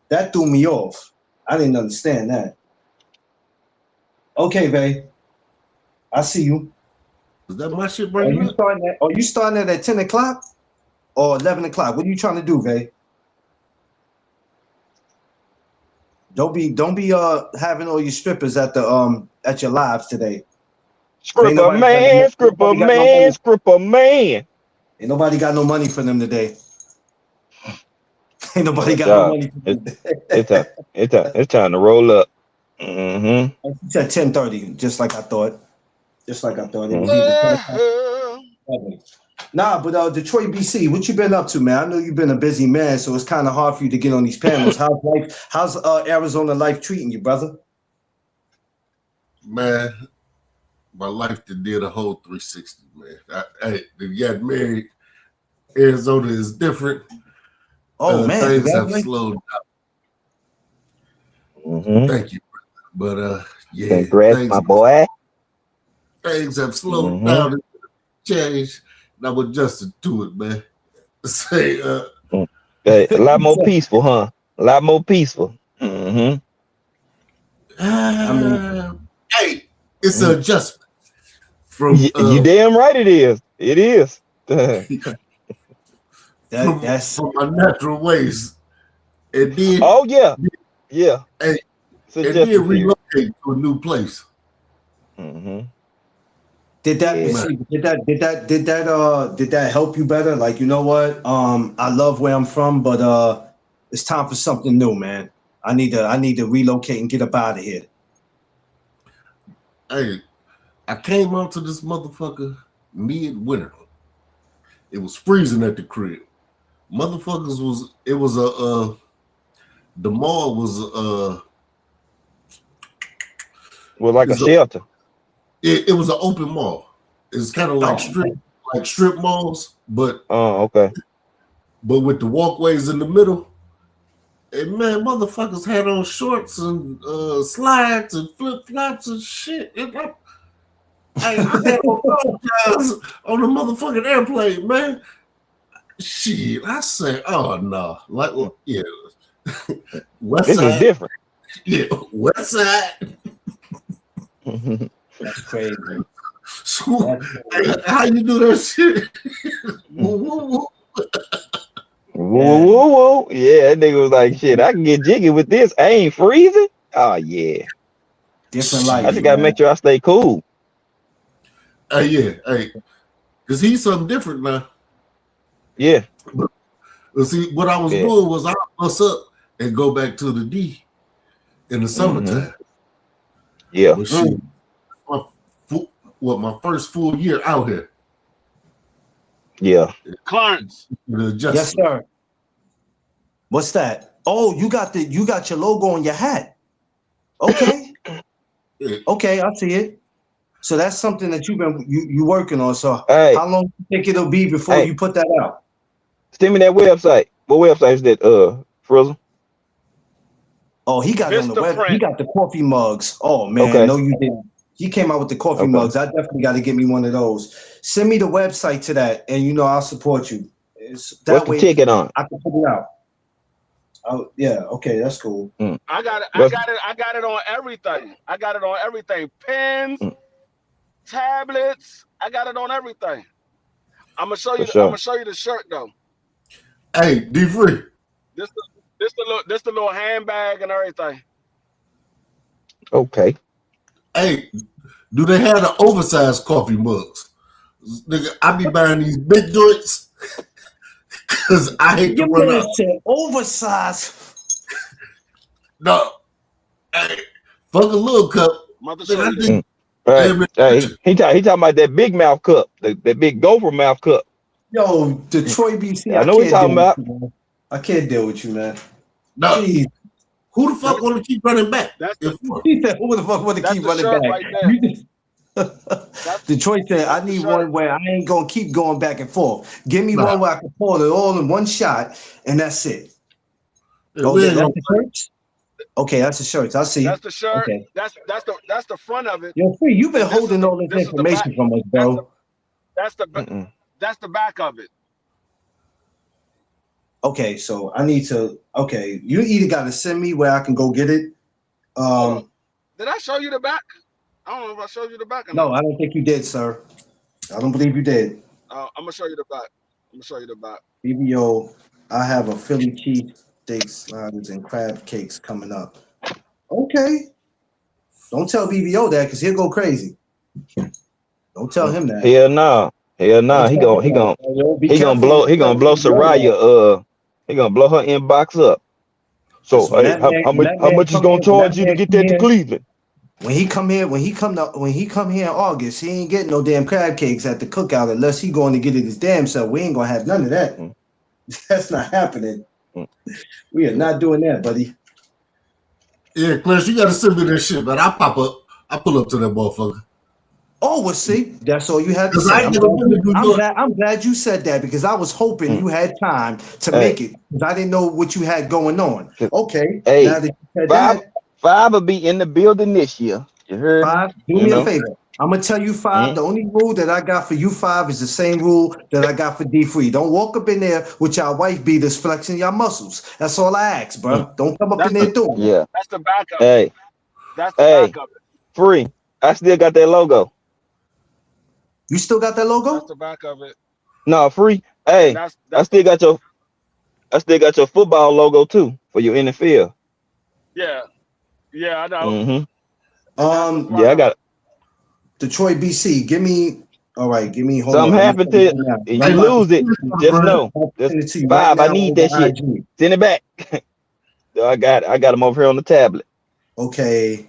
That threw me off. I didn't understand that. Okay, Vay. I see you. Is that my shit Are breaking you up? starting it at 10 o'clock or 11 o'clock? What are you trying to do, Vay? Don't be having all your strippers at your lives today. Scripper man, scripper man, scripper man. Ain't nobody got no money for them today. Ain't nobody got no money for them today. It's time to roll up. Mm-hmm. It's at 10:30, just like I thought. Just like I thought. It was either 10 o'clock. Nah, but Detroit, BC, what you been up to, man? I know you've been a busy man, so it's kind of hard for you to get on these panels. How's life? How's Arizona life treating you, brother? Man, my life did a whole 360, man. I got married. Arizona is different. Oh man, things have slowed down. Mm-hmm. Thank you, but yeah, congrats, my boy. Things have slowed down and changed, and I'm adjusted to it, man. Say, a lot more peaceful, huh? A lot more peaceful. Mm-hmm. Hey, it's an adjustment from you damn right it is. It is. That's from my natural ways, and then and then relocate to a new place. Mm-hmm. Did that help you better? Like, you know what? I love where I'm from, but it's time for something new, man. I need to relocate and get up out of here. Hey, I came out to this motherfucker mid-winter. It was freezing at the crib. Motherfuckers the mall was like a shelter. It was an open mall. It's kind of like strip malls, but okay. But with the walkways in the middle, and man, motherfuckers had on shorts and slides and flip flops and shit. I had on the motherfucking airplane, man. Shit, I say, oh no, like yeah, West this side is different. Yeah, West side. That's crazy. So, how you do that shit? Woo. Yeah, that nigga was like, shit, I can get jiggy with this. I ain't freezing. Oh yeah. Different life. I just gotta make sure I stay cool. Hey, cause he's something different now. Yeah. But see, what I was doing was I bust up and go back to the D in the summertime. Yeah. But shit, my first full year out here. Yeah. Clarence. Yes, sir. What's that? Oh, you got your logo on your hat. Okay. Okay, I see it. So that's something that you working on. So how long do you think it'll be before you put that out? Send me that website. What website is that, Frizzle? Oh, he got it on the web. He got the coffee mugs. Oh man, no, you didn't. He came out with the coffee mugs. I definitely got to get me one of those. Send me the website to that, and I'll support you. What's the ticket on? I can put it out. Oh yeah, okay, that's cool. I got it on everything. I got it on everything. Pens, tablets. I got it on everything. I'm gonna show you. I'm gonna show you the shirt though. Hey, D-Free. This the little handbag and everything. Okay. Hey, do they have the oversized coffee mugs? Nigga, I be buying these big joints because I hate to run out. Oversized. No, hey, fuck a little cup. Hey, he talking about that big mouth cup, that big gopher mouth cup. Yo, Detroit BC. I know what he's talking about. I can't deal with you, man. No. Jeez. Who the fuck want to keep running back? Who the fuck want to keep running back? Right Detroit said, I need one where I ain't going to keep going back and forth. Give me one where I can pour it all in one shot, and that's it. Oh, that's the shirts? Okay, that's the shirts. I see. That's the shirt. Okay. That's the front of it. Yo, Free, you've been holding all this information from us, bro. That's the back of it. Okay, so I need to. Okay, you either got to send me where I can go get it, Did I show you the back? I don't know if I showed you the back or No, not. I don't think you did, sir. I don't believe you did. I'm gonna show you the back. BBO, I have a Philly cheese steak sliders and crab cakes coming up. Okay. Don't tell BBO that because he'll go crazy. Don't tell him that. Hell no. Hell no. Don't He tell gonna him he that. gonna Be he gonna careful blow when he you tell gonna blow BBO that. Soraya he gonna blow her inbox up. So Because when hey, that man, when that how man much is come gonna here, charge you to get that to Cleveland? when he come here in August, he ain't getting no damn crab cakes at the cookout unless he going to get it his damn self. We ain't gonna have none of that. Mm, That's not happening. mm. We are not doing that, buddy. Yeah, Clarence, you gotta send me that shit, man. I pull up to that motherfucker. Oh, well, see, that's all you had to Because say. I ain't gonna really do nothing. I'm glad you said that because I was hoping you had time to Hey, make it because I didn't know what you had going on. 'cause, Okay, now hey, that you said five that, five will be in the building this year. You heard me? Five, do You me a know? favor. I'm gonna tell you Five. Mm, The only rule that I got for you Five is the same rule that I got for D3. Don't walk up in there with your wife beaters flexing your muscles. That's all I ask, mm, bro. Don't come up in That's there doing that. yeah. the back of it. Hey, That's the hey, back of it. free. I still got that logo. You still got that That's logo? the back of it. No, free. And Hey, that's I the still got your football logo too for your NFL. yeah. Yeah, I know. Mm-hmm. And that's the Yeah, front I of got it. it. Detroit, BC. Give me. All right, give me. Hold Something on. I'm gonna happened send to it you, to you now. and I'm you Hey, about to lose it. Just bro. know, just send it to you right Five. I now need over that shit. IG. Send it back. So I got them over here on the tablet. Okay.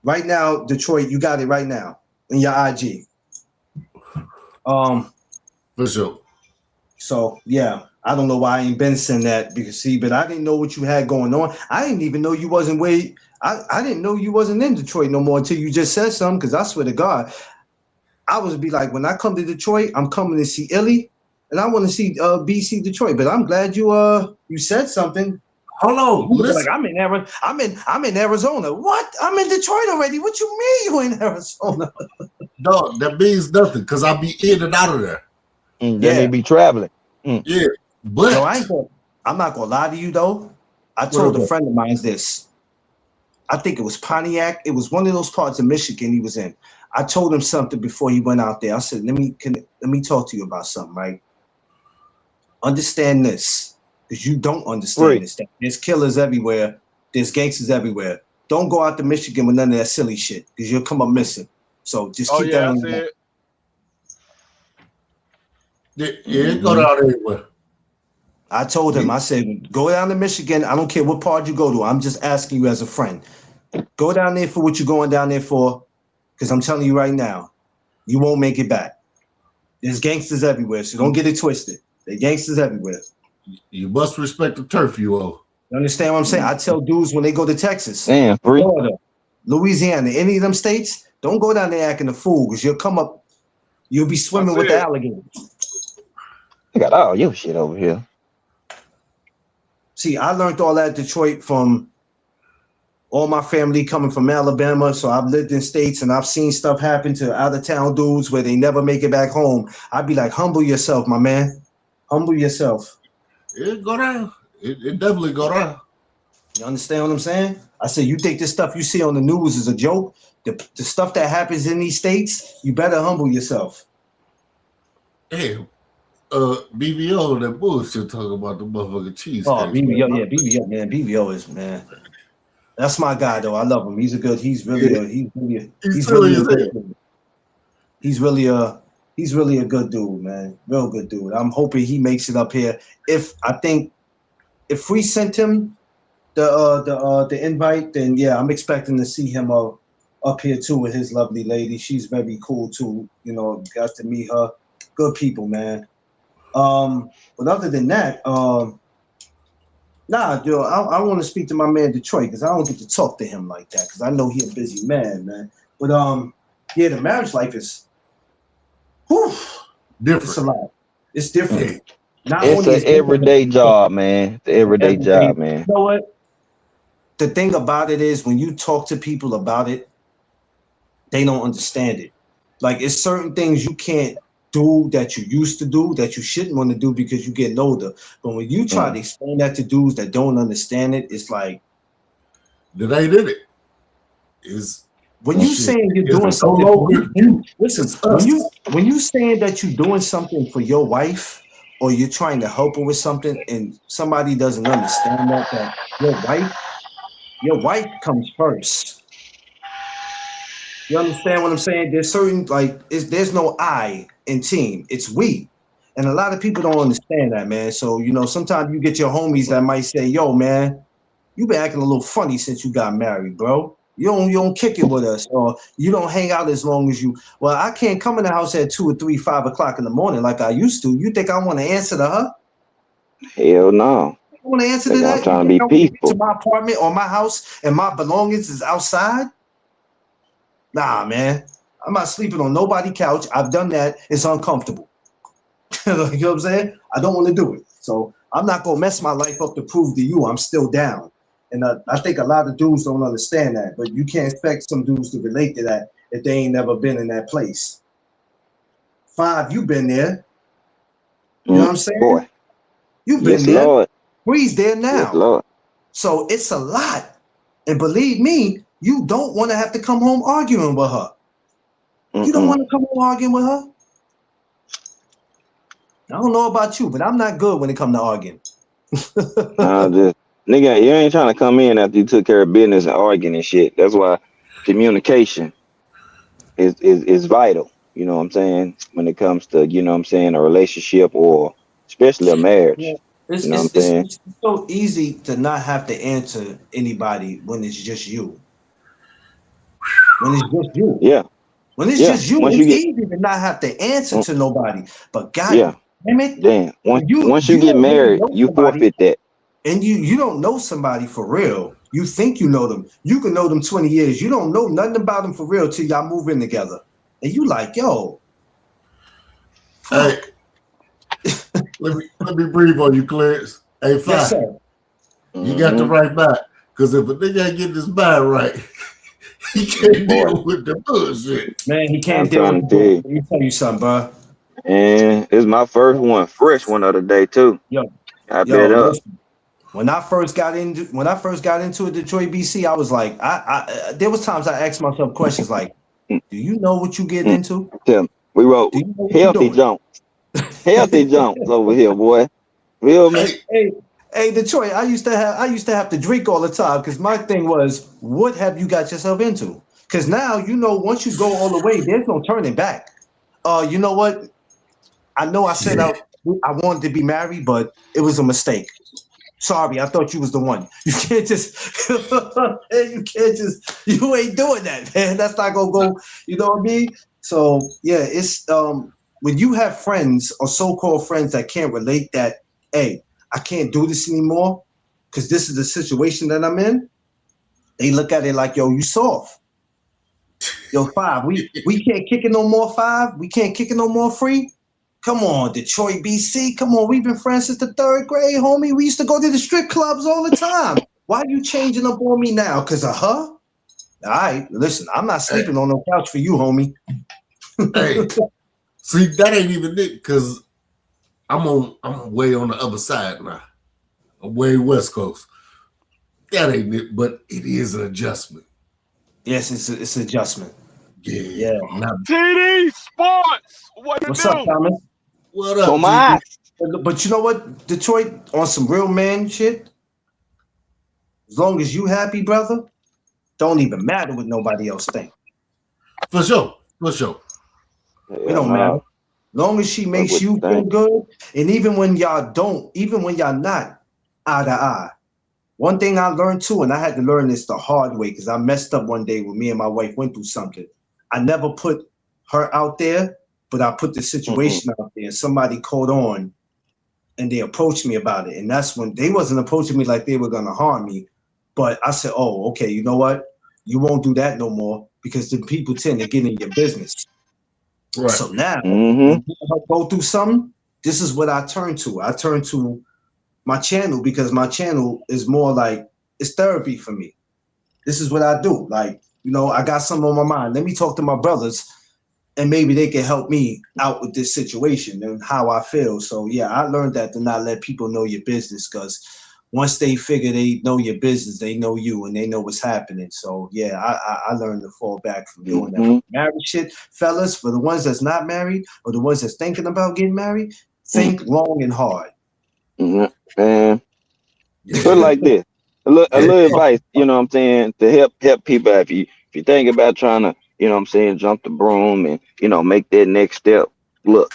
Right now, Detroit, you got it right now in your IG. For sure. So yeah, I don't know why I ain't been sending that because see, but I didn't know what you had going on. I didn't even know you wasn't I didn't know you wasn't in Detroit no more until you just said something. Because I swear to God, I was be like, when I come to Detroit, I'm coming to see Illy, and I want to see BC Detroit. But I'm glad you said something. Hold on. You were like, Listen. I'm in Arizona. What? I'm in Detroit already. What you mean you in Arizona? Dog, that means nothing because I'll be in and out of there. That Yeah. mean be traveling. Yeah. Yo, But I'm not gonna lie to you though. I what told a about friend of mine this. I think it was Pontiac. It was one of those parts of Michigan he was in. I told him something before he went out there. I said, let me talk to you about something, right? Understand this, because you don't understand Free. this. There's killers everywhere. There's gangsters everywhere. Don't go out to Michigan with none of that silly shit, because you'll come up missing. So just Oh keep that yeah, I on see your mind. it. it go down anywhere. I told him, I said, go down to Michigan. I don't care what part you go to. I'm just asking you as a friend. Go down there for what you're going down there for, because I'm telling you right now, you won't make it back. There's gangsters everywhere, so don't get it twisted. There's gangsters everywhere. You must respect the turf you own. You understand what I'm saying? I tell dudes when they go to Texas, Damn, free. Florida, Louisiana, any of them states, don't go down there acting a fool, because you'll be swimming see with the it. alligators. I got all your shit over here. See, I learned all that Detroit from all my family coming from Alabama. So I've lived in states and I've seen stuff happen to out of town dudes where they never make it back home. I'd be like, humble yourself, my man. Humble yourself. It go down. It definitely go down. You understand what I'm saying? I said, you think this stuff you see on the news is a joke? The stuff that happens in these states, you better humble yourself. Hey, BVO, that bullshit talking about the motherfucking cheesecake. Oh, BBO, yeah, BBO, man. BBO is, man. That's my guy, though. I love him. He's really a good dude. He's really a good dude, man. Real good dude. I'm hoping he makes it up here. If we sent him the invite, then yeah, I'm expecting to see him up here too with his lovely lady. She's very cool too. You know, got to meet her. Good people, man. But other than that, nah, yo, I want to speak to my man Detroit because I don't get to talk to him like that because I know he's a busy man. But yeah, the marriage life is, whew, Different. it's a lot. It's different. Not It's only an is it everyday job, man. It's an everyday job, man. You know what? The thing about it is when you talk to people about it, they don't understand it. Like it's certain things you can't do that you used to do that you shouldn't want to do because you're getting older. But when you try to explain that to dudes that don't understand it, it's like that ain't in it. Is when you saying you're doing something for listen, when you saying that you're doing something for your wife or you're trying to help her with something and somebody doesn't understand that your wife comes first. You understand what I'm saying? There's certain there's no I in team. It's we. And a lot of people don't understand that, man. So, sometimes you get your homies that might say, yo, man, you been acting a little funny since you got married, bro. You don't kick it with us, or you don't hang out as long as you. Well, I can't come in the house at 2 or 3, 5 o'clock in the morning like I used to. You think I want to answer to her? Hell no. I want to answer to I'm that? trying You to think be I want to get to peaceful. my apartment or my house and my belongings is outside? Nah, man. I'm not sleeping on nobody's couch. I've done that. It's uncomfortable. You know what I'm saying? I don't want to do it. So I'm not going to mess my life up to prove to you I'm still down. And I think a lot of dudes don't understand that. But you can't expect some dudes to relate to that if they ain't never been in that place. 5, you've been there. You know what I'm saying? Boy. You've Yes, been there. Lord. Bree's there now. Yes, Lord. So it's a lot. And believe me, you don't want to have to come home arguing with her. You don't want to come home arguing with her? I don't know about you, but I'm not good when it comes to arguing. Nigga, you ain't trying to come in after you took care of business and arguing and shit. That's why communication is vital. You know what I'm saying? When it comes to, you know what I'm saying, a relationship or especially a Yeah. marriage. You know what I'm saying? It's so easy to not have to answer anybody when it's just you. When it's just you. Yeah. When it's Yeah. just you, Once you it's get easy to not have to answer to nobody. But God yeah. damn it, Damn. Once you you get don't really married, know you somebody, forfeit that. and you don't know somebody for real. You think you know them. You can know them 20 years. You don't know nothing about them for real till y'all move in together. And you like, yo, fuck. Hey, let me breathe on you, Clarence. Hey, Yes, 5. sir. You got the right mind. Because if a nigga ain't getting his mind right, he can't Boy, deal with the bullshit. Man, he I'm can't deal trying with to the tell bull. you. Let me tell you something, bro. And it's my first one, fresh one of the day too. Yo, I bet yo, up. listen. When I first got into it, Detroit, BC, I was like, there was times I asked myself questions like, Mm, do you know what you getting mm. into? Tell me. We Do wrote you know what you're healthy doing? jumps. Healthy jumps over here, boy. Feel me? Hey, Hey, Detroit, I used to have to drink all the time because my thing was, what have you got yourself into? Because now once you go all the way, there's no turning back. You know what? I know I said yeah. I wanted to be married, but it was a mistake. Sorry, I thought you was the one. You can't just you ain't doing that, man. That's not gonna go, you know what I mean? So yeah, it's when you have friends or so-called friends that can't relate that, hey, I can't do this anymore because this is the situation that I'm in, they look at it like, yo, you soft. Yo, 5, we can't kick it no more, 5. We can't kick it no more, free. Come on, Detroit, BC. Come on, we've been friends since the 3rd grade, homie. We used to go to the strip clubs all the time. Why you changing up on me now? Because of her? All right, listen, I'm not Hey, sleeping on no couch for you, homie. hey, see, that ain't even it because I'm way on the other side now. I'm way West Coast. That ain't it, but it is an adjustment. Yes, it's an adjustment. Yeah. Yeah. Now, TD Sports. What to What's up, do? Thomas? what up, TD? Tomas. But you know what, Detroit, on some real man shit, as long as you happy, brother, don't even matter what nobody else think. For sure. For sure. It Hell don't matter. no. Long as she Fuck makes what you you feel think. good, and even when y'all not eye to eye. One thing I learned too, and I had to learn this the hard way because I messed up one day when me and my wife went through something. I never put her out there, but I put the Mm-mm. situation out there. Somebody caught on and they approached me about it. And that's when they wasn't approaching me like they were gonna harm me. But I said, oh, okay, you know what? You won't do that no more because the people tend to get in your business. Right. So now, Mm-hmm. when you go through something, this is what I turn to. I turn to my channel because my channel is more like it's therapy for me. This is what I do. Like, I got something on my mind. Let me talk to my brothers and maybe they can help me out with this situation and how I feel. So yeah, I learned that to not let people know your business because once they figure they know your business, they know you and they know what's happening. So yeah, I learned to fall back from doing that. For married shit, fellas, for the ones that's not married or the ones that's thinking about getting married, think long and hard. Man, Yeah. put it like this. A little advice, you know what I'm saying, to help people if you think about trying to, you know what I'm saying, jump the broom and, you know, make that next step. Look,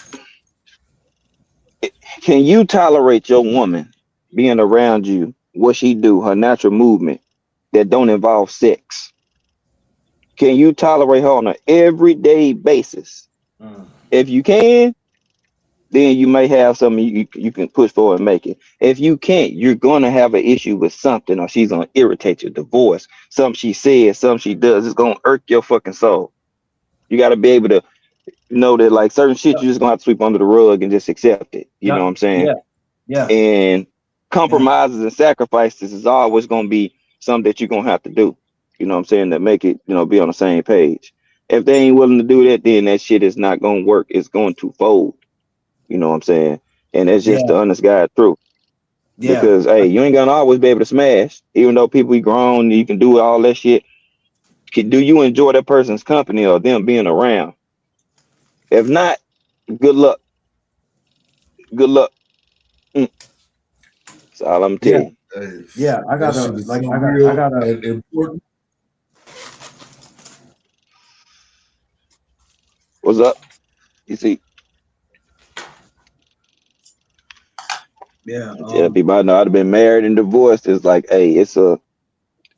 can you tolerate your woman being around you, what she do, her natural movement that don't involve sex? Can you tolerate her on an everyday basis? Mm. If you can, then you may have something you can push forward and make it. If you can't, you're gonna have an issue with something, or she's gonna irritate you. Divorce, something she says, something she does, it's gonna irk your fucking soul. You gotta be able to know that like certain shit you just gonna have to sweep under the rug and just accept it. You know Yeah, what I'm saying? yeah, yeah, And yeah, compromises and sacrifices is always gonna be something that you're gonna have to do. You know what I'm saying? That make it, you know, be on the same page. If they ain't willing to do that, then that shit is not gonna work. It's going to fold. You know what I'm saying? And that's just yeah, the honest God truth. yeah. Because hey, you ain't gonna always be able to smash, even though people be grown, you can do all that shit. Do you enjoy that person's company or them being around? If not, good luck. Good luck. That's all I'm Yeah, telling you. Hey, yeah. I that gotta shit is like so I real gotta and important. What's up? You see, yeah, I tell people I know I'd have been married and divorced. It's like, hey, it's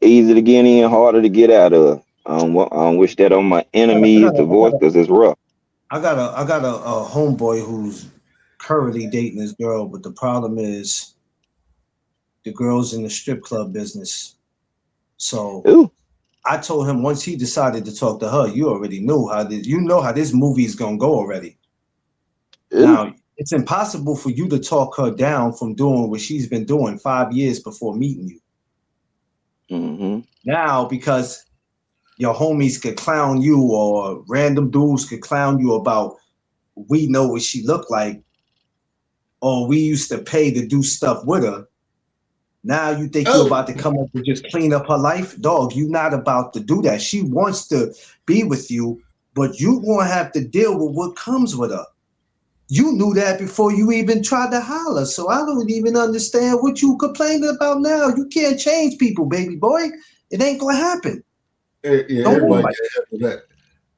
easy to get in, harder to get out of. I don't wish that on my I enemies gotta divorce because it's rough. I got a homeboy who's currently dating this girl, but the problem is the girl's in the strip club business. So Ooh, I told him once he decided to talk to her, you already knew you know how this movie is gonna go already. ooh. Now it's impossible for you to talk her down from doing what she's been doing 5 years before meeting you. Mm-hmm. Now because your homies could clown you or random dudes could clown you about we know what she looked like or we used to pay to do stuff with her. Now you think you're Oh, about to come up and just clean up her life? Dog, you not about to do that. She wants to be with you, but you gonna have to deal with what comes with her. You knew that before you even tried to holler. So I don't even understand what you complaining about now. You can't change people, baby boy. It ain't gonna happen. yeah, Don't move everybody like can't handle that.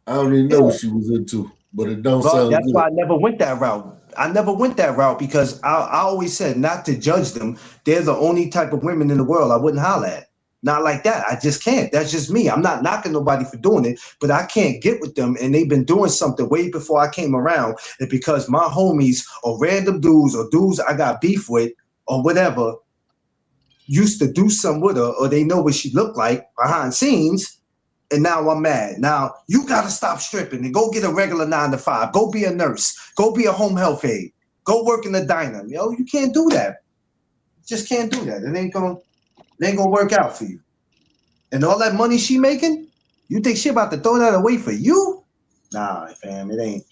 I don't even know what that. she was into, but it don't Well, sound that's good. why I never went that route. I never went that route because I always said not to judge them. They're the only type of women in the world I wouldn't holler at. Not like that. I just can't. That's just me. I'm not knocking nobody for doing it, but I can't get with them. And they've been doing something way before I came around. And because my homies or random dudes or dudes I got beef with or whatever used to do something with her or they know what she looked like behind scenes, and now I'm mad. Now you gotta stop stripping and go get a regular 9 to 5. Go be a nurse. Go be a home health aide. Go work in the diner. Yo, you can't do that. Just can't do that. It ain't gonna work out for you. And all that money she making, you think she about to throw that away for you? Nah, fam, it ain't.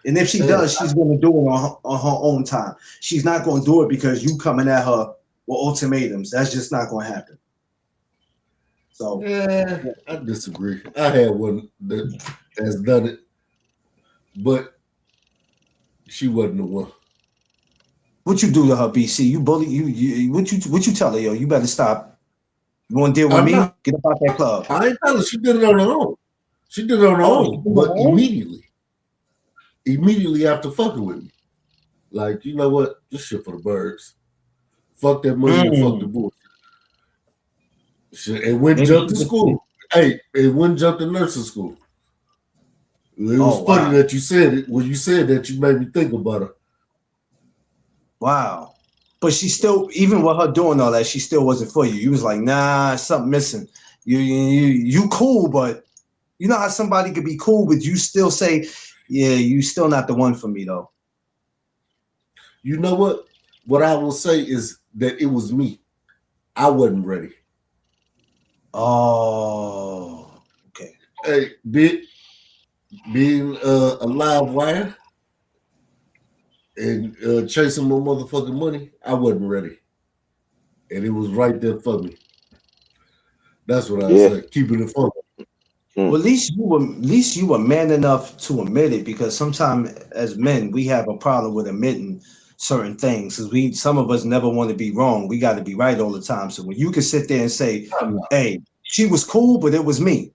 And if she And does, she's gonna do it on her own time. She's not gonna do it because you coming at her with ultimatums. That's just not gonna happen. So yeah, I disagree. I had one that has done it, but she wasn't the one. what you do to her, BC? You bully you what you tell her, yo? You better stop. You want to deal with I'm not. me? Get up out that club. I ain't telling her. She did it on her own. She did it on her Oh, she own, do her but own? immediately after fucking with me, like you know what? This shit for the birds. Fuck that money and fuck the Mm. bullshit. Shit, and went Maybe jump she to was. school. Hey, it went jump to nursing school. It was Oh funny wow, that you said it. When you said that, you made me think about her. wow. But she still, even with her doing all that, she still wasn't for you. You was like, nah, something missing. You cool, but you know how somebody could be cool, but you still say, yeah, you still not the one for me though. You know what? What I will say is that it was me. I wasn't ready. Oh, okay. Hey, being a live wire, and chasing my motherfucking money, I wasn't ready. And it was right there for me. That's what I Yeah. said. Keeping it fun. Well, at least you were man enough to admit it, because sometimes as men we have a problem with admitting certain things, because some of us never want to be wrong. We got to be right all the time. So when you can sit there and say, "Hey, she was cool, but it was me.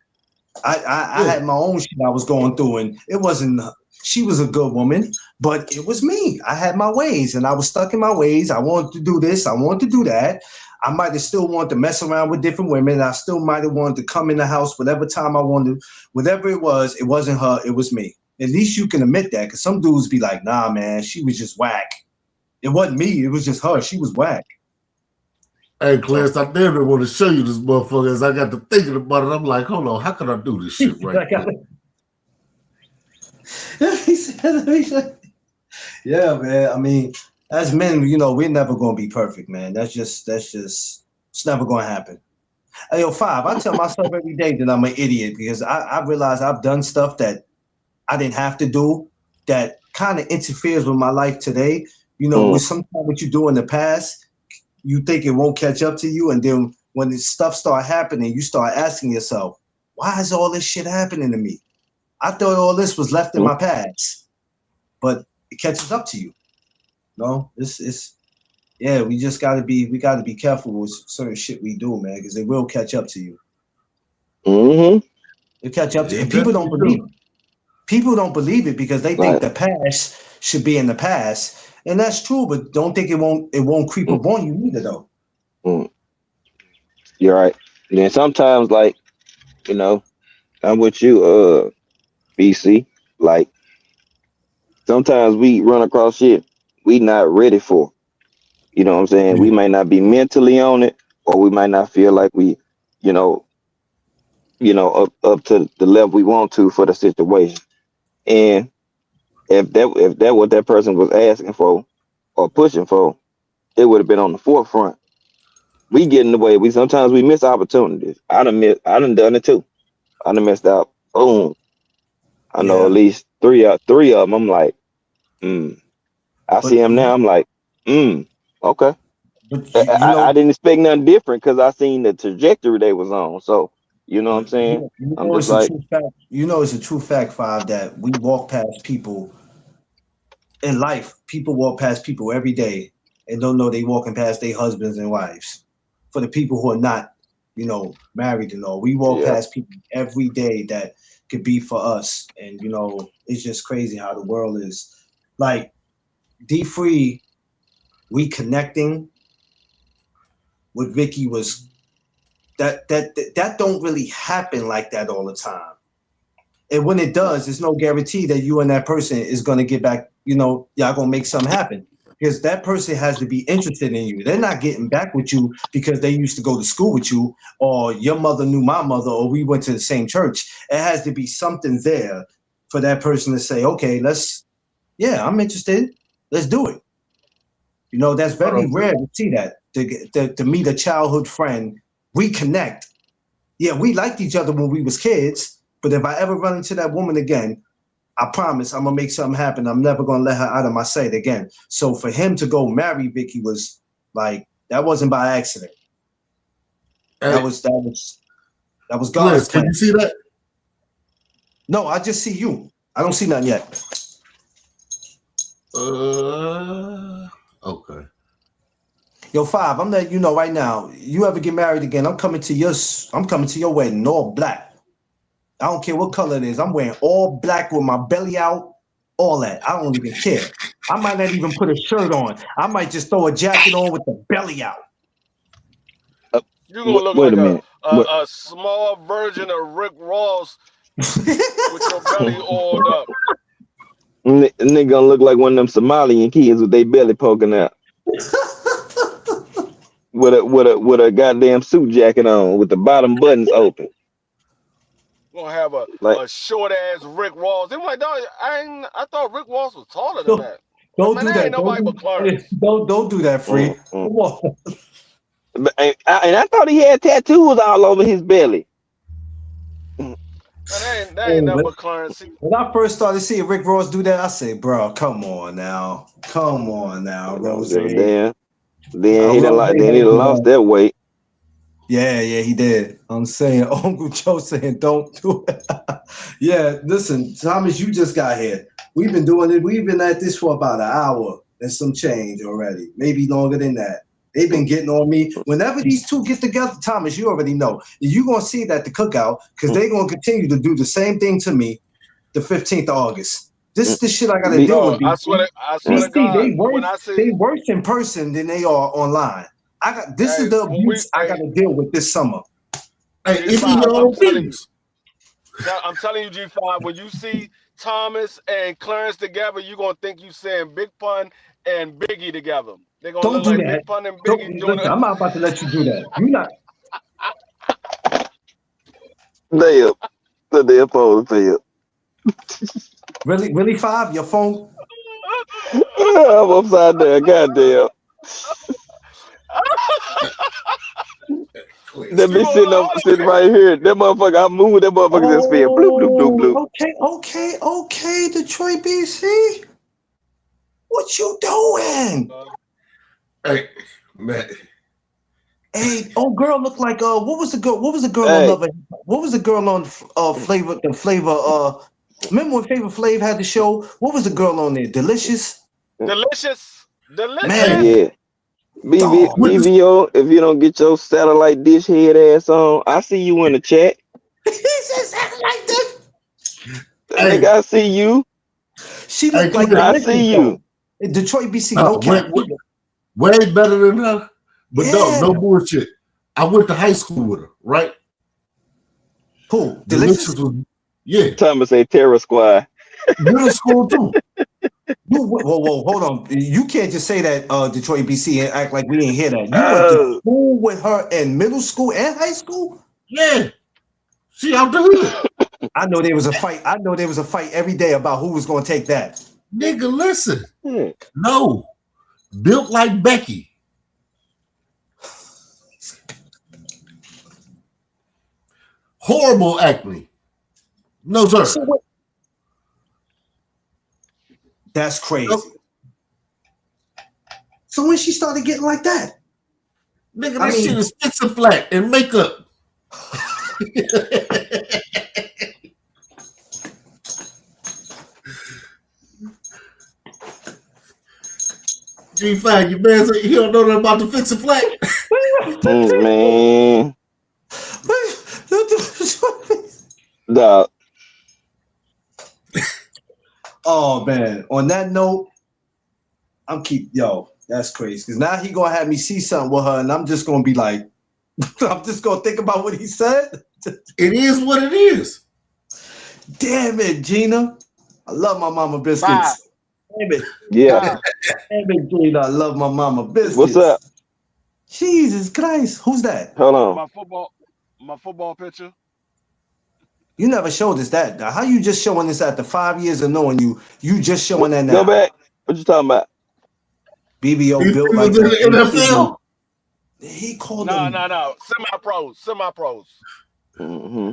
I Yeah. had my own shit I was going through, and it wasn't. She was a good woman, but it was me. I had my ways, and I was stuck in my ways. I wanted to do this. I wanted to do that. I might have still wanted to mess around with different women. I still might have wanted to come in the house whatever time I wanted. Whatever it was, it wasn't her. It was me. At least you can admit that, because some dudes be like, "Nah, man, she was just whack. It wasn't me. It was just her. She was whack." Hey, So Clarence, I damn near want to show you this motherfucker. As I got to thinking about it, I'm like, hold on, how can I do this shit right quick? Yeah, man. I mean, as men, we're never gonna be perfect, man. It's never gonna happen. Hey, yo, Five, I tell myself every day that I'm an idiot, because I realize I've done stuff that I didn't have to do, that kind of interferes with my life today. With sometimes what you do in the past, you think it won't catch up to you, and then when this stuff start happening, you start asking yourself, why is all this shit happening to me? I thought all this was left in my past, but it catches up to you. No, it's yeah. We gotta be careful with certain shit we do, man, because it will catch up to you. Mm-hmm. It catch up to, It and people don't definitely believe do. it. People don't believe it because they think Like, the past should be in the past, and that's true. But don't think it won't creep mm, up on you either, though. mm, you're right. And then sometimes, like, you know, I'm with you, BC. Like, sometimes we run across shit we not ready for. You know what I'm saying? Yeah. We might not be mentally on it, or we might not feel like we, you know, up to the level we want to for the situation. And if that what that person was asking for or pushing for, it would have been on the forefront. We get in the way. We sometimes we miss opportunities. I done done it too. I done missed out. Boom. I know at Yeah, least three of them. I'm like, mm. I see but him now. I'm like, okay. but I, you, you know I didn't expect nothing different because I seen the trajectory they was on. So you know what I'm but saying? I'm just it's a like, true fact. It's a true fact, Five, that we walk past people in life. People walk past people every day and don't know they walking past their husbands and wives. For the people who are not, married and all, we walk yeah, past people every day that could be for us. And it's just crazy how the world is. Like D Free reconnecting with Vicky was that don't really happen like that all the time. And when it no, does, there's no guarantee that you and that person is going to get back, y'all going to make something happen. Because that person has to be interested in you. They're not getting back with you because they used to go to school with you, or your mother knew my mother, or we went to the same church. It has to be something there for that person to say, okay, yeah, I'm interested. Let's do it. That's Hold very on. rare to see that, to meet a childhood friend, reconnect. Yeah, we liked each other when we was kids, but if I ever run into that woman again, I promise I'm gonna make something happen. I'm never gonna let her out of my sight again. So for him to go marry Vicky was like, that wasn't by accident. That Hey, was that was that was God's Clarence, can plan. you see that? No, I just see you. I don't see nothing yet. Okay. Yo, Five, I'm letting you know right now. You ever get married again? I'm coming to your wedding, all black. I don't care what color it is. I'm wearing all black with my belly out, all that. I don't even care. I might not even put a shirt on. I might just throw a jacket on with the belly out. uh, You're gonna look wait like a a, minute. a What? a small version of Rick Ross with your belly oiled up. Nigga gonna look like one of them Somalian kids with their belly poking out, with a goddamn suit jacket on, with the bottom buttons open. Gonna have Like, a short ass Rick Ross. They like, dog, I thought Rick Ross was taller than don't, that. Like, don't man, do that ain't that. nobody but Clarence. Don't do that, Free. mm, mm. Come on. And I thought he had tattoos all over his belly. That ain't nothing but currency. When I first started seeing Rick Ross do that, I said, "Bro, come on now, Rose." Then he done lost that weight. Yeah, he did. I'm saying, Uncle Joe saying, "Don't do it." Yeah, listen, Thomas, you just got here. We've been doing it. We've been at this for about an hour and some change already, maybe longer than that. They've been getting on me. Whenever these two get together, Thomas, you already know. You're going to see it at the cookout because they're going to continue to do the same thing to me the 15th of August. This is the shit I got to deal with. I swear to God. They worse in person than they are online. This is the abuse I got to deal with this summer. Hey, it's in your own business. I'm telling you, G5, when you see Thomas and Clarence together, you're going to think you saying Big Pun and Biggie together. They're going to look like Big Pun and Biggie. Listen, I'm not about to let you do that. You're not. Damn. The damn phone failed. Really, 5? Your phone? I'm upside down. Goddamn. That be sitting right here. That motherfucker, I moved. That motherfucker just fell. Bloop, bloop, bloop, bloop. Okay, Detroit BC. What you doing? Hey, man. Hey, girl looked like what was the girl on Love? What was the girl on Flavor? Remember when Flavor Flav had the show? What was the girl on there? Delicious. Man. Yeah. BVO, if you don't get your satellite dish head ass on, I see you in the chat. He said satellite dish. Nigga, I see you. She looked like I see you. Detroit BC, no cap. Way better than her. But no bullshit. I went to high school with her, right? Who? Delicious? Yeah. Thomas say Terror Squad. Middle school too. Whoa, hold on. You can't just say that Detroit BC and act like we didn't hear that. You went to school with her in middle school and high school? Yeah. She out the hood. I know there was a fight. Every day about who was going to take that. Nigga, listen. No. Built like Becky. Horrible acne. No, sir. That's crazy. So when she started getting like that? Nigga, that shit is fix and flat and makeup. G5, you man, he don't know nothing about the fix and flat. Man. Dog. Oh man. On that note, that's crazy. Because now he gonna have me see something with her, and I'm just gonna be like, I'm just gonna think about what he said. It is what it is. Damn it, Gina. I love my mama biscuits. Damn it. Yeah. Damn it, Gina. I love my mama biscuits. What's up? Jesus Christ. Who's that? Hold on. My football picture. You never showed us that. How you just showing this after 5 years of knowing you? You just showing that now. Go back. What you talking about? BBO built like the NFL. He called No. Semi-pros. Mm-hmm.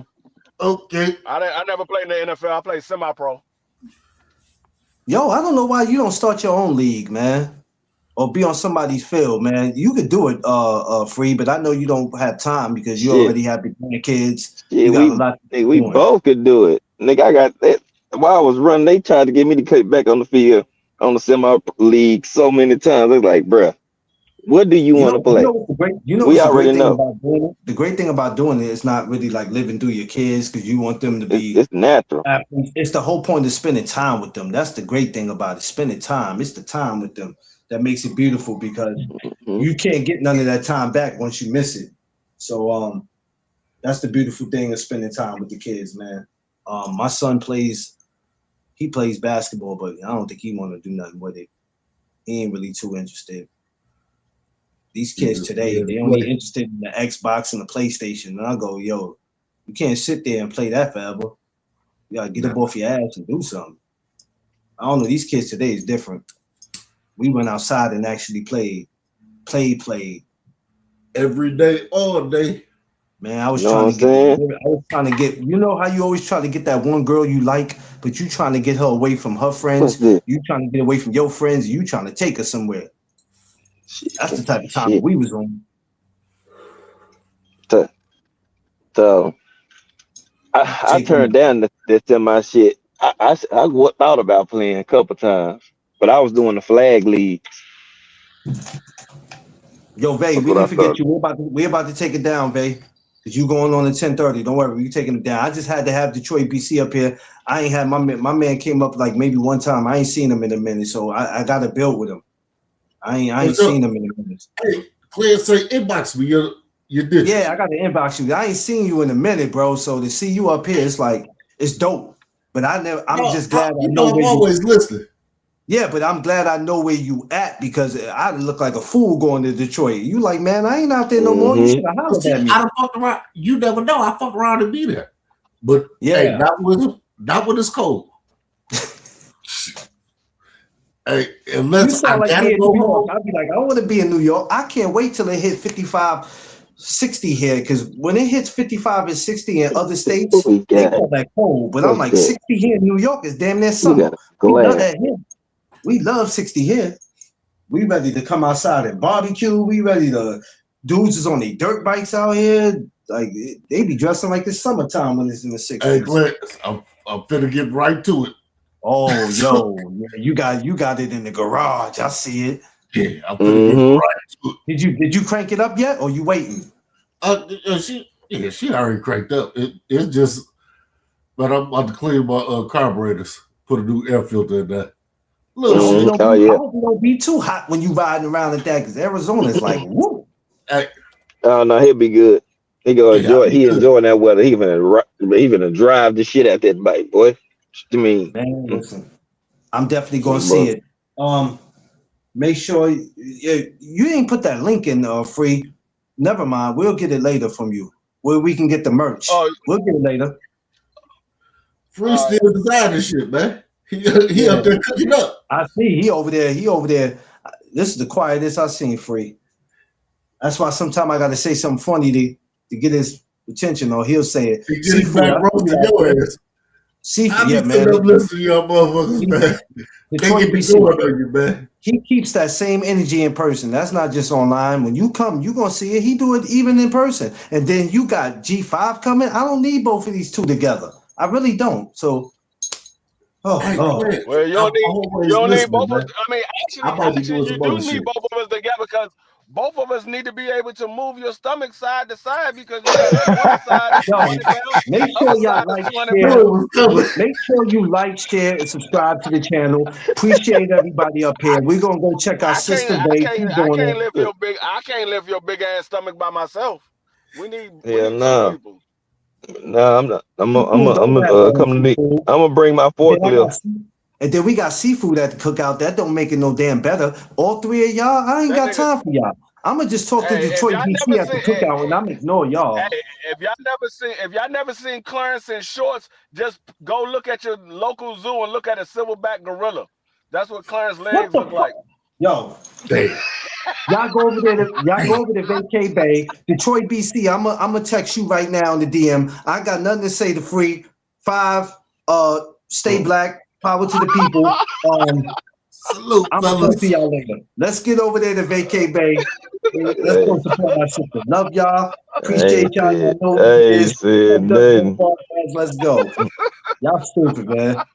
Okay. I never played in the NFL. I played semi-pro. Yo, I don't know why you don't start your own league, man. Or be on somebody's field, man. You could do it free, but I know you don't have time because you already have the kids. Yeah, we both could do it. Nigga, I got that. While I was running, they tried to get me to cut back on the field on the semi league so many times. I was like, bruh, what do you want to play? We already know. The great thing about doing it is not really like living through your kids because you want them to be. It's natural. It's the whole point of spending time with them. That's the great thing about it. Spending time. It's the time with them that makes it beautiful because you can't get none of that time back once you miss it. So that's the beautiful thing of spending time with the kids, man. My son plays basketball, but I don't think he want to do nothing with it. He ain't really too interested. These kids today, they only interested in the Xbox and the PlayStation. And I go, yo, you can't sit there and play that forever. You gotta get up off your ass and do something. I don't know. These kids today is different. We went outside and actually played. Every day, all day. Man, I was You know trying what to I'm get. saying? I was trying to get. You know how you always try to get that one girl you like, but you trying to get her away from her What's friends. this? You trying to get away from your friends. You trying to take her somewhere. That's the type of time Shit. we was on. So, so I Taking. turned down the semi shit. Thought about playing a couple times, but I was doing the flag league. Yo, Vay, That's we what I didn't forget thought. you. We're about to take it down, Vay. Cause you going on at 10:30. Don't worry, we taking it down. I just had to have Detroit BC up here. I ain't had my man came up like maybe one time. I ain't seen him in a minute, so I got to build with him. I ain't So, seen him in a minute. hey, Claire, say inbox me your digits. Yeah, I got to inbox you. I ain't seen you in a minute, bro. So to see you up here, it's like it's dope. But I'm No, just glad I you know know I'm where you. always listening. Yeah, but I'm glad I know where you at because I look like a fool going to Detroit. You like, man, I ain't out there no more. You should have But hollered see, at me. I done fucked around. You never know. I fuck around and be there. But hey, Yeah. not when it's cold. Hey, You unless I sound like gotta me in go New York. home. I'd be like, I want to be in New York. I can't wait till it hit 55, 60 here because when it hits 55 and 60 in other states, What we they got? call that cold. But I'm What's like, that? 60 here in New York is damn near We summer. got a We love glass. that here. We love 60 here. We ready to come outside and barbecue. We ready to dudes is on their dirt bikes out here. Like they be dressing like it's summertime when it's in the Hey, 60s. Glenn, I'm finna get right to it. Oh, yo, you got it in the garage. I see it. Yeah, I'm finna get Mm-hmm. right to it. Did you crank it up yet, or you waiting? She already cranked up. It's just, but I'm about to clean my carburetors. Put a new air filter in there. I Little hope shit. Oh I yeah. hope it don't be too hot when you riding around at that, because Arizona is like, woo. Hey, Oh no, he'll be good. He gonna yeah, I'll enjoy. be He good. enjoying that weather. He gonna drive the shit out that bike, boy. What you mean? Man, listen, I'm definitely gonna see Bro. it. Make sure you ain't put that link in free. Never mind, we'll get it later from you. Where we can get the merch. Oh, We'll get it later. Free still designing shit, man. He up Yeah, there cooking up. I see. He over there. This is the quietest I've seen free. That's why sometimes I gotta say something funny to get his attention, or he'll say it. He get his Seafood, back I see roasting you out your there. ass. Seafood, I be yeah, sitting man. up listening to y'all motherfuckers, man. They Detroit get the BC. going on you, man. He keeps that same energy in person. That's not just online. When you come, you gonna see it. He do it even in person. And then you got G5 coming. I don't need both of these two together. I really don't. So, oh Hey, Lord. man, well, I'm always you don't need listening, both of man. us. I mean, I might be actually, doing you some do other need shit. both of us together because both of us need to be able to move your stomach side to side because you got one side is Yo, 200 pounds, make other sure y'all side is like, 200 Knew share. it pounds. was coming. Make sure you like, share, and subscribe to the channel. Appreciate everybody up here. We're gonna go check our sister Bay. She's I doing can't it. lift your big ass stomach by myself. We Hell need two no. people. No, I'm not. Seafood, don't have all Come the to me. seafood. I'm gonna bring my And then I forklift. got and then we got seafood at the cookout. That don't make it no damn better. All three of y'all, I ain't That got nigga, time for y'all. I'ma just talk to hey, if Detroit y'all BC never at the seen, cookout and I'm ignore y'all. hey, if y'all never seen Clarence in shorts, just go look at your local zoo and look at a silverback gorilla. That's what Clarence What legs the look fuck? like. Damn. Y'all go over there to Vacay Bay, Detroit BC. I'ma text you right now in the DM. I ain't got nothing to say to free. 5, stay black, power to the people. Salute, I'm gonna talk to fellas. y'all later. Let's get over there to Vacay Bay. Let's Hey, go support our sister. Love y'all. hey, Appreciate y'all. Y'all know what it hey, is. said Let's nothing. go. Let's go. Y'all stupid, man.